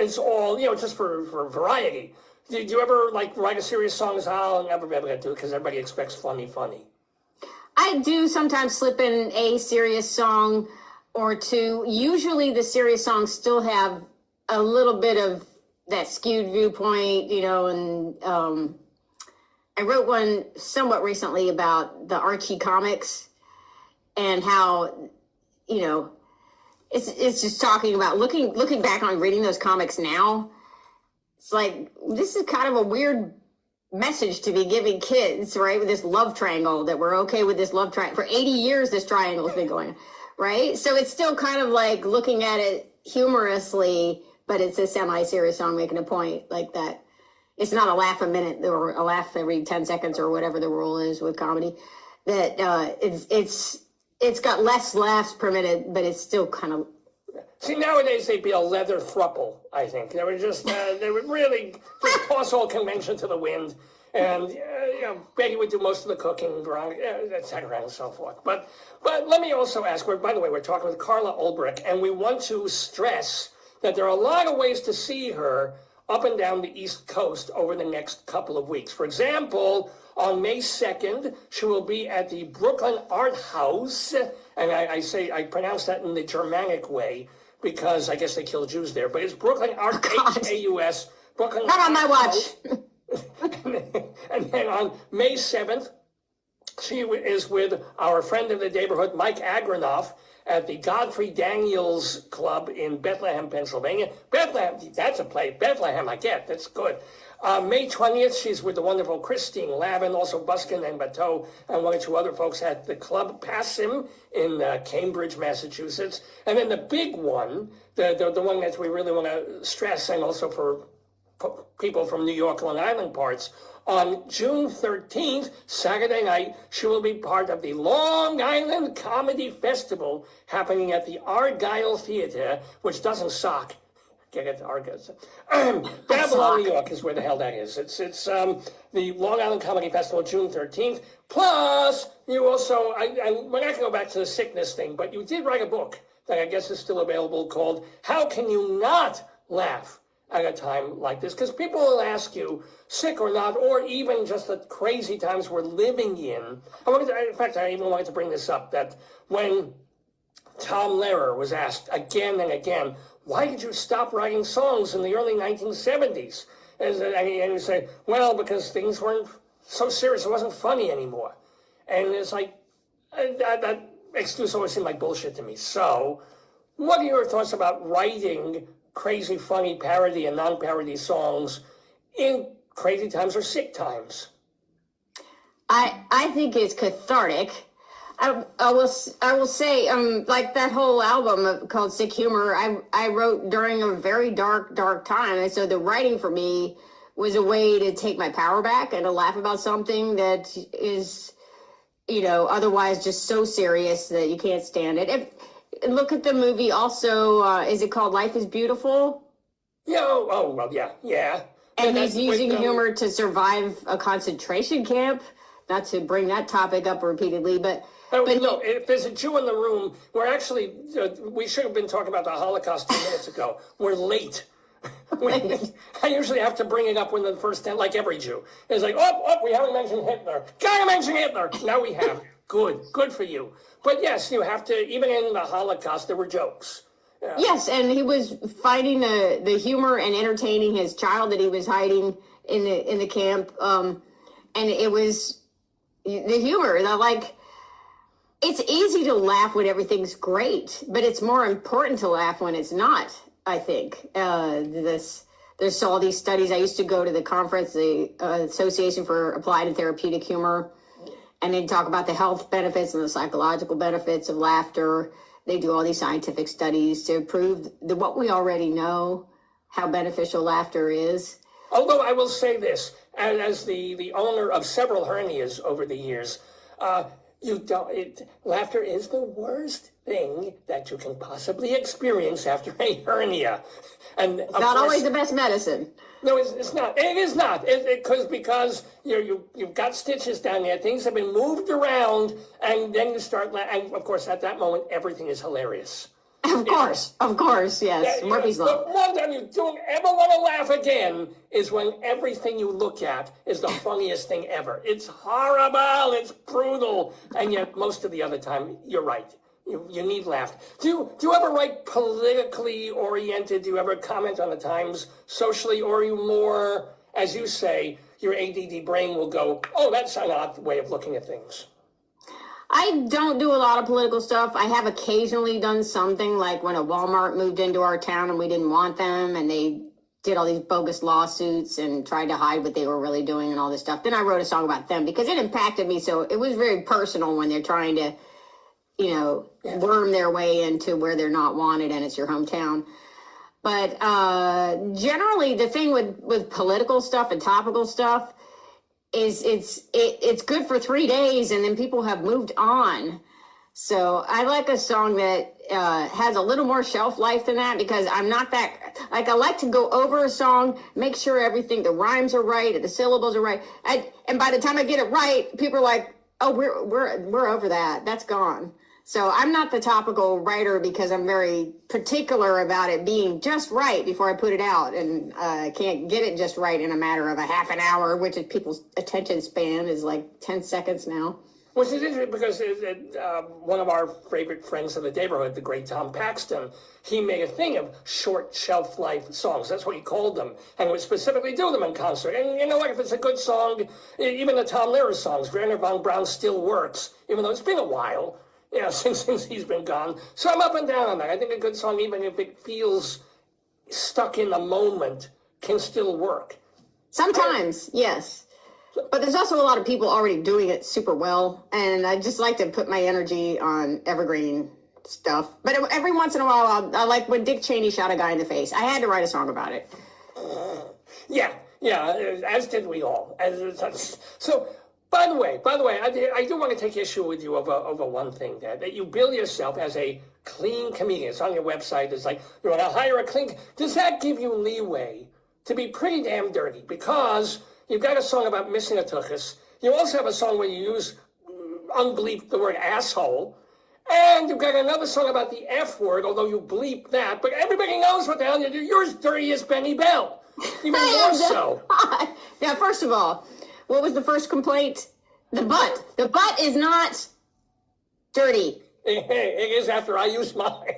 just for variety? Did you ever write a serious song and say, I'll never be able to do it because everybody expects funny? I do sometimes slip in a serious song or two. Usually the serious songs still have a little bit of that skewed viewpoint, and I wrote one somewhat recently about the Archie comics and how, it's just talking about looking back on reading those comics now. It's like, this is kind of a weird message to be giving kids, right? With this love triangle, that we're okay with this love triangle. For 80 years, this triangle has been going, right? So it's still kind of like looking at it humorously, but it's a semi-serious song making a point like that. It's not a laugh a minute or a laugh every 10 seconds or whatever the rule is with comedy. That it's got less laughs per minute, but it's still kind of. See, nowadays they'd be a leather thruple, I think. They would just, they would really just toss all convention to the wind. And, Betty would do most of the cooking, et cetera, and so forth. But let me also ask, by the way, we're talking with Carla Ulbrich, and we want to stress that there are a lot of ways to see her up and down the East Coast over the next couple of weeks. For example, on May 2nd, she will be at the Brooklyn Art House, and I pronounce that in the Germanic way, because I guess they kill Jews there, but it's Brooklyn Art, H-A-U-S, Brooklyn Not on my watch. And then on May 7th, she is with our friend of the Daverhood, Mike Agronoff, at the Godfrey Daniels Club in Bethlehem, Pennsylvania. Bethlehem, that's a place. Bethlehem, I get. That's good. May 20th, she's with the wonderful Christine Lavin, also Buskin and Bateau, and one or two other folks at the Club Passim in Cambridge, Massachusetts. And then the big one, the one that we really want to stress, and also for people from New York, Long Island parts, on June 13th, Saturday night, she will be part of the Long Island Comedy Festival happening at the Argyle Theater, which doesn't suck. Get it, Argyle. Babylon, New York is where the hell that is. It's the Long Island Comedy Festival, June 13th. Plus, you also, we're not going to go back to the sickness thing, but you did write a book that I guess is still available called How Can You Not Laugh at a Time Like This? Because people will ask you, sick or not, or even just the crazy times we're living in. In fact, I even wanted to bring this up, that when Tom Lehrer was asked again and again, why did you stop writing songs in the early 1970s? And he said, well, because things weren't so serious, it wasn't funny anymore. And it's like, that excuse always seemed like bullshit to me. So, what are your thoughts about writing crazy, funny parody and non-parody songs in crazy times or sick times? I think it's cathartic. I will say, like that whole album called Sick Humor, I wrote during a very dark time. And so the writing for me was a way to take my power back and to laugh about something that is, otherwise just so serious that you can't stand it. Look at the movie also, is it called Life is Beautiful? Yeah, well, yeah. And he's using humor to survive a concentration camp. Not to bring that topic up repeatedly, but if there's a Jew in the room, we should have been talking about the Holocaust 2 minutes ago. We're late. I usually have to bring it up when the first 10, like every Jew. It's like, we haven't mentioned Hitler. Gotta mention Hitler. Now we have. Good for you. But yes, you have to, even in the Holocaust, there were jokes. Yeah. Yes, and he was finding the humor and entertaining his child that he was hiding in the camp. And it was the humor, it's easy to laugh when everything's great, but it's more important to laugh when it's not, I think. There's all these studies. I used to go to the conference, the Association for Applied and Therapeutic Humor, and they talk about the health benefits and the psychological benefits of laughter. They do all these scientific studies to prove what we already know, how beneficial laughter is. Although I will say this, as the owner of several hernias over the years, laughter is the worst thing that you can possibly experience after a hernia. And it's not always the best medicine. No, it's not. It is not. Because you've got stitches down there. Things have been moved around, and then you start and of course, at that moment, everything is hilarious. Of course, yes. Murphy's Law. The one time you don't ever want to laugh again is when everything you look at is the funniest thing ever. It's horrible, it's brutal, and yet most of the other time, you're right. You need laughter. Do you ever write politically oriented? Do you ever comment on the times socially, or are you more, as you say, your ADD brain will go, oh, that's an odd way of looking at things? I don't do a lot of political stuff. I have occasionally done something like when a Walmart moved into our town and we didn't want them and they did all these bogus lawsuits and tried to hide what they were really doing and all this stuff. Then I wrote a song about them because it impacted me. So it was very personal when they're trying to, worm their way into where they're not wanted and it's your hometown. But generally the thing with political stuff and topical stuff is it's good for 3 days and then people have moved on. So I like a song that has a little more shelf life than that because I'm not that, I like to go over a song, make sure the rhymes are right and the syllables are right. And by the time I get it right, people are like, oh, we're over that. That's gone. So I'm not the topical writer because I'm very particular about it being just right before I put it out. And I can't get it just right in a matter of a half an hour, which is people's attention span is like 10 seconds now. Which is interesting because one of our favorite friends of the Daverhood, the great Tom Paxton, he made a thing of short shelf life songs. That's what he called them. And would specifically do them in concert. And you know what, if it's a good song, even the Tom Lehrer songs, Werner von Braun still works, even though it's been a while. Since he's been gone. So I'm up and down on that. I think a good song, even if it feels stuck in the moment, can still work. Sometimes, yes. But there's also a lot of people already doing it super well. And I just like to put my energy on evergreen stuff. But every once in a while, I like when Dick Cheney shot a guy in the face. I had to write a song about it. Yeah, as did we all. So... By the way, I do want to take issue with you over one thing, Dad, that you bill yourself as a clean comedian. It's on your website. It's like, you want to hire a clean... Does that give you leeway to be pretty damn dirty? Because you've got a song about missing a tuchus. You also have a song where you use, unbleep, the word asshole. And you've got another song about the F word, although you bleep that. But everybody knows what the hell you do. You're as dirty as Benny Bell. Even more so. Now, first of all... What was the first complaint? The butt. The butt is not dirty. It is after I use mine.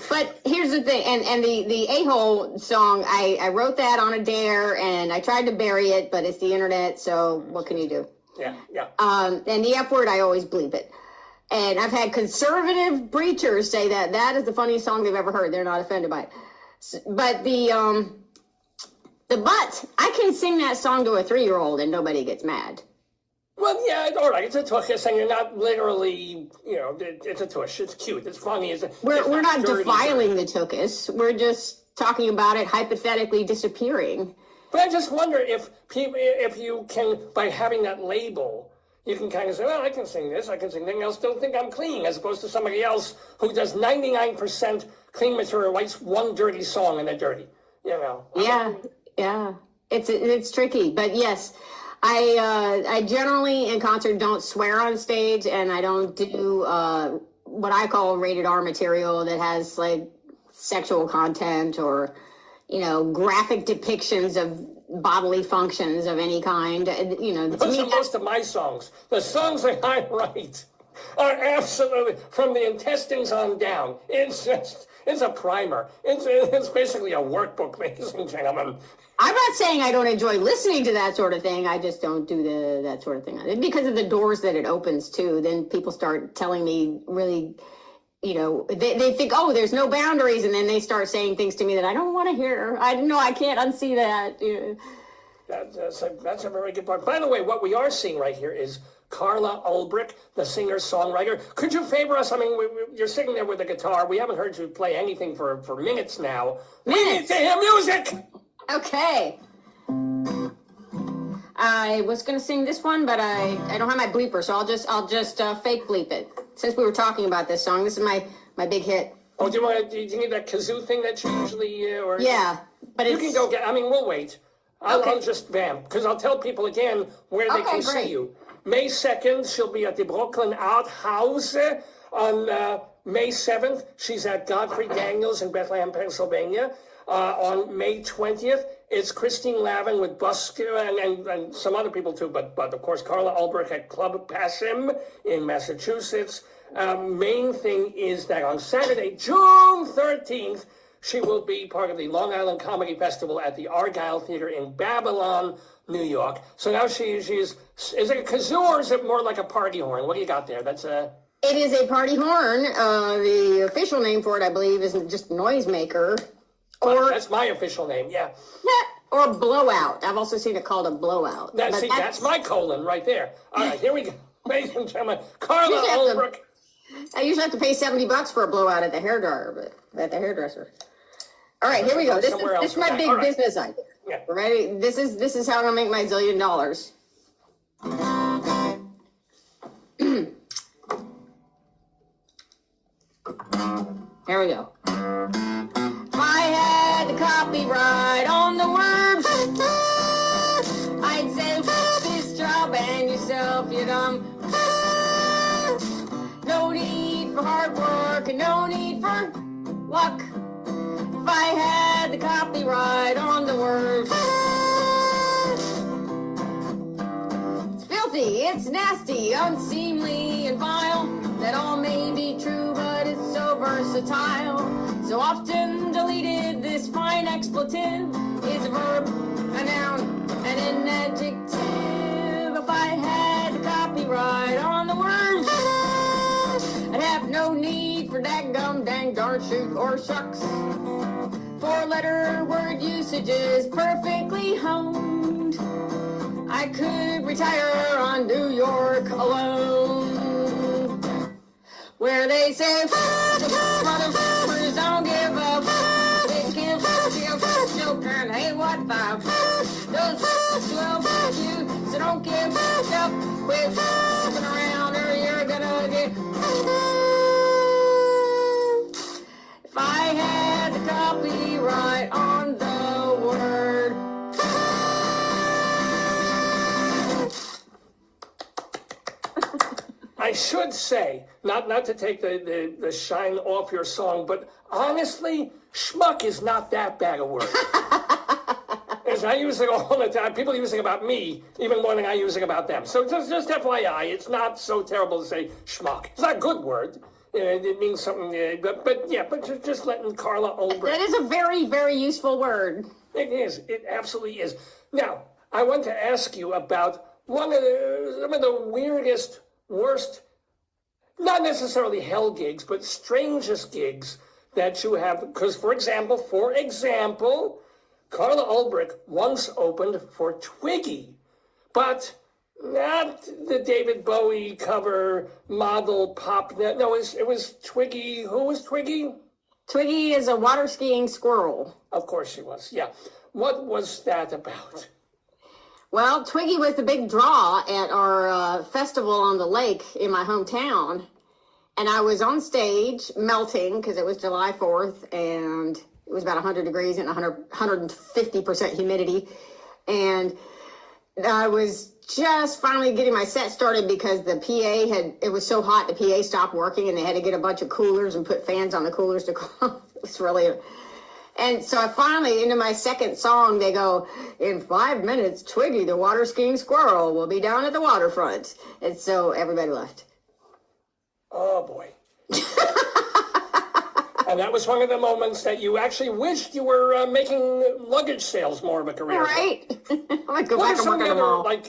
But here's the thing, and the A-hole song, I wrote that on a dare, and I tried to bury it, but it's the internet, so what can you do? Yeah. And the F word, I always bleep it. And I've had conservative preachers say that is the funniest song they've ever heard. They're not offended by it. But the butt, I can sing that song to a 3-year-old and nobody gets mad. Well, yeah, all right, it's a tuchus, and you're not literally, it's a tush. It's cute. It's funny. We're not defiling the tuchus. We're just talking about it hypothetically disappearing. But I just wonder if you can, by having that label, you can kind of say, well, I can sing this, I can sing that, and I'll still think I'm clean, as opposed to somebody else who does 99% clean material, writes one dirty song, and they're dirty, Yeah, it's tricky, but yes, I generally in concert don't swear on stage, and I don't do what I call rated R material that has like sexual content or graphic depictions of bodily functions of any kind. Those are most of my songs. The songs that I write are absolutely from the intestines on down. It's a primer. It's basically a workbook, ladies and gentlemen. I'm not saying I don't enjoy listening to that sort of thing. I just don't do that sort of thing. Because of the doors that it opens to, then people start telling me really, they think, oh, there's no boundaries. And then they start saying things to me that I don't want to hear. I can't unsee that. That's a very good part. By the way, what we are seeing right here is Carla Ulbrich, the singer-songwriter. Could you favor us? I mean, you're sitting there with a guitar. We haven't heard you play anything for minutes now. We need to hear music! Okay. I was going to sing this one, but I don't have my bleeper, so I'll just fake bleep it. Since we were talking about this song, this is my big hit. Oh, do you need that kazoo thing that you usually, or? Yeah, but you can go get, we'll wait. I'll just vamp, because I'll tell people again where they can see you. May 2nd, she'll be at the Brooklyn Art House. On May 7th, she's at Godfrey Daniels in Bethlehem, Pennsylvania. On May 20th, it's Christine Lavin with Busker and some other people too, but of course Carla Ulbrich at Club Passim in Massachusetts. Main thing is that on Saturday, June 13th, She will be part of the Long Island Comedy Festival at the Argyle Theater in Babylon, New York. So now she's is it a kazoo or is it more like a party horn? What do you got there? That's a... It is a party horn. The official name for it, I believe, is just noisemaker. Or that's my official name, yeah. Or blowout. I've also seen it called a blowout. That's my colon right there. All right, here we go. Ladies and gentlemen, Carla Ulbrich. I usually have to pay $70 for a blowout at the hairdresser. All right, here we go. This is my big business idea. Yeah. Ready? This is how I'm gonna make my $1 zillion. Here we go. If I had the copyright on the words, I'd say this job and yourself, you dumb. No need for hard work and no need for luck. If I had the copyright on the words. It's filthy, it's nasty, unseemly, and vile. That all may be true, but it's so versatile. So often deleted, this fine expletive is a verb, a noun, and an adjective. If I had the copyright on the words, I'd have no need for dadgum, dang, darn, shoot, or shucks. Four-letter word usage is perfectly honed. I could retire on New York alone. Where they say, motherfuckers don't give up. They give joking, hey, what the? Those will fuck you, so don't give up. Quit fucking around or you're gonna get. If I had the copyright on the word. I should say, not to take the shine off your song, but honestly, schmuck is not that bad a word. As I use it all the time. People use it about me even more than I use it about them. So just FYI, it's not so terrible to say schmuck. It's not a good word. It means something, but just letting Carla Ulbrich. That is a very, very useful word. It is. It absolutely is. Now, I want to ask you about some of the weirdest, worst, not necessarily hell gigs, but strangest gigs that you have. Because, for example, Carla Ulbrich once opened for Twiggy, but not the David Bowie cover model pop. No, it was Twiggy. Who was Twiggy? Twiggy is a water skiing squirrel. Of course she was, yeah. What was that about? Well, Twiggy was the big draw at our festival on the lake in my hometown. And I was on stage melting because it was July 4th and it was about 100 degrees and 150% humidity. And I was just finally getting my set started because the PA it was so hot, the PA stopped working and they had to get a bunch of coolers and put fans on the coolers to cool. It's really... And so I finally, into my second song, they go, in 5 minutes, Twiggy, the water skiing squirrel, will be down at the waterfront. And so everybody left. Oh, boy. And that was one of the moments that you actually wished you were making luggage sales more of a career. Right. I'm going to go What back are some and of work the on them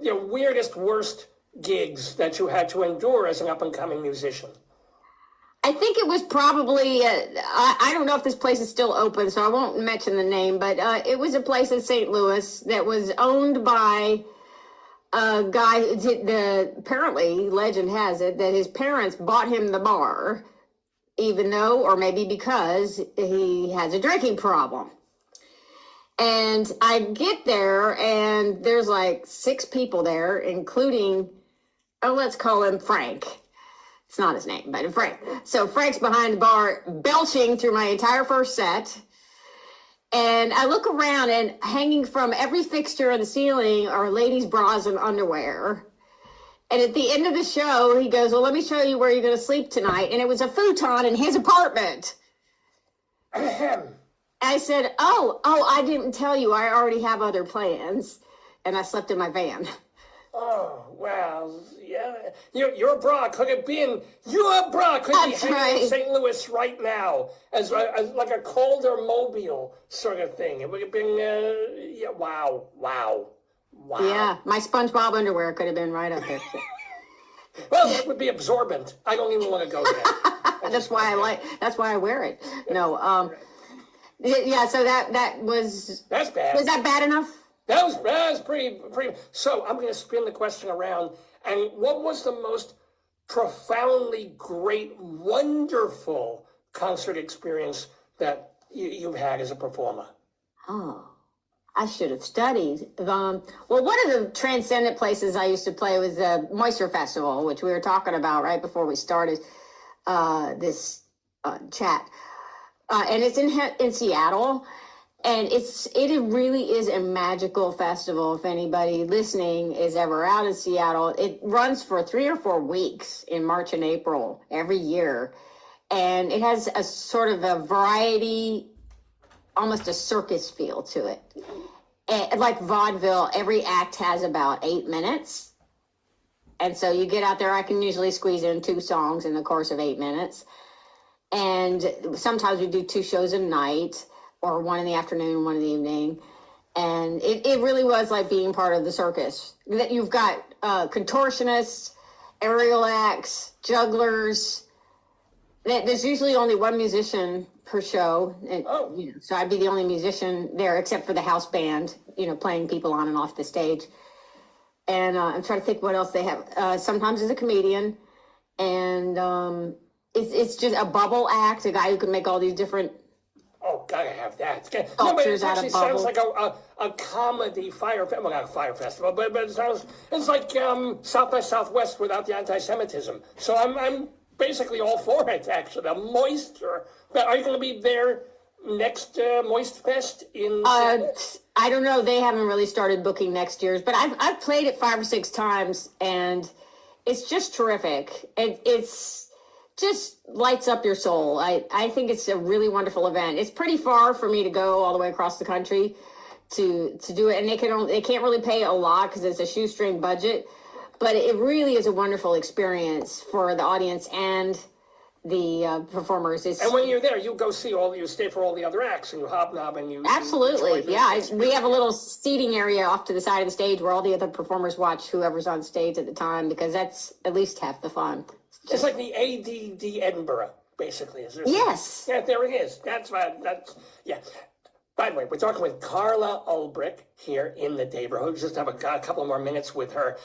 other, all. weirdest, worst gigs that you had to endure as an up-and-coming musician? I think it was probably, I don't know if this place is still open, so I won't mention the name, but it was a place in St. Louis that was owned by a guy, apparently, legend has it, that his parents bought him the bar, even though, or maybe because, he has a drinking problem. And I get there, and there's like 6 people there, including, let's call him Frank. It's not his name, but Frank. So Frank's behind the bar, belching through my entire first set. And I look around, and hanging from every fixture on the ceiling are ladies' bras and underwear. And at the end of the show, he goes, well, let me show you where you're going to sleep tonight. And it was a futon in his apartment. I said, oh, I didn't tell you. I already have other plans. And I slept in my van. Oh, well, yeah. Your bra could have been, your bra could That's be hanging in right. St. Louis right now as like a Calder Mobile sort of thing. It would have been, yeah, wow. Yeah, my SpongeBob underwear could have been right up there. Well, that would be absorbent. I don't even want to go there. That's why I wear it. No, yeah. So that was. That's bad. Was that bad enough? That was pretty. So I'm going to spin the question around. And what was the most profoundly great, wonderful concert experience that you've had as a performer? Oh, I should have studied. Well, one of the transcendent places I used to play was the Moisture Festival, which we were talking about right before we started this chat. And it's in Seattle. And it really is a magical festival. If anybody listening is ever out in Seattle, it runs for 3 or 4 weeks in March and April every year. And it has a sort of a variety, almost a circus feel to it. And like vaudeville, every act has about 8 minutes. And so you get out there, I can usually squeeze in 2 songs in the course of 8 minutes. And sometimes we do 2 shows a night, or 1 in the afternoon, 1 in the evening. And it really was like being part of the circus. That you've got contortionists, aerial acts, jugglers. There's usually only 1 musician per show. And, so I'd be the only musician there, except for the house band, playing people on and off the stage. And I'm trying to think what else they have. Sometimes there's a comedian. And it's just a bubble act, a guy who can make all these different... Oh, gotta have that. No, but it actually sounds like a comedy fire festival. Well, not a fire festival, but it sounds, it's like South by Southwest without the anti-Semitism. So I'm basically all for it, actually. The Moisture. But are you going to be there next Moist Fest in... I don't know. They haven't really started booking next year's, but I've played it 5 or 6 times, and it's just terrific. It's just lights up your soul. I think it's a really wonderful event. It's pretty far for me to go all the way across the country to do it, and they can't really pay a lot because it's a shoestring budget, but it really is a wonderful experience for the audience and the performers. And when you're there, you go see you stay for all the other acts, and you hobnob, and you... Absolutely, we have a little seating area off to the side of the stage where all the other performers watch whoever's on stage at the time, because that's at least half the fun. It's like the ADD Edinburgh, basically. Yes. Yeah, there it is. Yeah. By the way, we're talking with Carla Ulbrich here in the Daverhood. Just have a couple more minutes with her.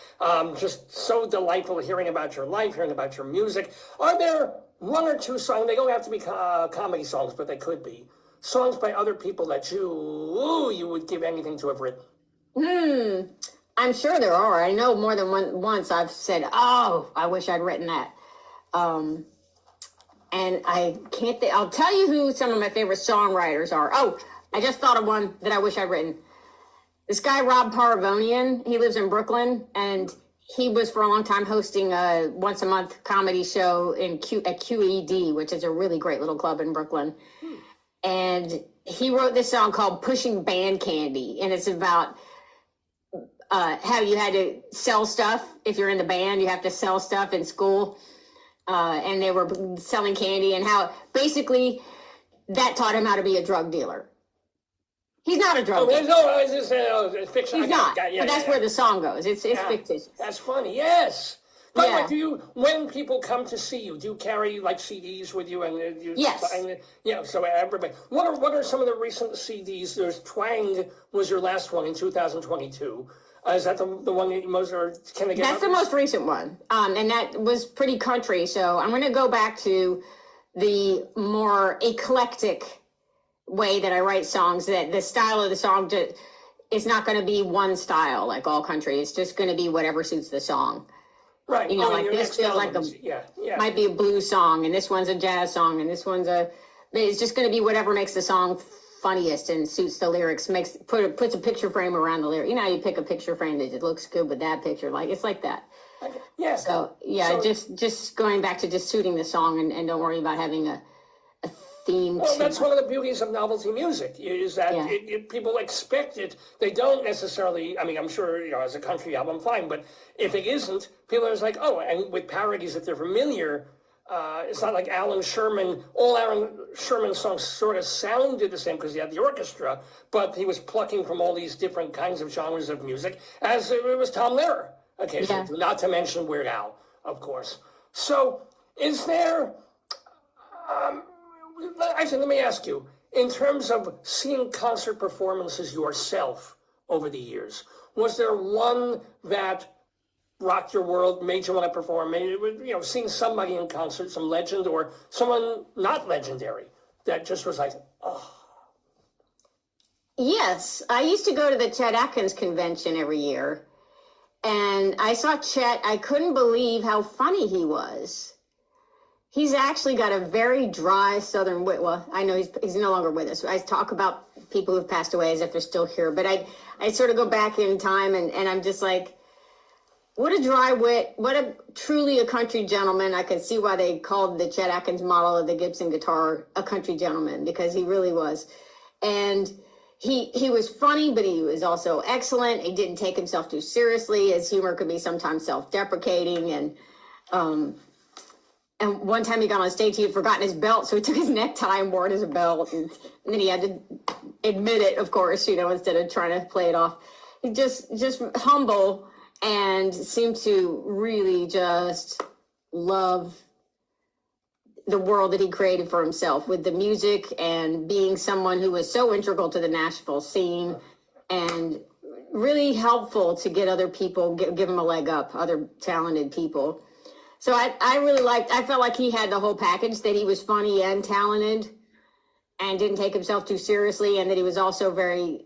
Just so delightful hearing about your life, hearing about your music. Are there 1 or 2 songs, they don't have to be comedy songs, but they could be, songs by other people that you would give anything to have written? I'm sure there are. I know more than once I've said, oh, I wish I'd written that. And I can't think, I'll tell you who some of my favorite songwriters are. Oh, I just thought of one that I wish I'd written. This guy, Rob Paravonian, he lives in Brooklyn, and he was for a long time hosting a once a month comedy show at QED, which is a really great little club in Brooklyn. And he wrote this song called Pushing Band Candy. And it's about how you had to sell stuff. If you're in the band, you have to sell stuff in school. And they were selling candy, and how basically that taught him how to be a drug dealer. He's not a drug dealer. No, it's fiction. He's not. But that's where the song goes. It's fictitious. That's funny. Yes. But Yeah. like, when people come to see you, do you carry like CDs with you? And Yes. So everybody. What are some of the recent CDs? There's Twang was your last one in 2022. Is that the one that most, or can they get? That's the most recent one, and that was pretty country. So I'm going to go back to the more eclectic way that I write songs. That the style of the song is not going to be one style like all country. It's just going to be whatever suits the song. Right. Like this feels like might be a blues song, and this one's a jazz song, and this one's it's just going to be whatever makes the song funniest and suits the lyrics, puts a picture frame around the lyric. You pick a picture frame that looks good with that picture, like it's like that. Yeah. So just going back to just suiting the song, and don't worry about having a theme. Well, that's one of the beauties of novelty music, is that people expect it. They don't necessarily, I mean, I'm sure, as a country album, fine, but if it isn't, people are just like, oh, and with parodies, if they're familiar, it's not like all Alan Sherman songs sort of sounded the same because he had the orchestra, but he was plucking from all these different kinds of genres of music, as it was Tom Lehrer, occasionally, not to mention Weird Al, of course. So, is there... Actually, let me ask you, in terms of seeing concert performances yourself over the years, was there one that rocked your world, made you want to perform, seeing somebody in concert, some legend, or someone not legendary, that just was like, oh. Yes, I used to go to the Chet Atkins convention every year, and I saw Chet. I couldn't believe how funny he was. He's actually got a very dry Southern wit. Well, I know he's no longer with us. I talk about people who've passed away as if they're still here, but I sort of go back in time and I'm just like, what a dry wit, what a truly a country gentleman. I can see why they called the Chet Atkins model of the Gibson guitar a country gentleman, because he really was. And he was funny, but he was also excellent. He didn't take himself too seriously. His humor could be sometimes self-deprecating, and one time he got on stage, he had forgotten his belt, so he took his necktie and wore it as a belt. And then he had to admit it, of course, instead of trying to play it off. He just humble and seemed to really just love the world that he created for himself with the music and being someone who was so integral to the Nashville scene and really helpful to get other people, give them a leg up, other talented people. So I really I felt like he had the whole package, that he was funny and talented and didn't take himself too seriously, and that he was also very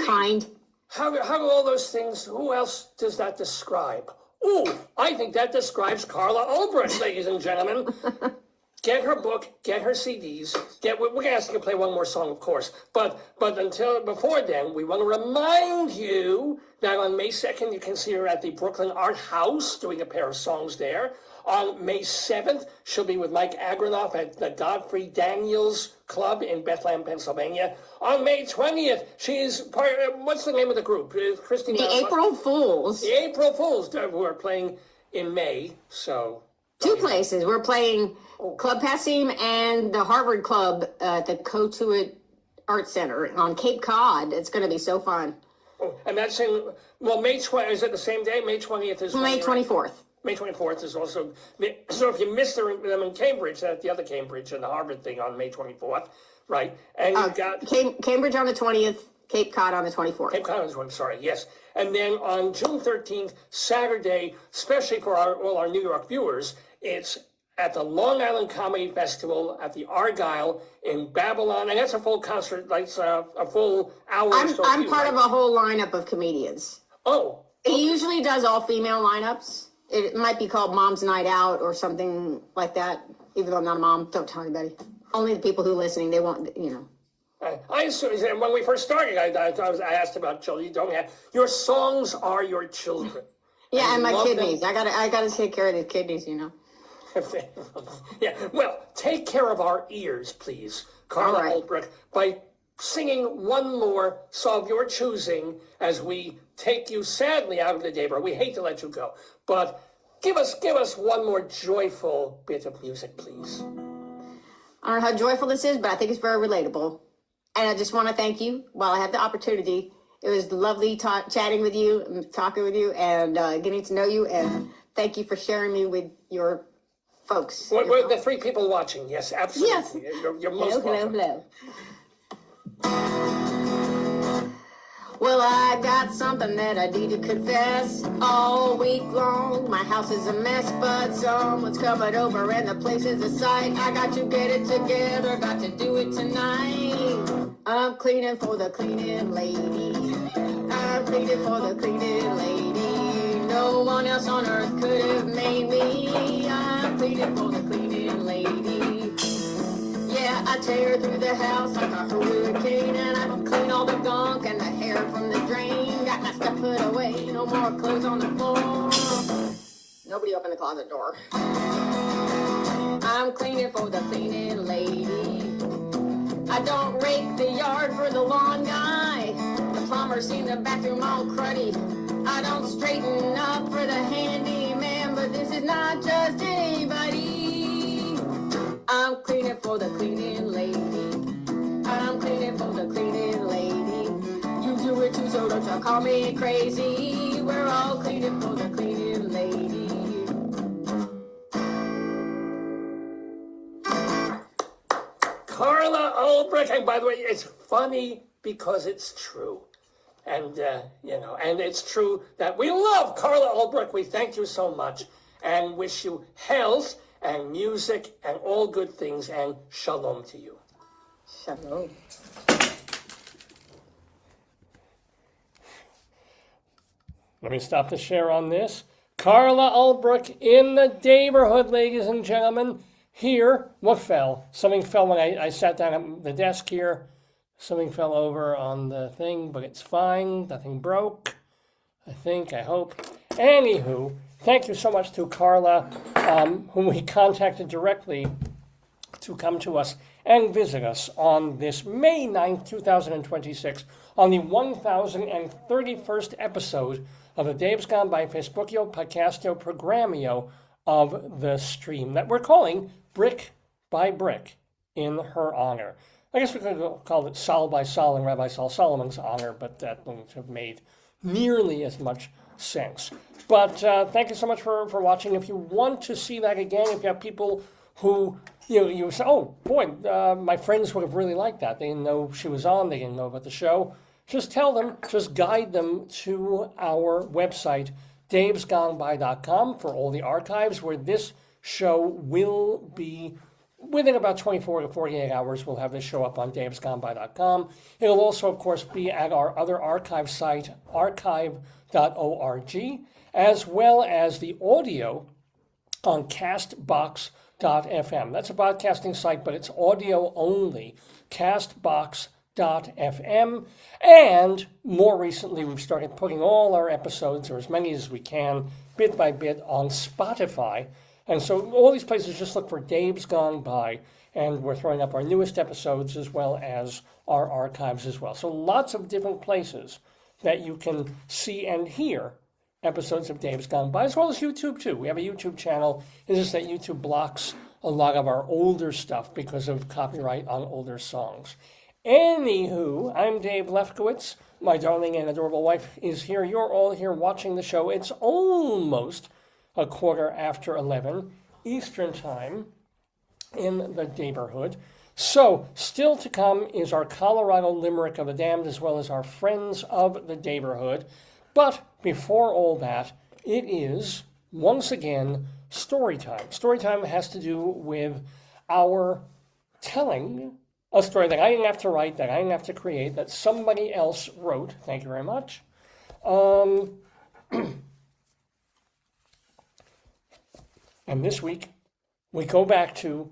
kind. How do all those things, who else does that describe? Ooh, I think that describes Carla Ulbrich, ladies and gentlemen. Get her book, get her CDs, we're going to ask you to play one more song, of course. But before then, we want to remind you that on May 2nd, you can see her at the Brooklyn Art House doing a pair of songs there. On May 7th, she'll be with Mike Agranoff at the Godfrey Daniels Club in Bethlehem, Pennsylvania. On May 20th, she's part of, what's the name of the group? Christina. The April Fools. The April Fools, who are playing in May, so. Two places. We're playing Club Passim and the Harvard Club at the Cotuit Art Center on Cape Cod. It's going to be so fun. Oh, and that's in, May 20th, is it the same day? May 20th is May 24th. May 24th is also, so if you missed them in Cambridge, at the other Cambridge and the Harvard thing on May 24th, right? And you've got... Cambridge on the 20th, Cape Cod on the 24th. Cape Cod on the 24th, sorry, yes. And then on June 13th, Saturday, especially for all our New York viewers, it's at the Long Island Comedy Festival at the Argyle in Babylon. And that's a full concert, like a full hour. I'm part of a whole lineup of comedians. Oh. He usually does all female lineups. It might be called Mom's Night Out or something like that. Even though I'm not a mom, don't tell anybody. Only the people who are listening, they won't, I assume, when we first started, I asked about children. You don't have, your songs are your children. Yeah, and my kidneys. I gotta take care of the kidneys, Yeah, well, take care of our ears, please, Carla Ulbrich, by singing one more song of your choosing as we take you sadly out of the Daverhood. We hate to let you go, but give us one more joyful bit of music, please. I don't know how joyful this is, but I think it's very relatable. And I just want to thank you while I have the opportunity. It was lovely chatting with you, and talking with you, and getting to know you. And thank you for sharing me with your folks. We're the three people watching. Yes, absolutely. Yes. You're most welcome. Hello. Well, I got something that I need to confess. All week long, my house is a mess, but someone's coming over and the place is a sight. I got to get it together, got to do it tonight. I'm cleaning for the cleaning lady. I'm cleaning for the cleaning lady. No one else on earth could have made me. I'm cleaning for the cleaning lady. Yeah, I tear through the house like a hurricane, and I clean all the gunk and the hair from the drain. Got my stuff put away, no more clothes on the floor. Nobody opened the closet door. I'm I'm cleaning for the cleaning lady. I don't rake the yard for the lawn guy. The plumber seen the bathroom all cruddy. I don't straighten up for the handyman, but this is not just anybody. I'm cleaning for the cleaning lady. I'm cleaning for the cleaning lady. You do it too, so don't you call me crazy. We're all cleaning for the cleaning lady. Carla Ulbrich, and by the way, it's funny because it's true. And, and it's true that we love Carla Ulbrich. We thank you so much and wish you health and music and all good things, and shalom to you. Shalom. Let me stop the share on this. Carla Ulbrich in the Daverhood, ladies and gentlemen. Here, what fell? Something fell when I sat down at the desk here. Something fell over on the thing, but it's fine. Nothing broke, I hope. Anywho, thank you so much to Carla, whom we contacted directly to come to us and visit us on this May 9th, 2026, on the 1031st episode of the Dave's Gone By Facebookio Podcastio Programmio of the stream that we're calling Brick by Brick in her honor. I guess we could have called it Sol by Sol in Rabbi Sol Solomon's honor, but that wouldn't have made nearly as much sense. But thank you so much for watching. If you want to see that again, if you have people who, you say, oh boy, my friends would have really liked that. They didn't know she was on, they didn't know about the show. Just tell them, just guide them to our website, davesgoneby.com, for all the archives where this show will be. Within about 24 to 48 hours, we'll have this show up on davesgoneby.com. It'll also, of course, be at our other archive site, archive.org, as well as the audio on castbox.fm. That's a podcasting site, but it's audio only, castbox.fm. And more recently, we've started putting all our episodes, or as many as we can, bit by bit, on Spotify. And so all these places, just look for Dave's Gone By, and we're throwing up our newest episodes as well as our archives as well. So lots of different places that you can see and hear episodes of Dave's Gone By, as well as YouTube too. We have a YouTube channel. It's just that YouTube blocks a lot of our older stuff because of copyright on older songs. Anywho, I'm Dave Lefkowitz. My darling and adorable wife is here. You're all here watching the show. It's almost a quarter after 11 Eastern Time in the Daverhood. So, still to come is our Colorado Limerick of the Damned, as well as our Friends of the Daverhood. But before all that, it is, once again, story time. Story time has to do with our telling a story that I didn't have to write, that I didn't have to create, that somebody else wrote. Thank you very much. And this week, we go back to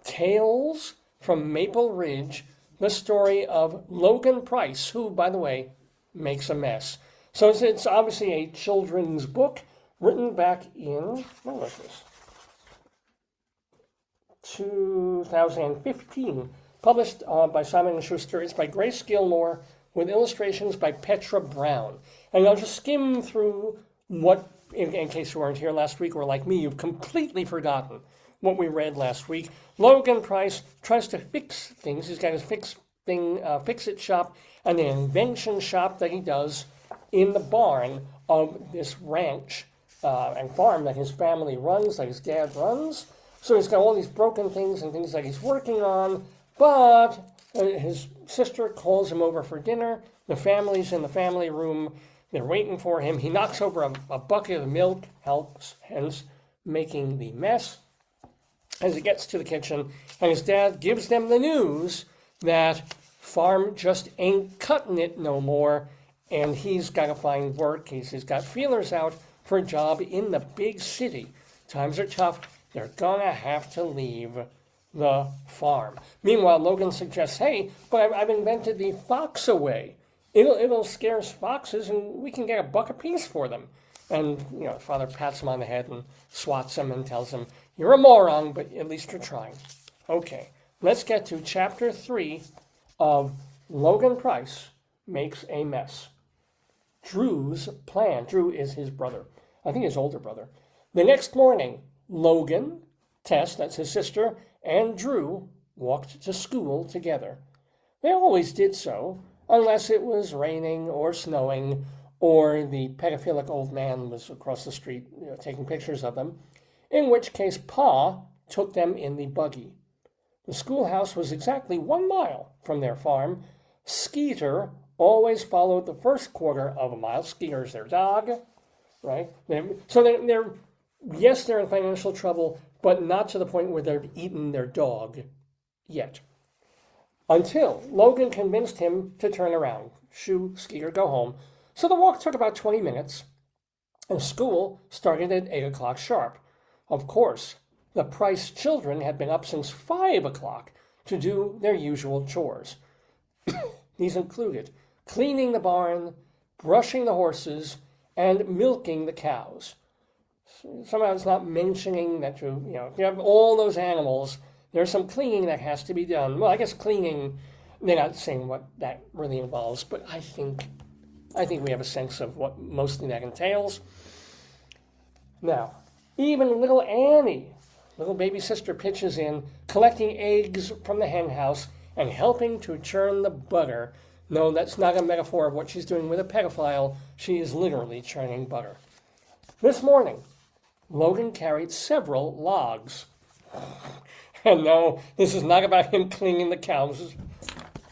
Tales from Maple Ridge, the story of Logan Pryce, who, by the way, makes a mess. So it's obviously a children's book written back in, what was this? 2015, published by Simon & Schuster. It's by Grace Gilmore with illustrations by Petra Brown. And I'll just skim through what, in case you weren't here last week, or like me, you've completely forgotten what we read last week. Logan Pryce tries to fix things. He's got his fix-it shop, and an invention shop that he does in the barn of this ranch and farm that his family runs, that his dad runs. So he's got all these broken things and things that he's working on, but his sister calls him over for dinner. The family's in the family room. They're waiting for him. He knocks over a bucket of milk, hence making the mess. As he gets to the kitchen, and his dad gives them the news that farm just ain't cutting it no more, and he's got to find work. He's got feelers out for a job in the big city. Times are tough. They're going to have to leave the farm. Meanwhile, Logan suggests, hey, but I've invented the fox away. It'll scare foxes, and we can get $1 apiece for them. And, father pats him on the head and swats him and tells him, You're a moron, but at least you're trying. Okay, let's get to chapter 3 of Logan Pryce Makes a Mess. Drew's plan. Drew is his brother. I think his older brother. The next morning, Logan, Tess, that's his sister, and Drew walked to school together. They always did so, unless it was raining or snowing, or the pedophilic old man was across the street taking pictures of them, in which case Pa took them in the buggy. The schoolhouse was exactly 1 mile from their farm. Skeeter always followed the first quarter of a mile. Skeeter's their dog, right? So they're in financial trouble, but not to the point where they've eaten their dog yet. Until Logan convinced him to turn around. Shoo, Skeeter, go home. So the walk took about 20 minutes, and school started at 8 o'clock sharp. Of course, the Pryce children had been up since 5 o'clock to do their usual chores. These included cleaning the barn, brushing the horses, and milking the cows. Somehow it's not mentioning that if you have all those animals, there's some cleaning that has to be done. Well, I guess cleaning, they're not saying what that really involves, but I think we have a sense of what mostly that entails. Now, even little Annie, little baby sister, pitches in, collecting eggs from the hen house and helping to churn the butter. No, that's not a metaphor of what she's doing with a pedophile. She is literally churning butter. This morning, Logan carried several logs. And no, this is not about him cleaning the cows.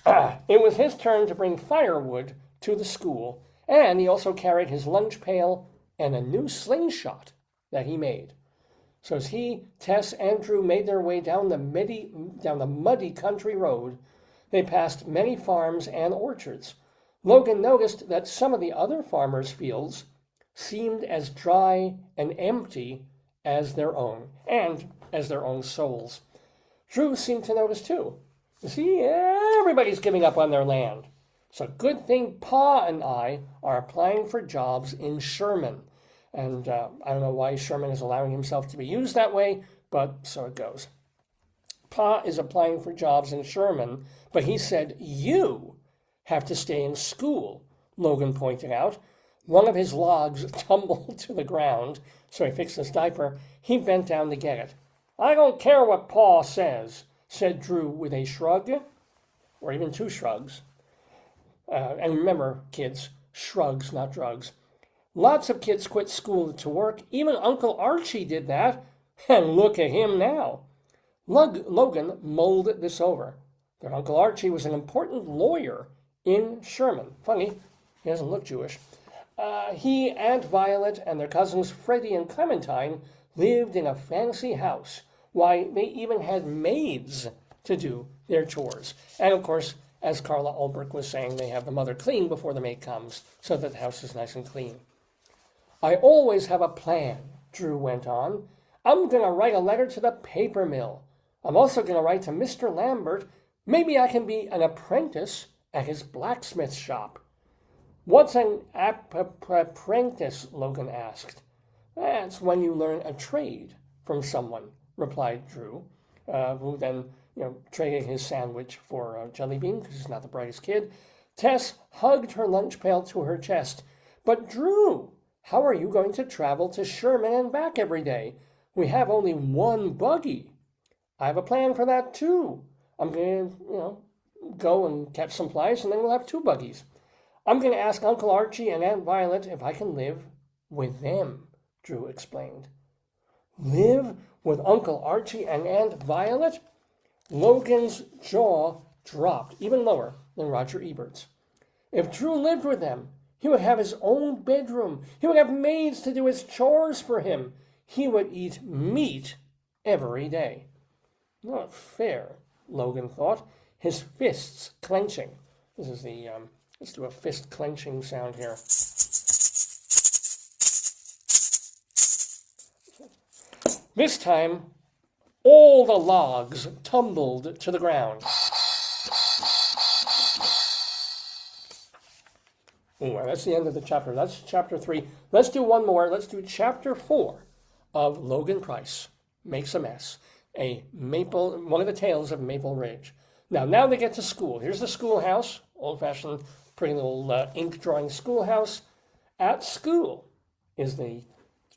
It was his turn to bring firewood to the school, and he also carried his lunch pail and a new slingshot that he made. So as he, Tess, and Drew made their way down the muddy country road, they passed many farms and orchards. Logan noticed that some of the other farmers' fields seemed as dry and empty as their own, and as their own souls. Drew seemed to notice too. You see, everybody's giving up on their land. It's a good thing Pa and I are applying for jobs in Sherman. And I don't know why Sherman is allowing himself to be used that way, but so it goes. Pa is applying for jobs in Sherman, but he said, "You have to stay in school," Logan pointed out. One of his logs tumbled to the ground, so he fixed his diaper. He bent down to get it. "I don't care what Pa says," said Drew with a shrug, or even 2 shrugs. And remember, kids, shrugs, not drugs. Lots of kids quit school to work. Even Uncle Archie did that. And look at him now. Logan mulled this over. Their Uncle Archie was an important lawyer in Sherman. Funny, he doesn't look Jewish. He, Aunt Violet, and their cousins Freddie and Clementine lived in a fancy house. Why, they even had maids to do their chores. And of course, as Carla Ulbrich was saying, they have the mother clean before the maid comes, so that the house is nice and clean. "I always have a plan," Drew went on. "I'm going to write a letter to the paper mill. I'm also going to write to Mr. Lambert. Maybe I can be an apprentice at his blacksmith shop." "What's an apprentice?" Logan asked. "That's when you learn a trade from someone," replied Drew, who then traded his sandwich for a jelly bean because he's not the brightest kid. Tess hugged her lunch pail to her chest. "But Drew, how are you going to travel to Sherman and back every day? We have only 1 buggy." "I have a plan for that too. I'm going to, go and catch some flies, and then we'll have 2 buggies. I'm going to ask Uncle Archie and Aunt Violet if I can live with them," Drew explained. Live with Uncle Archie and Aunt Violet? Logan's jaw dropped even lower than Roger Ebert's. If Drew lived with them, he would have his own bedroom. He would have maids to do his chores for him. He would eat meat every day. Not fair, Logan thought, his fists clenching. This is the, let's do a fist clenching sound here. This time, all the logs tumbled to the ground. Ooh, that's the end of the chapter. That's chapter 3. Let's do one more. Let's do chapter 4 of Logan Pryce makes a mess. One of the tales of Maple Ridge. Now they get to school. Here's the schoolhouse, old-fashioned, pretty little ink drawing schoolhouse. At school is the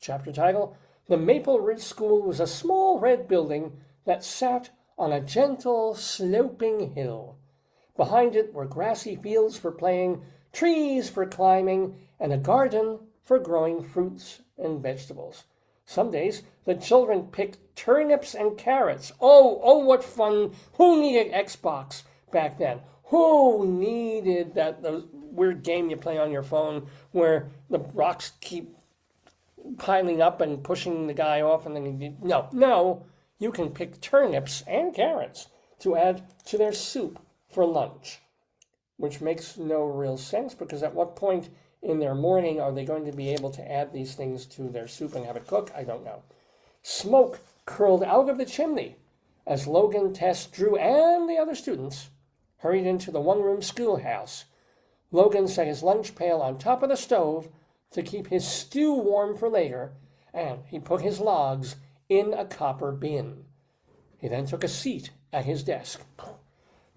chapter title. The Maple Ridge School was a small red building that sat on a gentle, sloping hill. Behind it were grassy fields for playing, trees for climbing, and a garden for growing fruits and vegetables. Some days, the children picked turnips and carrots. Oh, what fun. Who needed Xbox back then? Who needed that weird game you play on your phone where the rocks keep piling up and pushing the guy off and then no, you can pick turnips and carrots to add to their soup for lunch, which makes no real sense because at what point in their morning are they going to be able to add these things to their soup and have it cook? I don't know. Smoke curled out of the chimney as Logan, Tess, Drew, and the other students hurried into the one-room schoolhouse. Logan set his lunch pail on top of the stove to keep his stew warm for later, and he put his logs in a copper bin. He then took a seat at his desk.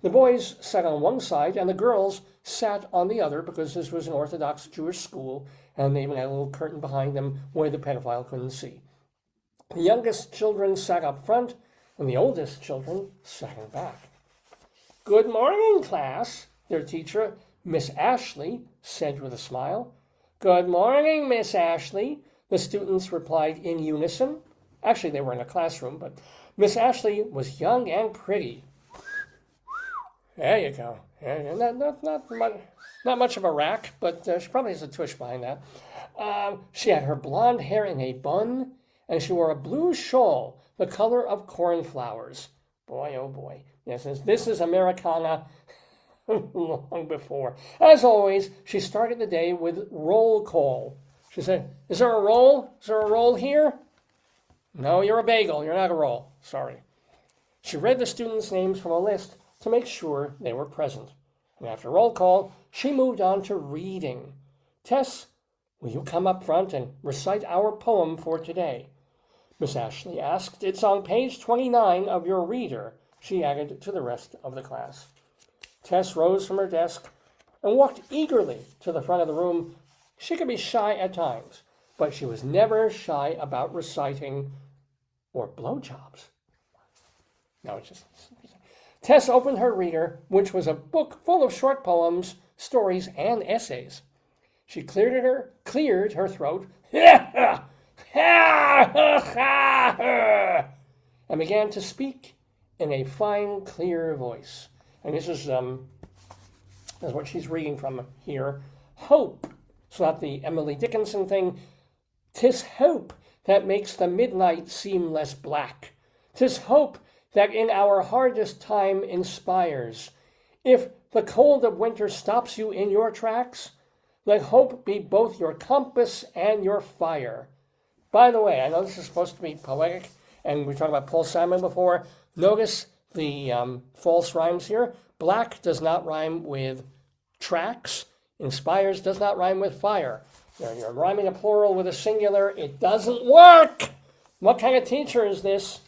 The boys sat on one side, and the girls sat on the other because this was an Orthodox Jewish school, and they even had a little curtain behind them where the pedophile couldn't see. The youngest children sat up front, and the oldest children sat in back. "Good morning, class," their teacher, Miss Ashley, said with a smile. "Good morning, Miss Ashley," the students replied in unison. Actually, they were in a classroom, but Miss Ashley was young and pretty. There you go. Not much of a rack, but she probably has a tush behind that. She had her blonde hair in a bun, and she wore a blue shawl, the color of cornflowers. Boy, oh boy. Yes, this is Americana long before. As always, she started the day with roll call. She said, "Is there a roll? Is there a roll here?" "No, you're a bagel. You're not a roll. Sorry." She read the students' names from a list to make sure they were present. And after roll call, she moved on to reading. "Tess, will you come up front and recite our poem for today?" Miss Ashley asked. "It's on page 29 of your reader," she added to the rest of the class. Tess rose from her desk and walked eagerly to the front of the room. She could be shy at times, but she was never shy about reciting or blowjobs. No, it's just... Tess opened her reader, which was a book full of short poems, stories, and essays. She cleared her throat and began to speak in a fine, clear voice. And this is what she's reading from here. Hope. It's not the Emily Dickinson thing. "'Tis hope that makes the midnight seem less black. 'Tis hope that in our hardest time inspires. If the cold of winter stops you in your tracks, let hope be both your compass and your fire." By the way, I know this is supposed to be poetic, and we talked about Paul Simon before. Notice the false rhymes here. Black does not rhyme with tracks. Inspires does not rhyme with fire. You're rhyming a plural with a singular. It doesn't work. What kind of teacher is this?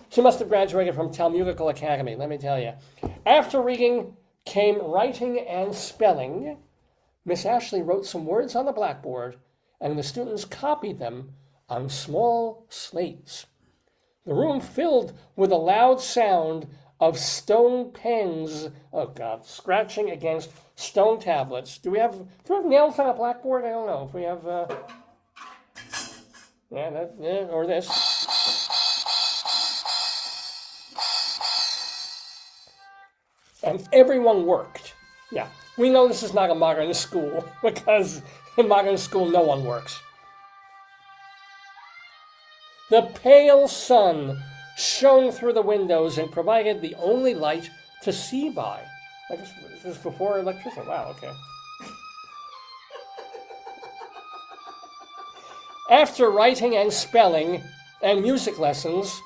She must have graduated from Talmudical Academy, let me tell you. After reading came writing and spelling. Miss Ashley wrote some words on the blackboard, and the students copied them on small slates. The room filled with a loud sound of stone pens, scratching against stone tablets. Do we have nails on a blackboard? I don't know. If we have, or this. And everyone worked. Yeah, we know this is not a modern school, because in modern school no one works. The pale sun shone through the windows and provided the only light to see by. I guess this was before electricity. Wow, okay. After writing and spelling and music lessons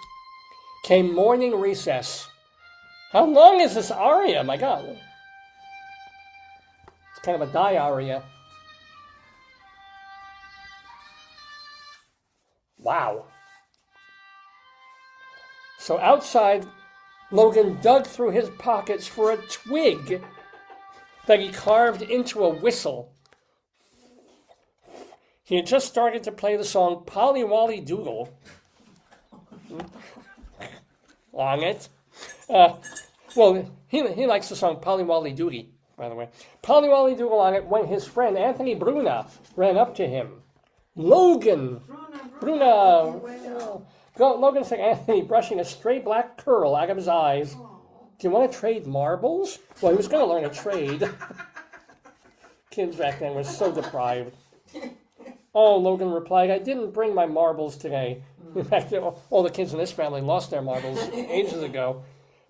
came morning recess. How long is this aria? My God. It's kind of a die aria. Wow. So outside, Logan dug through his pockets for a twig that he carved into a whistle. He had just started to play the song Polly Wolly Doodle on it. Well, he likes the song Polly Wolly Doody, by the way. Polly Wolly Doodle on it when his friend Anthony Bruna ran up to him. Logan! Bruna! Logan said Anthony brushing a stray black curl out of his eyes. Do you want to trade marbles? Well, he was going to learn a trade. Kids back then were so deprived. Oh, Logan replied, I didn't bring my marbles today. In fact, all the kids in this family lost their marbles ages ago.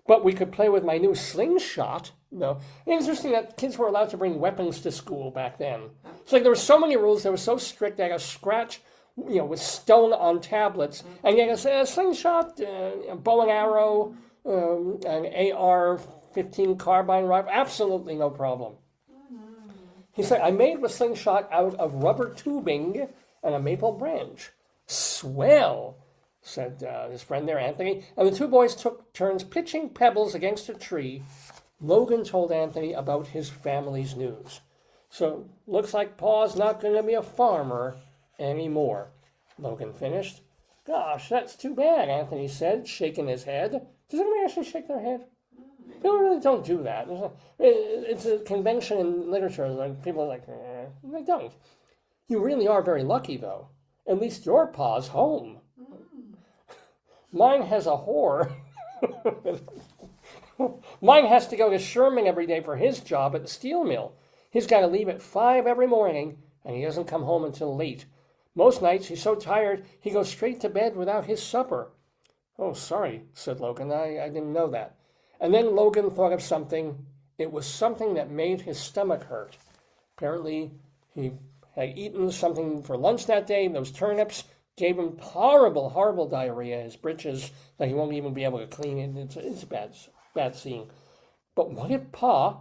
But we could play with my new slingshot. No, interesting that kids were allowed to bring weapons to school back then. It's like there were so many rules. They were so strict. They had to scratch, with stone on tablets, and you had a slingshot, a bow and arrow, an AR-15 carbine rifle. Absolutely no problem. He said, I made the slingshot out of rubber tubing and a maple branch. Swell, said his friend there, Anthony. And the two boys took turns pitching pebbles against a tree. Logan told Anthony about his family's news. So, looks like Pa's not going to be a farmer anymore. Logan finished. Gosh, that's too bad, Anthony said, shaking his head. Does anybody actually shake their head? People really don't do that. It's a convention in literature. Like people are like, they don't. You really are very lucky, though. At least your pa's home. Mine has a whore. Mine has to go to Sherman every day for his job at the steel mill. He's got to leave at 5 every morning, and he doesn't come home until late. Most nights he's so tired he goes straight to bed without his supper. Oh, sorry, said Logan. I didn't know that. And then Logan thought of something. It was something that made his stomach hurt. Apparently, he had eaten something for lunch that day. Those turnips gave him horrible, horrible diarrhea. His britches that he won't even be able to clean it. It's a bad scene. But what if Pa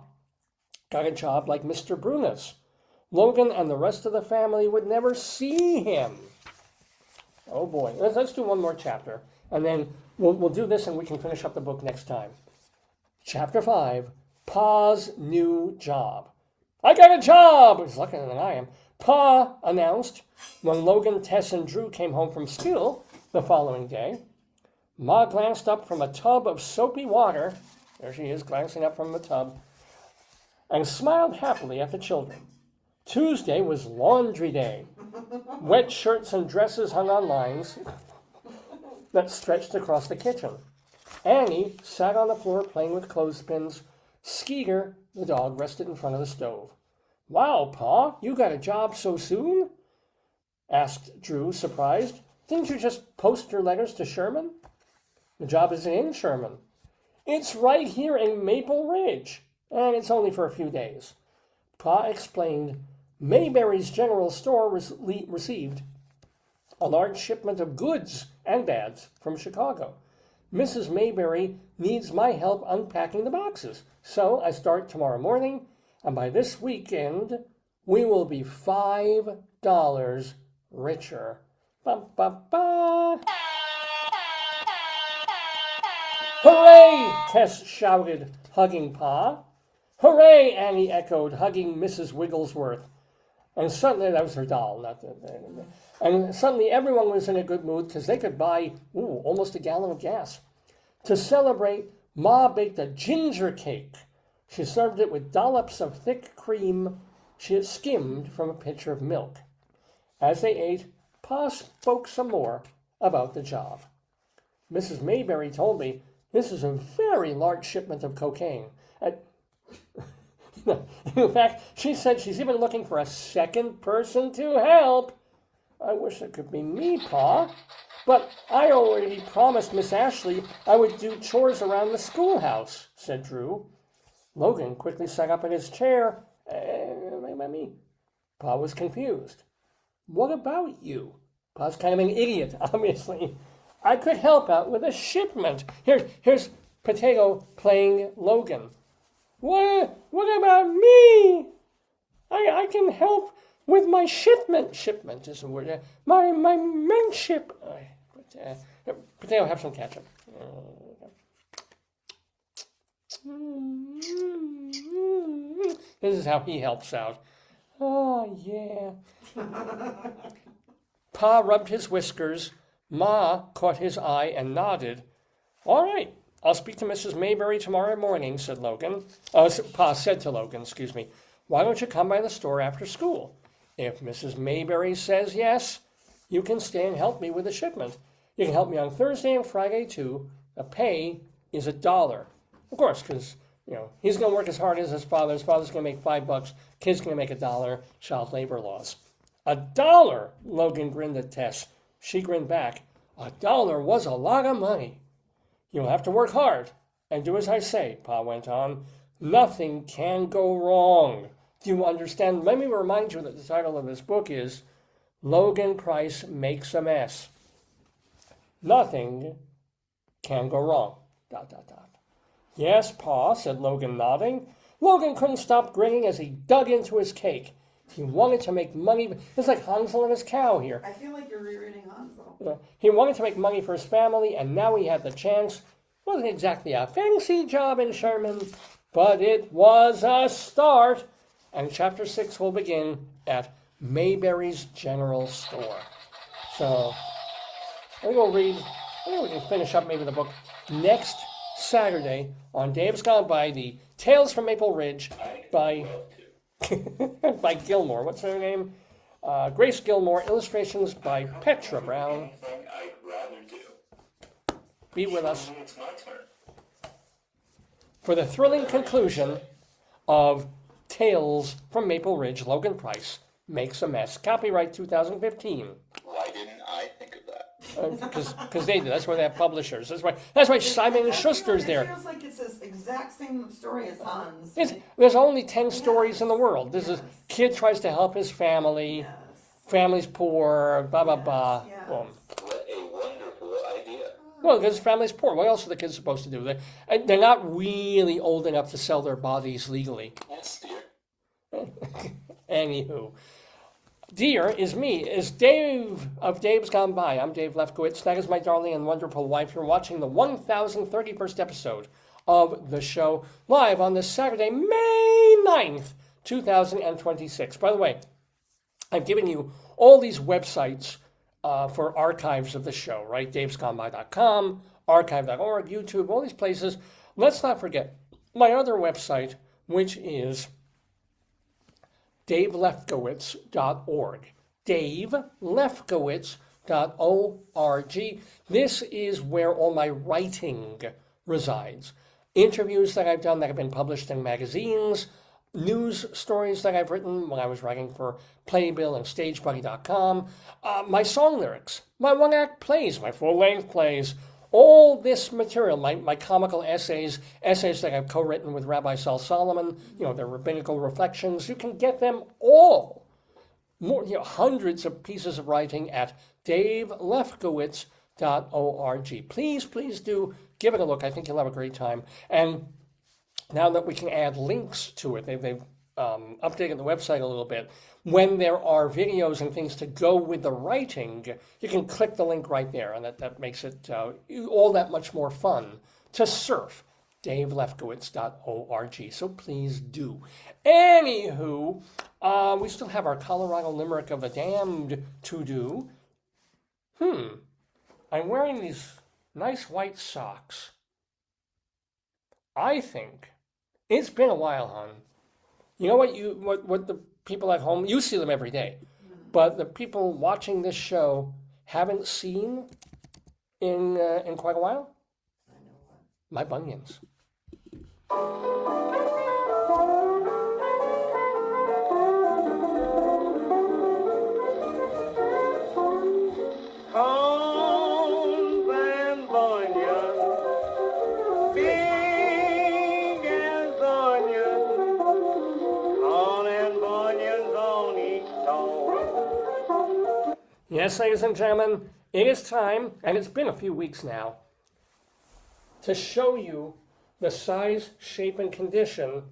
got a job like Mr. Bruna's? Logan and the rest of the family would never see him. Oh boy. Let's do one more chapter. And then we'll do this and we can finish up the book next time. Chapter 5, Pa's new job. I got a job! He's luckier than I am. Pa announced when Logan, Tess, and Drew came home from school the following day. Ma glanced up from a tub of soapy water. There she is, glancing up from the tub. And smiled happily at the children. Tuesday was laundry day. Wet shirts and dresses hung on lines that stretched across the kitchen. Annie sat on the floor playing with clothespins. Skeeter, the dog, rested in front of the stove. Wow, Pa, you got a job so soon? Asked Drew, surprised. Didn't you just post your letters to Sherman? The job isn't in Sherman. It's right here in Maple Ridge, and it's only for a few days. Pa explained Mayberry's general store received a large shipment of goods and ads from Chicago. Mrs. Mayberry needs my help unpacking the boxes. So I start tomorrow morning, and by this weekend, we will be $5 richer. Ba, ba, ba. Hooray! Tess shouted, hugging Pa. Hooray! Annie echoed, hugging Mrs. Wigglesworth. And suddenly, that was her doll. And suddenly everyone was in a good mood because they could buy almost a gallon of gas. To celebrate, Ma baked a ginger cake. She served it with dollops of thick cream she had skimmed from a pitcher of milk. As they ate, Pa spoke some more about the job. Mrs. Mayberry told me this is a very large shipment of cocaine. In fact, she said she's even looking for a second person to help. I wish it could be me, Pa. But I already promised Miss Ashley I would do chores around the schoolhouse, said Drew. Logan quickly sat up in his chair. Me. Pa was confused. What about you? Pa's kind of an idiot, obviously. I could help out with a shipment. Here's Potato playing Logan. What about me? I can help with my shipment is the word, my menship. Potato, have some ketchup. This is how he helps out. Oh, yeah. Pa rubbed his whiskers. Ma caught his eye and nodded. All right, I'll speak to Mrs. Mayberry tomorrow morning, said Logan. Pa said to Logan, excuse me, why don't you come by the store after school? If Mrs. Mayberry says yes, you can stay and help me with the shipment. You can help me on Thursday and Friday, too. The pay is $1. Of course, because, he's going to work as hard as his father. His father's going to make $5. Kid's going to make $1. Child labor laws. $1, Logan grinned at Tess. She grinned back. $1 was a lot of money. You'll have to work hard and do as I say, Pa went on. Nothing can go wrong. Do you understand? Let me remind you that the title of this book is Logan Pryce Makes a Mess. Nothing can go wrong. ... Yes, Pa, said Logan, nodding. Logan couldn't stop grinning as he dug into his cake. He wanted to make money. It's like Hansel and his cow here. I feel like you're rereading Hansel. He wanted to make money for his family, and now he had the chance. Wasn't exactly a fancy job in Sherman, but it was a start. And chapter 6 will begin at Mayberry's General Store. So, we can finish up maybe the book next Saturday on Dave's Gone By, the Tales from Maple Ridge by by Gilmore. What's her name? Grace Gilmore. Illustrations by Petra Brown. I'd rather do. Be with us It's my turn. for the thrilling conclusion of Tales from Maple Ridge. Logan Pryce Makes a Mess. Copyright 2015. Why didn't I think of that? Because they do. That's why they have publishers. That's why Simon & Schuster's It there. feels like it's this exact same story as Hans. There's only 10 stories in the world. This is kid tries to help his family. Yes. Family's poor. Blah blah blah. Yes. Boom. What a wonderful idea. Well, because family's poor. What else are the kids supposed to do? They're not really old enough to sell their bodies legally. Yes, dear. Anywho. Dear is me, is Dave of Dave's Gone By. I'm Dave Lefkowitz. That is my darling and wonderful wife. You're watching the 1031st episode of the show live on this Saturday, May 9th, 2026. By the way, I've given you all these websites for archives of the show, right? davesgoneby.com, archive.org, YouTube, all these places. Let's not forget my other website, which is davelefkowitz.org. davelefkowitz.org. This is where all my writing resides. Interviews that I've done that have been published in magazines, news stories that I've written when I was writing for Playbill and StageBuddy.com, my song lyrics, my one-act plays, my full-length plays, all this material, my comical essays that I've co-written with Rabbi Sol Solomon, their rabbinical reflections, you can get them all, hundreds of pieces of writing at davelefkowitz.org. Please do give it a look. I think you'll have a great time. And now that we can add links to it, they've updated the website a little bit. When there are videos and things to go with the writing, you can click the link right there, and that makes it all that much more fun to surf. davelefkowitz.org. So please do. Anywho, we still have our Colorado Limerick of the Damned to do. I'm wearing these nice white socks. I think it's been a while, hon. You know what the people at home, you see them every day, but the people watching this show haven't seen in quite a while? My bunions. Bones and bunions, big as onions, corn and bunions on each toe. Yes, ladies and gentlemen, it is time, and it's been a few weeks now, to show you the size, shape, and condition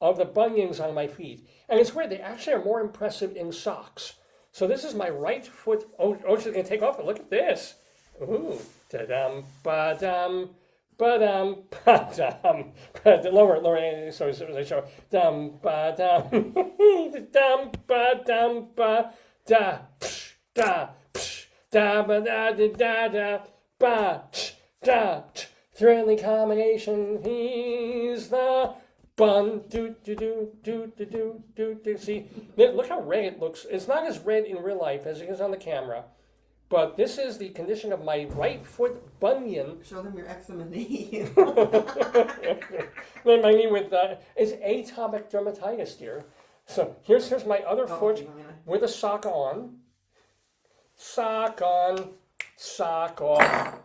of the bunions on my feet. And it's weird, they actually are more impressive in socks. So this is my right foot. Oh, she's going to take off. Look at this. Ooh. Da-dum, ba-dum, ba-dum, ba-dum. Lower, sorry, show. Dum, ba-dum, dum, ba-dum, ba-da, psh, da, psh, da, ba-da, da, ba, psh, da, psh. Thrilling combination, he's the bun, do. See, look how red it looks. It's not as red in real life as it is on the camera, but this is the condition of my right foot bunion. Show them your eczema knee. My knee with is atopic dermatitis, dear. So here's my other foot with a sock on. Sock on, sock off.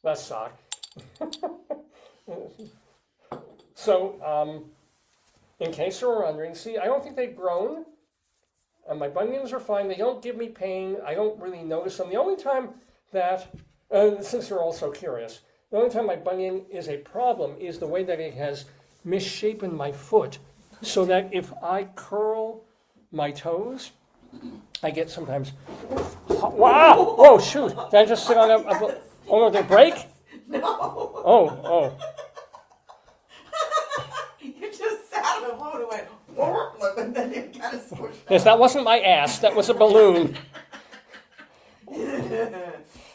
That's sock. So, in case you were wondering, see, I don't think they've grown, and my bunions are fine. They don't give me pain. I don't really notice them. The only time that, since you're all so curious, the only time my bunion is a problem is the way that it has misshapen my foot, so that if I curl my toes, I get sometimes, wow, oh shoot, did I just sit on oh no, did it break? No. Oh. You just sat on a boat and went, look, and then you kind of squished Yes, that wasn't my ass, that was a balloon.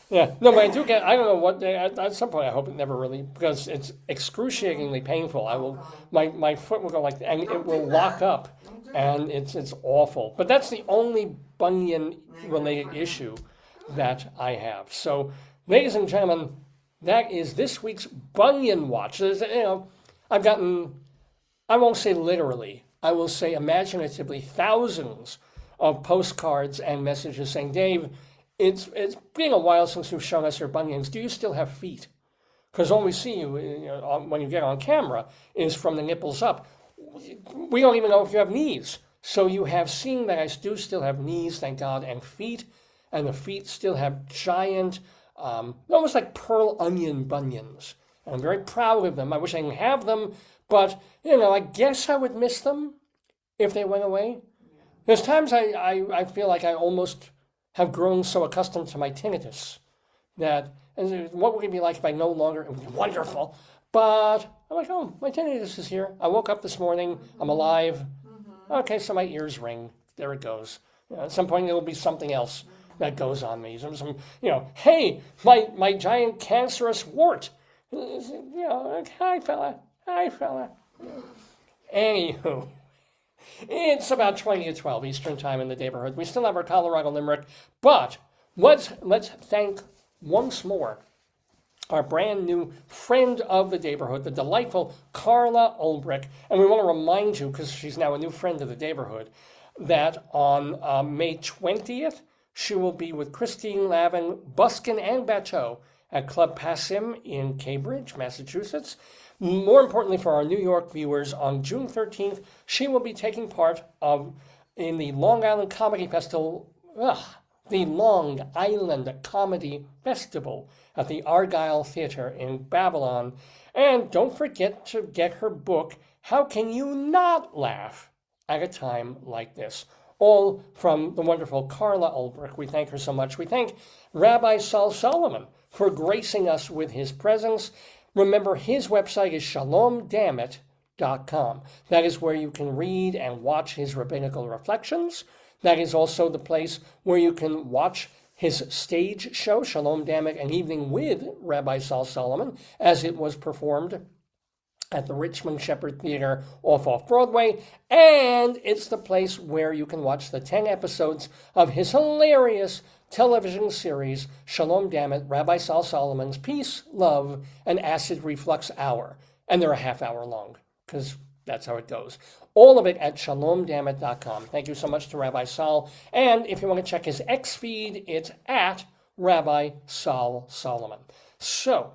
Yeah, no, but I do get, I don't know what, at some point I hope it never really, because it's excruciatingly painful. My foot will go like, and it will lock up, and it's awful. But that's the only bunion-related issue that I have. So, ladies and gentlemen, that is this week's Bunion Watch. I've gotten, I won't say literally, I will say imaginatively, thousands of postcards and messages saying, Dave, it's been a while since you've shown us your bunions. Do you still have feet? Because all we see you when you get on camera is from the nipples up. We don't even know if you have knees. So you have seen that I do still have knees, thank God, and feet. And the feet still have giant, almost like pearl onion bunions. And I'm very proud of them. I wish I didn't have them, but, I guess I would miss them if they went away. There's times I feel like I almost have grown so accustomed to my tinnitus that, and what would it be like if I no longer, it would be wonderful. But I'm like, oh, my tinnitus is here. I woke up this morning, I'm alive. Okay, so my ears ring. There it goes. At some point, it'll be something else that goes on me. Hey, my giant cancerous wart. Hi, fella. Anywho, it's about 20 to 12 Eastern Time in the Daverhood. We still have our Colorado Limerick, but let's thank once more our brand new friend of the Daverhood, the delightful Carla Ulbrich. And we want to remind you, because she's now a new friend of the Daverhood, that on May 20th, she will be with Christine Lavin, Buskin, and Bateau at Club Passim in Cambridge, Massachusetts. More importantly for our New York viewers, on June 13th, she will be taking part in the Long Island Comedy Festival, the Long Island Comedy Festival at the Argyle Theater in Babylon. And don't forget to get her book, How Can You Not Laugh at a Time Like This? All from the wonderful Carla Ulbrich. We thank her so much. We thank Rabbi Sol Solomon for gracing us with his presence. Remember, his website is shalomdammit.com. That is where you can read and watch his rabbinical reflections. That is also the place where you can watch his stage show, Shalom Dammit, An Evening with Rabbi Sol Solomon, as it was performed at the Richmond Shepherd Theater off Broadway. And it's the place where you can watch the 10 episodes of his hilarious television series, Shalom Dammit, Rabbi Sol Solomon's Peace, Love, and Acid Reflux Hour. And they're a half hour long, because that's how it goes. All of it at shalomdammit.com. Thank you so much to Rabbi Sol. And if you want to check his X feed, it's at Rabbi Sol Solomon. So,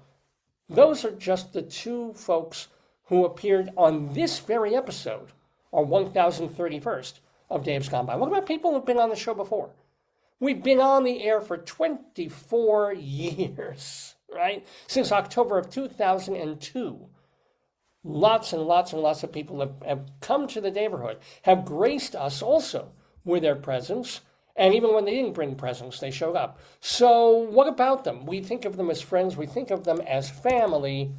those are just the two folks who appeared on this very episode, our 1031st of Dave's Gone By. What about people who've been on the show before? We've been on the air for 24 years, right? Since October of 2002. lots and lots and lots of people have come to the Daverhood, have graced us also with their presence. And even when they didn't bring presents, they showed up. So what about them? We think of them as friends. We think of them as family.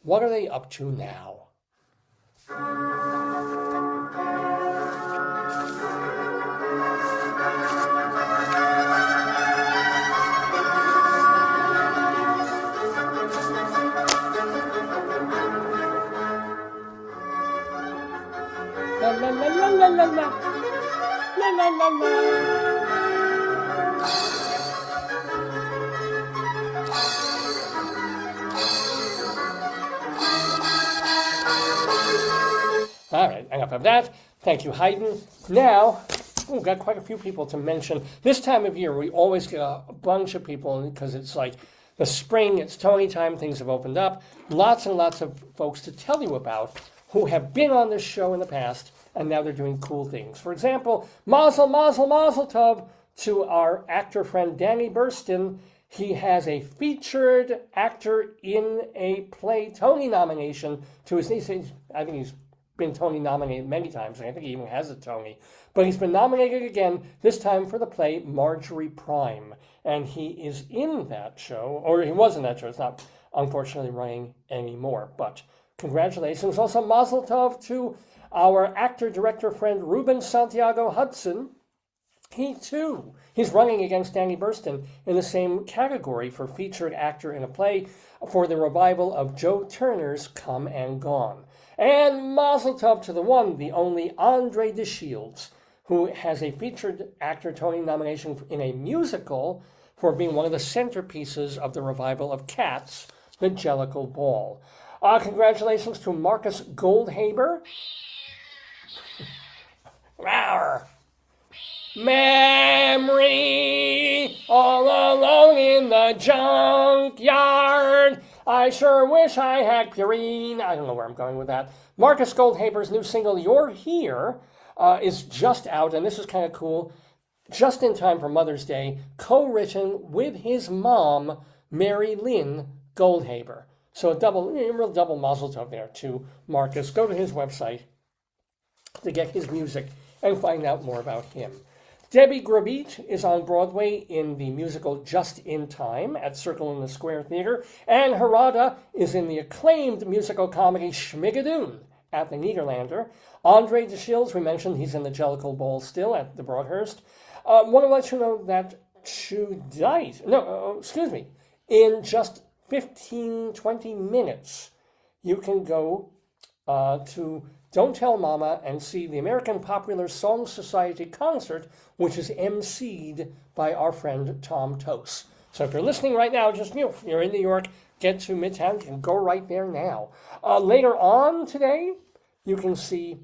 What are they up to now? La la la la la la la. La la la la. All right, enough of that. Thank you, Hayden. Now, we've got quite a few people to mention. This time of year, we always get a bunch of people because it's like the spring, it's Tony time, things have opened up. Lots and lots of folks to tell you about who have been on this show in the past, and now they're doing cool things. For example, mazel tov to our actor friend Danny Burston. He has a featured actor in a play Tony nomination to his niece. I think he's been Tony nominated many times. I think he even has a Tony. But he's been nominated again, this time for the play Marjorie Prime. And he is in that show, or he was in that show. It's not, unfortunately, running anymore. But congratulations. Also, mazel tov to our actor-director friend Ruben Santiago Hudson. He, too, he's running against Danny Burston in the same category for featured actor in a play for the revival of Joe Turner's Come and Gone. And mazel tov to the one, the only Andre DeShields, who has a featured actor Tony nomination in a musical for being one of the centerpieces of the revival of Cats, The Jellicle Ball. Congratulations to Marcus Goldhaber. Rawr. Memory, all alone in the junkyard. I sure wish I had Purine. I don't know where I'm going with that. Marcus Goldhaber's new single, You're Here, is just out, and this is kind of cool. Just in time for Mother's Day, co-written with his mom, Mary Lynn Goldhaber. So a real double mazel tov there to Marcus. Go to his website to get his music and find out more about him. Debbie Grabit is on Broadway in the musical Just in Time at Circle in the Square Theater, and Harada is in the acclaimed musical comedy Schmigadoon at the Nederlander. Andre DeShields, we mentioned, he's in the Jellicle Bowl still at the Broadhurst. Want to let you know that in just 15-20 minutes, you can go to Don't Tell Mama and see the American Popular Song Society concert, which is emceed by our friend Tom Tose. So if you're listening right now, just you're in New York, get to Midtown, you can go right there now. Later on today, you can see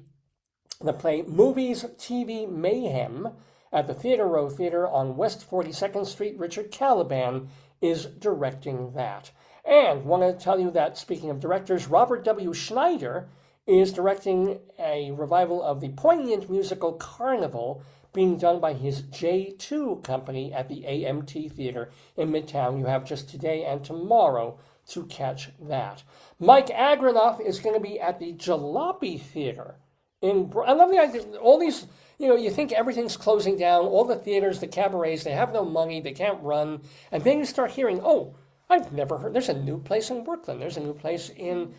the play Movies, TV, Mayhem at the Theater Row Theater on West 42nd Street. Richard Caliban is directing that. And want to tell you that, speaking of directors, Robert W. Schneider is directing a revival of the poignant musical Carnival being done by his J2 company at the AMT Theater in Midtown. You have just today and tomorrow to catch that. Mike Agranoff is going to be at the Jalopy Theater. I love the idea. All these, you think everything's closing down, all the theaters, the cabarets, they have no money, they can't run. And then you start hearing, I've never heard, there's a new place in Brooklyn, there's a new place in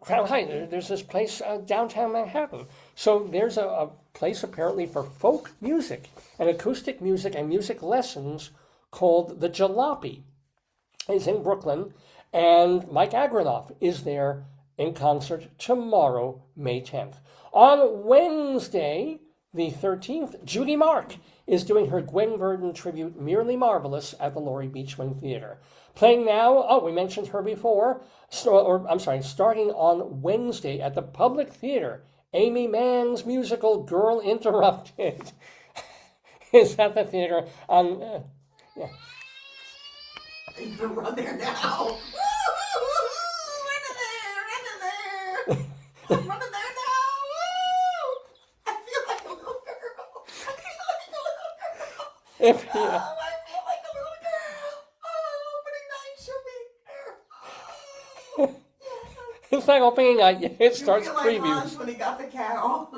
Crown Heights, there's this place downtown Manhattan. So there's a place apparently for folk music and acoustic music and music lessons called the Jalopy. It's in Brooklyn, and Mike Agranoff is there in concert tomorrow, May 10th. On Wednesday, the 13th, Judy Mark is doing her Gwen Verdon tribute, Merely Marvelous, at the Laurie Beachman Theater. Playing now, we mentioned her before, starting on Wednesday at the Public Theater, Amy Mann's musical Girl Interrupted is at the theater on, You can run there now. Run there. I'm running there now. Woo! I feel like a little girl. I feel like a little girl. if you, I feel like a little girl. Opening night, she'll be there. It's not opening night yet. It starts You feel like previews. Hans when he got the cow.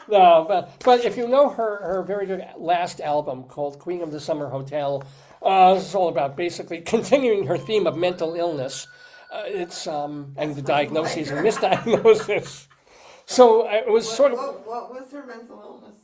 No, but if you know her very good last album called Queen of the Summer Hotel, it's all about basically continuing her theme of mental illness. It's and the diagnoses and misdiagnosis. So it was sort of. What was her mental illness?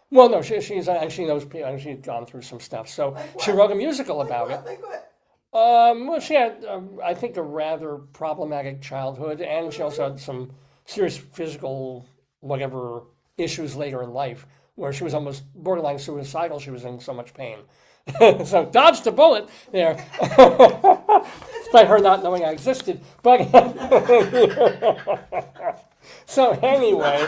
Well, no, she's and she knows and she's gone through some stuff. So she wrote a musical about it. Like what? Well, she had, I think, a rather problematic childhood, and she also had some serious physical, whatever, issues later in life, where she was almost borderline suicidal. She was in so much pain. So dodged a bullet there, despite her not knowing I existed. But so anyway,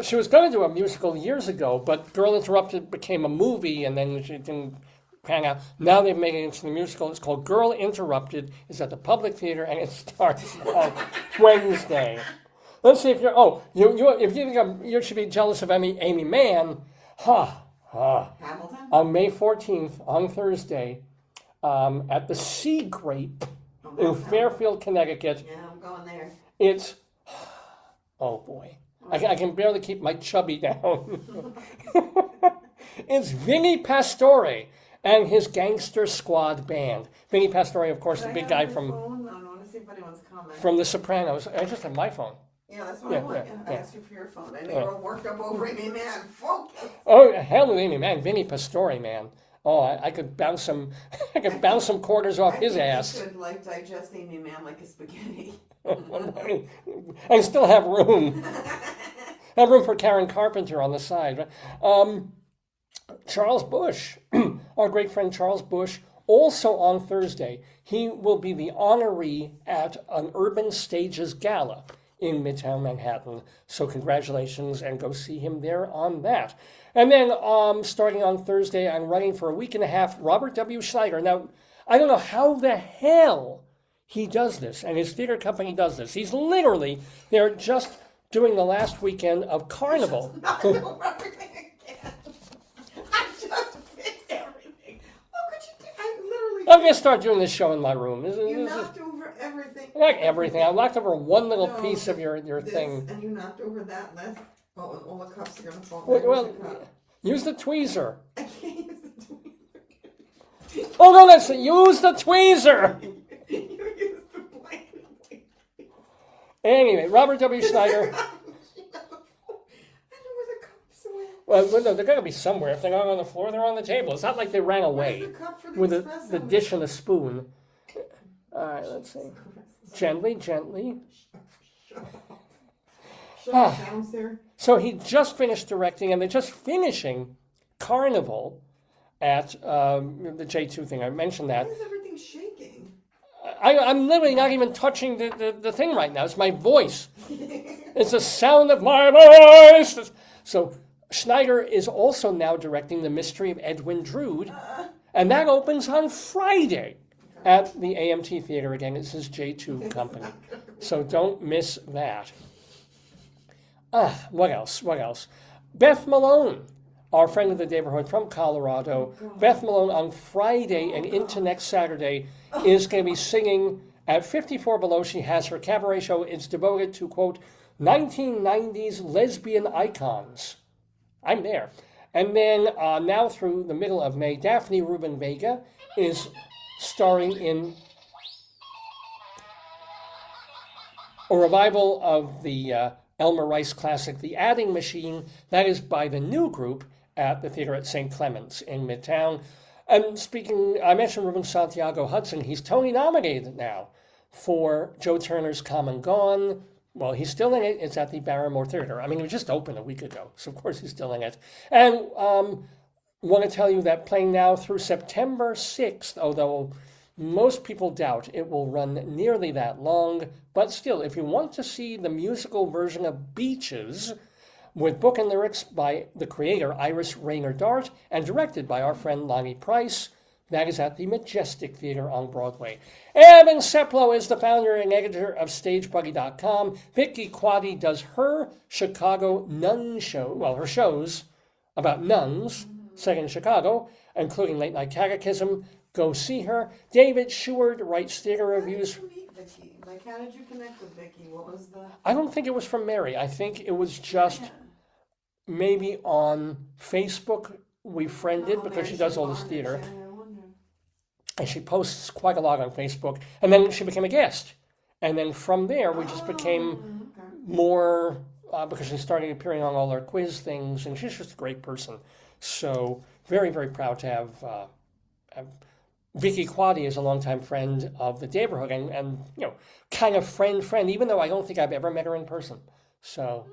she was going to do a musical years ago, but Girl Interrupted became a movie, and then she didn't pan out. Now they've made it into the musical. It's called Girl Interrupted. It's at the Public Theater, and it starts on Wednesday. Let's see if you're. Oh, if you think you should be jealous of Amy Mann, Hamilton? on May 14th, on Thursday, at the Sea Grape in Fairfield, Connecticut. Yeah, I'm going there. It's, oh boy, I can barely keep my chubby down. It's Vinnie Pastore and his Gangster Squad band. Vinnie Pastore, of course, the big guy from I want to see if anyone's coming. The Sopranos. I just have my phone. Yeah, that's what I want. I asked you for your phone. And you were worked up over Amy Mann. Focus. Oh, hell with Amy, man. Vinnie Pastore, man. Oh, I could bounce some quarters off his ass. You could digest Amy Mann like a spaghetti. And still have room. Have room for Karen Carpenter on the side. Charles Bush, our great friend Charles Bush, also on Thursday, he will be the honoree at an Urban Stages Gala in Midtown Manhattan. So congratulations, and go see him there on that. And then starting on Thursday, I'm running for a week and a half, Robert W. Schneider. Now, I don't know how the hell he does this, and his theater company does this. He's literally, they're just doing the last weekend of Carnival. I know everything again. I just fixed everything. Look what you did. I literally. I'm going to start doing this show in my room. You knocked over everything. Not everything. I knocked over one little No, piece of your this, thing. And you knocked over that last. Oh, all the cups are going to fall. Well, use the tweezer. I can't use the tweezer. Oh, no, that's it. Use the tweezer. You used the blanket. Anyway, Robert W. Schneider. I know where the cups went. Well, no, they're going to be somewhere. If they're not on the floor, they're on the table. It's not like they ran away Where's the cup for the with espresso? the dish and a spoon. All right, let's see. Gently, gently. Downstairs. So he just finished directing, and they're just finishing Carnival at the J2 thing. I mentioned that. Why is everything shaking? I'm literally not even touching the thing right now. It's my voice. It's the sound of my voice. So Schneider is also now directing The Mystery of Edwin Drood, and that opens on Friday at the AMT Theater again. It's his J2 company. So don't miss that. What else? Beth Malone, our friend of the Daverhood from Colorado. Beth Malone on Friday and into next Saturday is going to be singing at 54 Below. She has her cabaret show. It's devoted to, quote, 1990s lesbian icons. I'm there. And then now through the middle of May, Daphne Rubin Vega is starring in a revival of the Elmer Rice classic, The Adding Machine. That is by the new group at the theater at St. Clements in Midtown. And speaking, I mentioned Ruben Santiago Hudson. He's Tony nominated now for Joe Turner's Come and Gone. Well, he's still in it. It's at the Barrymore Theater. I mean, it was just opened a week ago, so of course he's still in it. And want to tell you that playing now through September 6th, although most people doubt it will run nearly that long, but still, if you want to see the musical version of Beaches, with book and lyrics by the creator Iris Rayner Dart and directed by our friend Lonnie Pryce, that is at the Majestic Theater on Broadway. Evan Seplow is the founder and editor of StageBuggy.com. Vicky Quaddy does her Chicago nun show, well, her shows about nuns set in Chicago. including Late Night Catechism. Go see her. David Sheward writes theater How reviews. did you meet Vicky? Like, how did you connect with Vicky? What was the... I don't think it was from Mary. I think it was just maybe on Facebook we friended because she does all this theater. And she posts quite a lot on Facebook. And then she became a guest. And then from there, we just became more, because she started appearing on all our quiz things. And she's just a great person. So very, very proud to have Vicky Quaddy is a longtime friend of the Daverhood. And kind of friend, even though I don't think I've ever met her in person. So...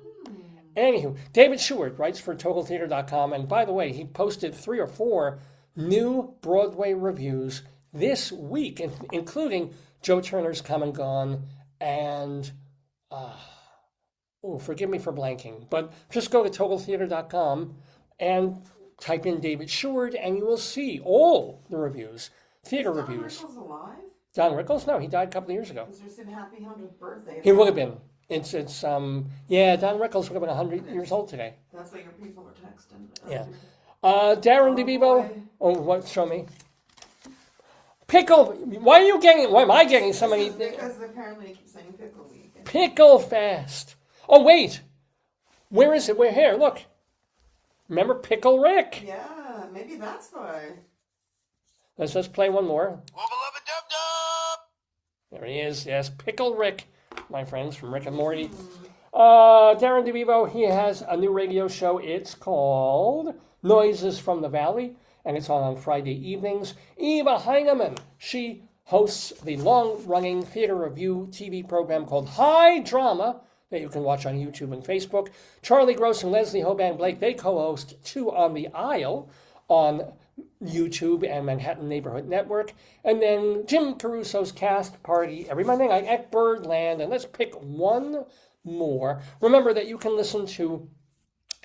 Anywho, David Sheward writes for TotalTheater.com, and by the way, he posted 3 or 4 new Broadway reviews this week, including Joe Turner's Come and Gone, and, forgive me for blanking, but just go to TotalTheater.com and type in David Sheward, and you will see all the reviews, theater reviews. Don Rickles alive? Don Rickles? No, he died a couple of years ago. Was there some happy 100th birthday? He would have been. Don Rickles would have been 100 years old today. That's what your people were texting. Yeah. Darren DeVivo. Oh, what? Show me. Pickle. Why am I getting so many? Because apparently you keep saying pickle week. Pickle Fest. Oh, wait. Where is it? We're here. Look. Remember Pickle Rick? Yeah, maybe that's why. Let's just play one more. Wubba lubba dub dub! There he is. Yes, Pickle Rick. My friends from Rick and Morty. Darren DeVivo, he has a new radio show. It's called Noises from the Valley, and it's on Friday evenings. Eva Heineman, she hosts the long-running theater review TV program called High Drama that you can watch on YouTube and Facebook. Charlie Gross and Leslie Hoban Blake, they co-host Two on the Aisle on YouTube and Manhattan Neighborhood Network. And then Jim Caruso's Cast Party every Monday night at Birdland. And let's pick one more. Remember that you can listen to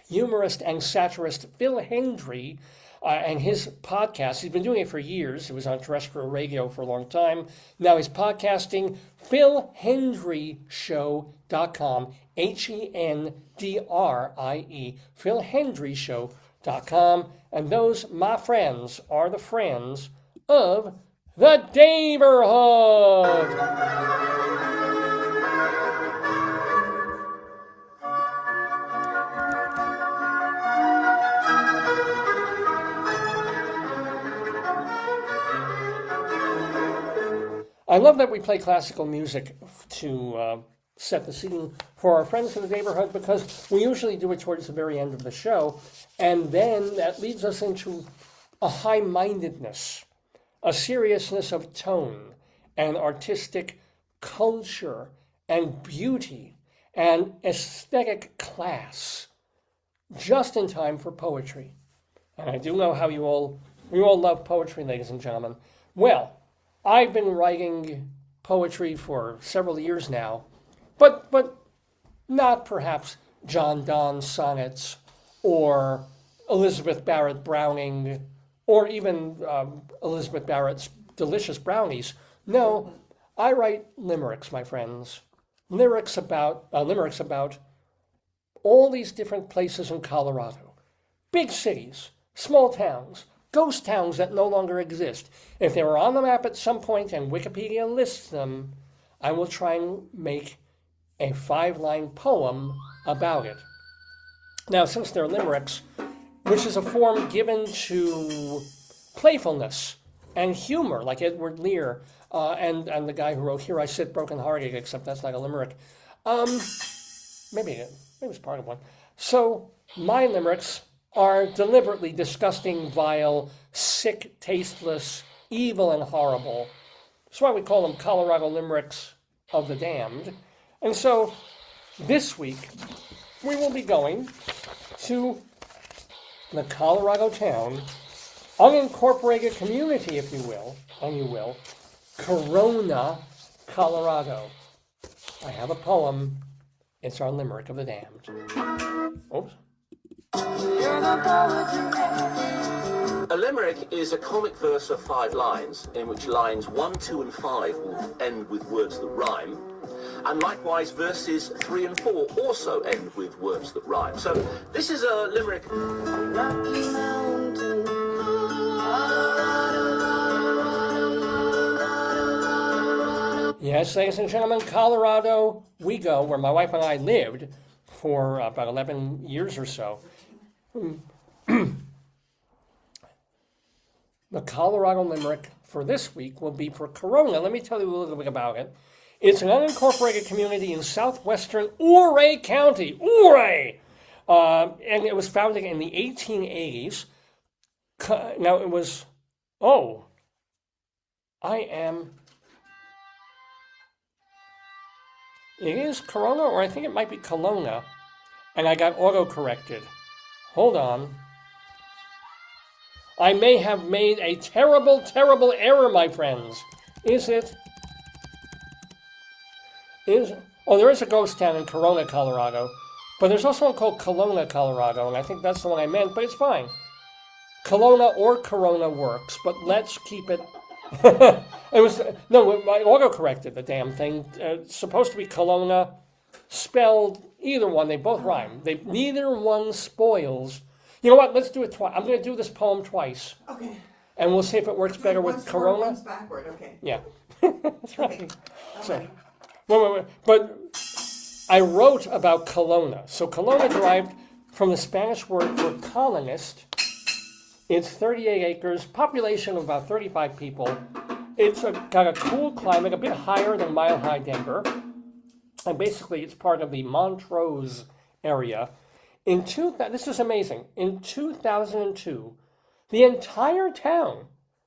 humorist and satirist Phil Hendry and his podcast. He's been doing it for years. He was on terrestrial radio for a long time. Now he's podcasting. PhilHendryShow.com. HENDRIE. PhilHendryShow.com. And those, my friends, are the friends of the Daverhood. I love that we play classical music to set the scene for our friends of the Daverhood, because we usually do it towards the very end of the show, and then that leads us into a high-mindedness, a seriousness of tone, and artistic culture, and beauty, and aesthetic class, just in time for poetry. And I do know how you all love poetry, ladies and gentlemen. Well, I've been writing poetry for several years now, but not perhaps John Donne sonnets or Elizabeth Barrett Browning or even Elizabeth Barrett's delicious brownies. No, I write limericks, my friends. Limericks about all these different places in Colorado. Big cities, small towns, ghost towns that no longer exist. If they were on the map at some point and Wikipedia lists them, I will try and make a 5-line poem about it. Now, since they're limericks, which is a form given to playfulness and humor, like Edward Lear and the guy who wrote Here I Sit Broken-Hearted, except that's not a limerick. Maybe it's part of one. So my limericks are deliberately disgusting, vile, sick, tasteless, evil, and horrible. That's why we call them Colorado Limericks of the Damned. And so this week, we will be going to the Colorado town, unincorporated community, if you will, Colona, Colorado. I have a poem. It's our Limerick of the Damned. Oops. A limerick is a comic verse of 5 lines, in which lines 1, 2, and 5 will end with words that rhyme, and likewise verses 3 and 4 also end with words that rhyme. So this is a limerick. Rocky Mountain, Yes, ladies and gentlemen, Colorado we go, where my wife and I lived for about 11 years or so. The Colorado Limerick for this week will be for Corona. Let me tell you a little bit about it. It's an unincorporated community in southwestern Ouray County. Ouray! And it was founded in the 1880s. Now it was, it is Corona, or I think it might be Colona, and I got auto-corrected. Hold on. I may have made a terrible, terrible error, my friends. Is it? There is a ghost town in Corona, Colorado, but there's also one called Colona, Colorado, and I think that's the one I meant, but it's fine. Colona or Corona works, but let's keep it. I auto-corrected the damn thing. It's supposed to be Colona, spelled either one. They both rhyme. Neither one spoils. You know what? Let's do it twice. I'm going to do this poem twice. Okay. And we'll see if it works better with Corona. One's backward, okay. Yeah. That's right. Okay. So, wait. But I wrote about Colona. So Colona derived from the Spanish word for colonist. It's 38 acres, population of about 35 people. It's got a cool climate, a bit higher than Mile High Denver. And basically it's part of the Montrose area. This is amazing. In 2002, the entire town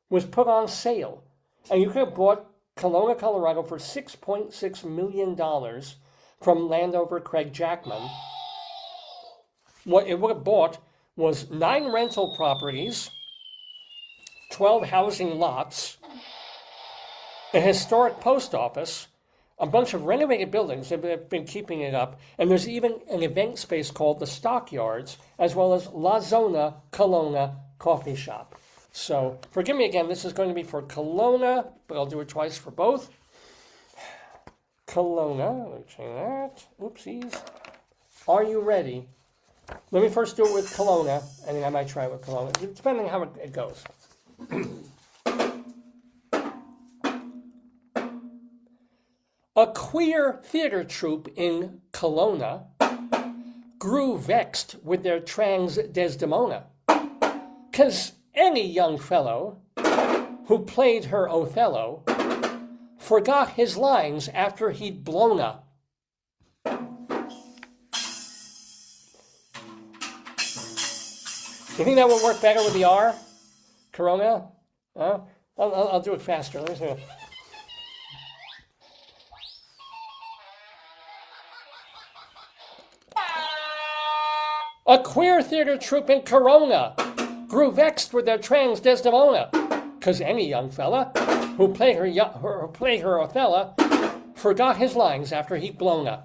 was put on sale. And you could have bought Colona, Colorado for $6.6 million from landowner Craig Jackman. What it would have bought was 9 rental properties, 12 housing lots, a historic post office, a bunch of renovated buildings. They've been keeping it up. And there's even an event space called the Stockyards, as well as La Zona Colona Coffee Shop. So forgive me again, this is going to be for Colona, but I'll do it twice for both. Colona, let me change that. Oopsies. Are you ready? Let me first do it with Colona, and then I might try it with Colona, depending on how it goes. A queer theater troupe in Colona grew vexed with their trans Desdemona, 'cause any young fellow who played her Othello forgot his lines after he'd blown her. You think that would work better with the R? Corona? I'll do it faster. Let me see. A queer theater troupe in Corona grew vexed with their trans Desdemona, 'cause any young fella who played her Othello forgot his lines after he'd blown her.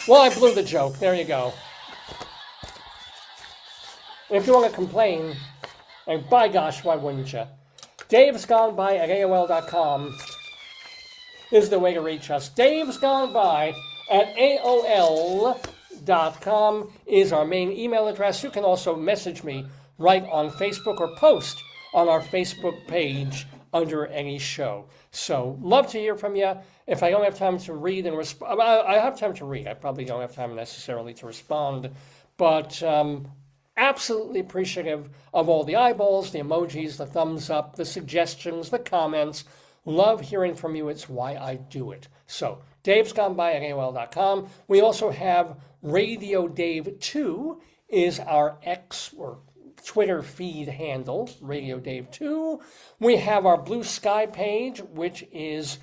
Well, I blew the joke. There you go. If you want to complain, and by gosh, why wouldn't you? Dave's Gone By at AOL.com is the way to reach us. Dave's Gone By at AOL.com is our main email address. You can also message me right on Facebook or post on our Facebook page under any show. So, love to hear from you. If I don't have time to read and respond, I have time to read. I probably don't have time necessarily to respond, but absolutely appreciative of all the eyeballs, the emojis, the thumbs up, the suggestions, the comments. Love hearing from you. It's why I do it. So, Dave's Gone By at AOL.com. We also have Radio Dave 2 is our X or Twitter feed handle, Radio Dave 2. We have our Blue Sky page, which is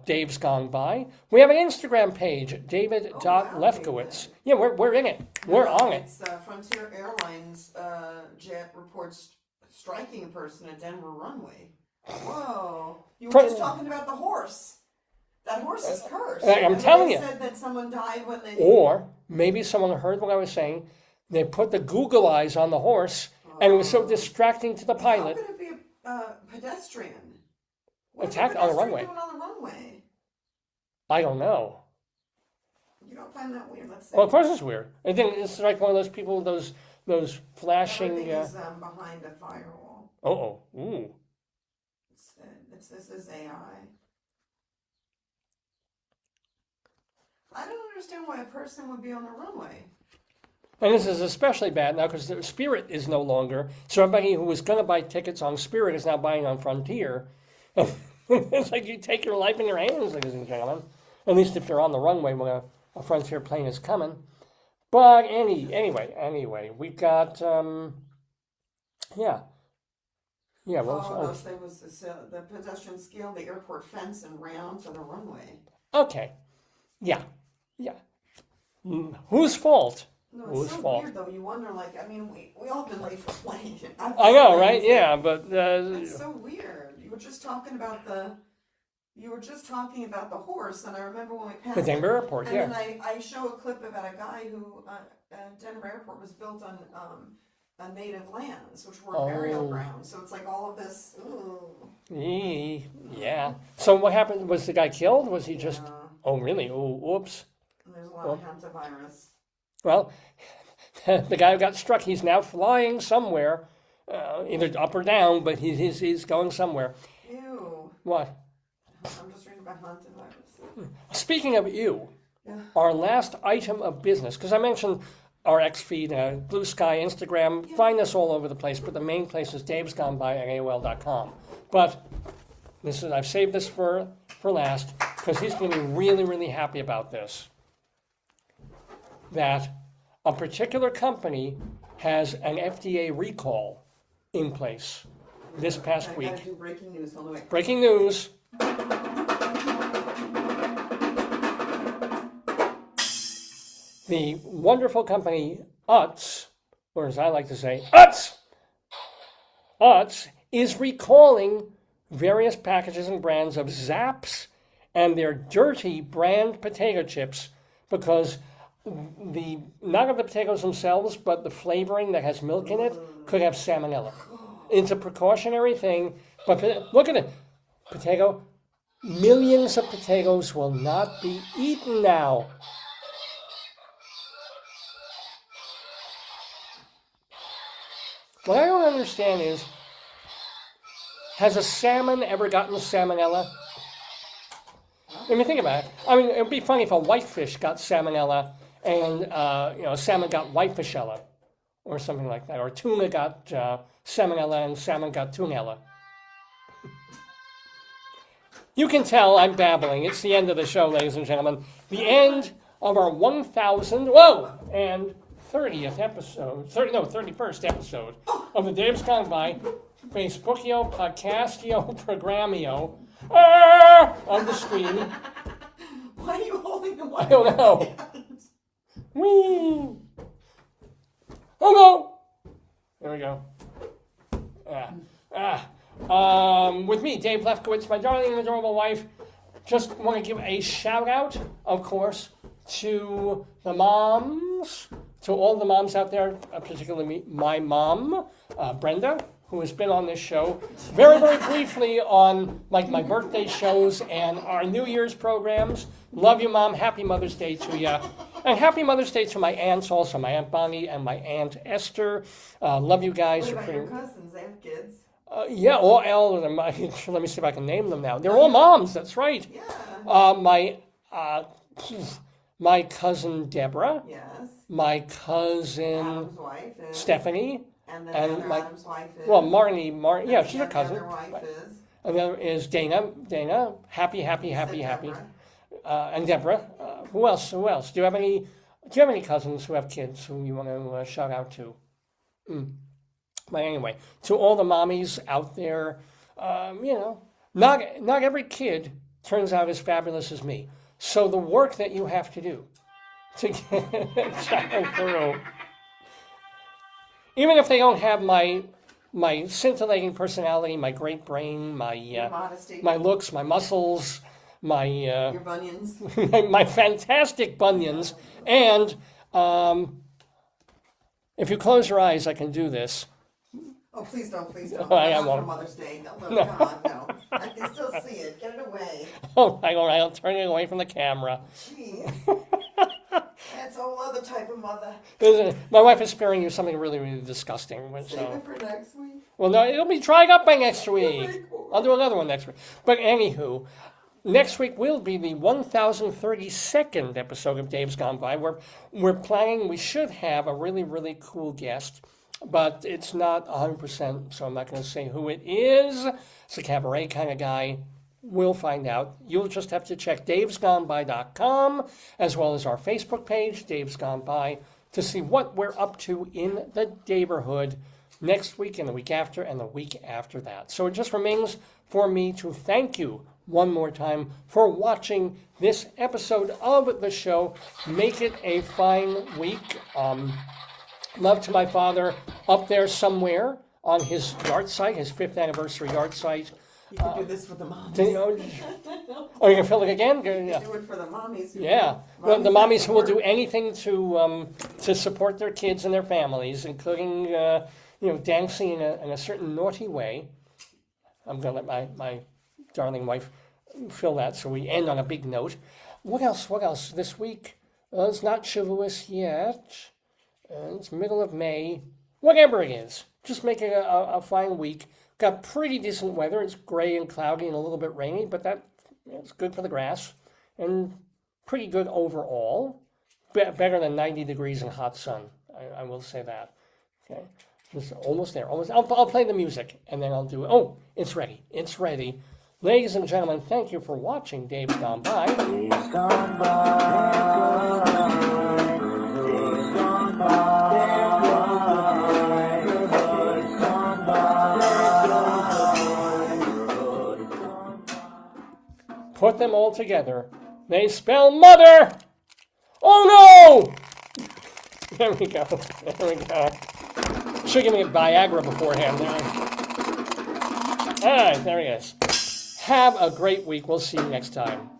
Dave's Gone By. We have an Instagram page, David.Lefkowitz. Yeah, we're in it. We're on it. It's Frontier Airlines jet reports striking a person at Denver runway. Whoa. You were just talking about the horse. That horse is cursed. I'm telling you. They said that someone died when they... Or maybe someone heard what I was saying. They put the Google eyes on the horse, and it was so distracting to the pilot. How could it be a pedestrian? Attacked on the runway. Doing on the runway? I don't know. You don't find that weird? Let's see. Well, of course it's weird. I think it's like one of those people, those flashing. Everything is behind a firewall. Ooh. This is AI. I don't understand why a person would be on the runway. And this is especially bad now because Spirit is no longer. So everybody who was going to buy tickets on Spirit is now buying on Frontier. It's like you take your life in your hands, ladies and gentlemen. At least if you're on the runway when a Frontier plane is coming. But anyway, we've got, yeah. There was the pedestrian scale, the airport fence, and round to the runway. Okay, yeah. Whose fault? No, Whose it's so fault? weird though. You wonder, like, I mean, we all been late for plane. I know, right? Yeah, but It's so weird. You were just talking about the horse, and I remember when we passed the Denver airport, and yeah. then I show a clip about a guy who Denver airport was built on native lands, which were burial grounds. So it's like all of this. Ooh. Yeah. So what happened? Was the guy killed? Was he just? Oh, really? Oh, whoops. And there's a lot of hantavirus. Well, the guy who got struck, he's now flying somewhere, either up or down, but he's going somewhere. Ew. What? I'm just reading about hantavirus. Speaking of our last item of business, because I mentioned our X feed, Blue Sky, Instagram, find us all over the place, but the main place is davesgoneby at AOL.com. But I've saved this for last, because he's going to be really, really happy about this. That a particular company has an FDA recall in place this past I week. gotta do breaking news. Hold on, wait. Breaking news. The wonderful company Utz, or as I like to say, Utz is recalling various packages and brands of Zapp's and their dirty brand potato chips because not of the potatoes themselves, but the flavoring that has milk in it could have salmonella. It's a precautionary thing, but look at it. Millions of potatoes will not be eaten now. What I don't understand is, has a salmon ever gotten salmonella? I mean, think about it. I mean, it would be funny if a whitefish got salmonella and, salmon got whitefishella or something like that. Or tuna got salmonella and salmon got tunella. You can tell I'm babbling. It's the end of the show, ladies and gentlemen. The end of our 30th episode, 31st episode of the Dave's Gone By Facebookio, Podcastio, Programmio on the screen. Why are you holding the I don't know. Whee! Oh no! There we go. With me, Dave Lefkowitz, my darling and adorable wife. Just want to give a shout out, of course, to the moms. To all the moms out there, particularly my mom, Brenda, who has been on this show very, very briefly on like my birthday shows and our New Year's programs. Love you, Mom. Happy Mother's Day to you. And happy Mother's Day to my aunts also, my Aunt Bonnie and my Aunt Esther. Love you guys. What about your cousins? They have kids? Yeah, all of them. Let me see if I can name them now. They're all moms, that's right. Yeah. My cousin Deborah. Yes. My cousin Adam's wife is. Stephanie. And then and the other my, Adam's wife is. well, Marnie, yeah, she's a cousin. The other wife is. And the other is Dana, happy. Deborah. And Deborah. Who else? Do you have any cousins who have kids who you want to shout out to? But anyway, to all the mommies out there, not every kid turns out as fabulous as me. So the work that you have to do to get a child through, even if they don't have my scintillating personality, my great brain, my looks, my muscles, your bunions, my fantastic bunions, and if you close your eyes, I can do this. Oh, please don't. I Not won't. for Mother's Day. No, come on, no. I can still see it. Get it away. Oh, all right, I'll turn it away from the camera. Jeez. That's a whole other type of mother. My wife is sparing you something really, really disgusting. Save it for next week. Well, no, it'll be dried up by next week. I'll do another one next week. But anywho, next week will be the 1032nd episode of Dave's Gone By. We're planning, we should have a really, really cool guest, but it's not 100%, so I'm not going to say who it is. It's a cabaret kind of guy. We'll find out. You'll just have to check davesgoneby.com as well as our Facebook page, Dave's Gone By, to see what we're up to in the Daverhood next week and the week after and the week after that. So it just remains for me to thank you one more time for watching this episode of the show. Make it a fine week. Love to my father up there somewhere on his yard site, his 5th anniversary yard site. You can do this for the mommies. Oh, you can fill it again? Yeah. Do it for the mommies. Yeah, well, the mommies who will do anything to support their kids and their families, including dancing in a certain naughty way. I'm gonna let my darling wife fill that, so we end on a big note. What else this week? It's not Shavuos yet. It's middle of May. Whatever it is, just make it a fine week. Got pretty decent weather. It's gray and cloudy and a little bit rainy, but it's good for the grass and pretty good overall. Better than 90 degrees and hot sun. I will say that. Okay, just almost there. Almost. I'll play the music and then I'll do it. Oh, it's ready. It's ready. Ladies and gentlemen, thank you for watching Dave's Gone By. Dave's Gone By. Dave's Gone By. Put them all together. They spell mother. Oh no! There we go. There we go. Should give me a Viagra beforehand. All right, there he is. Have a great week. We'll see you next time.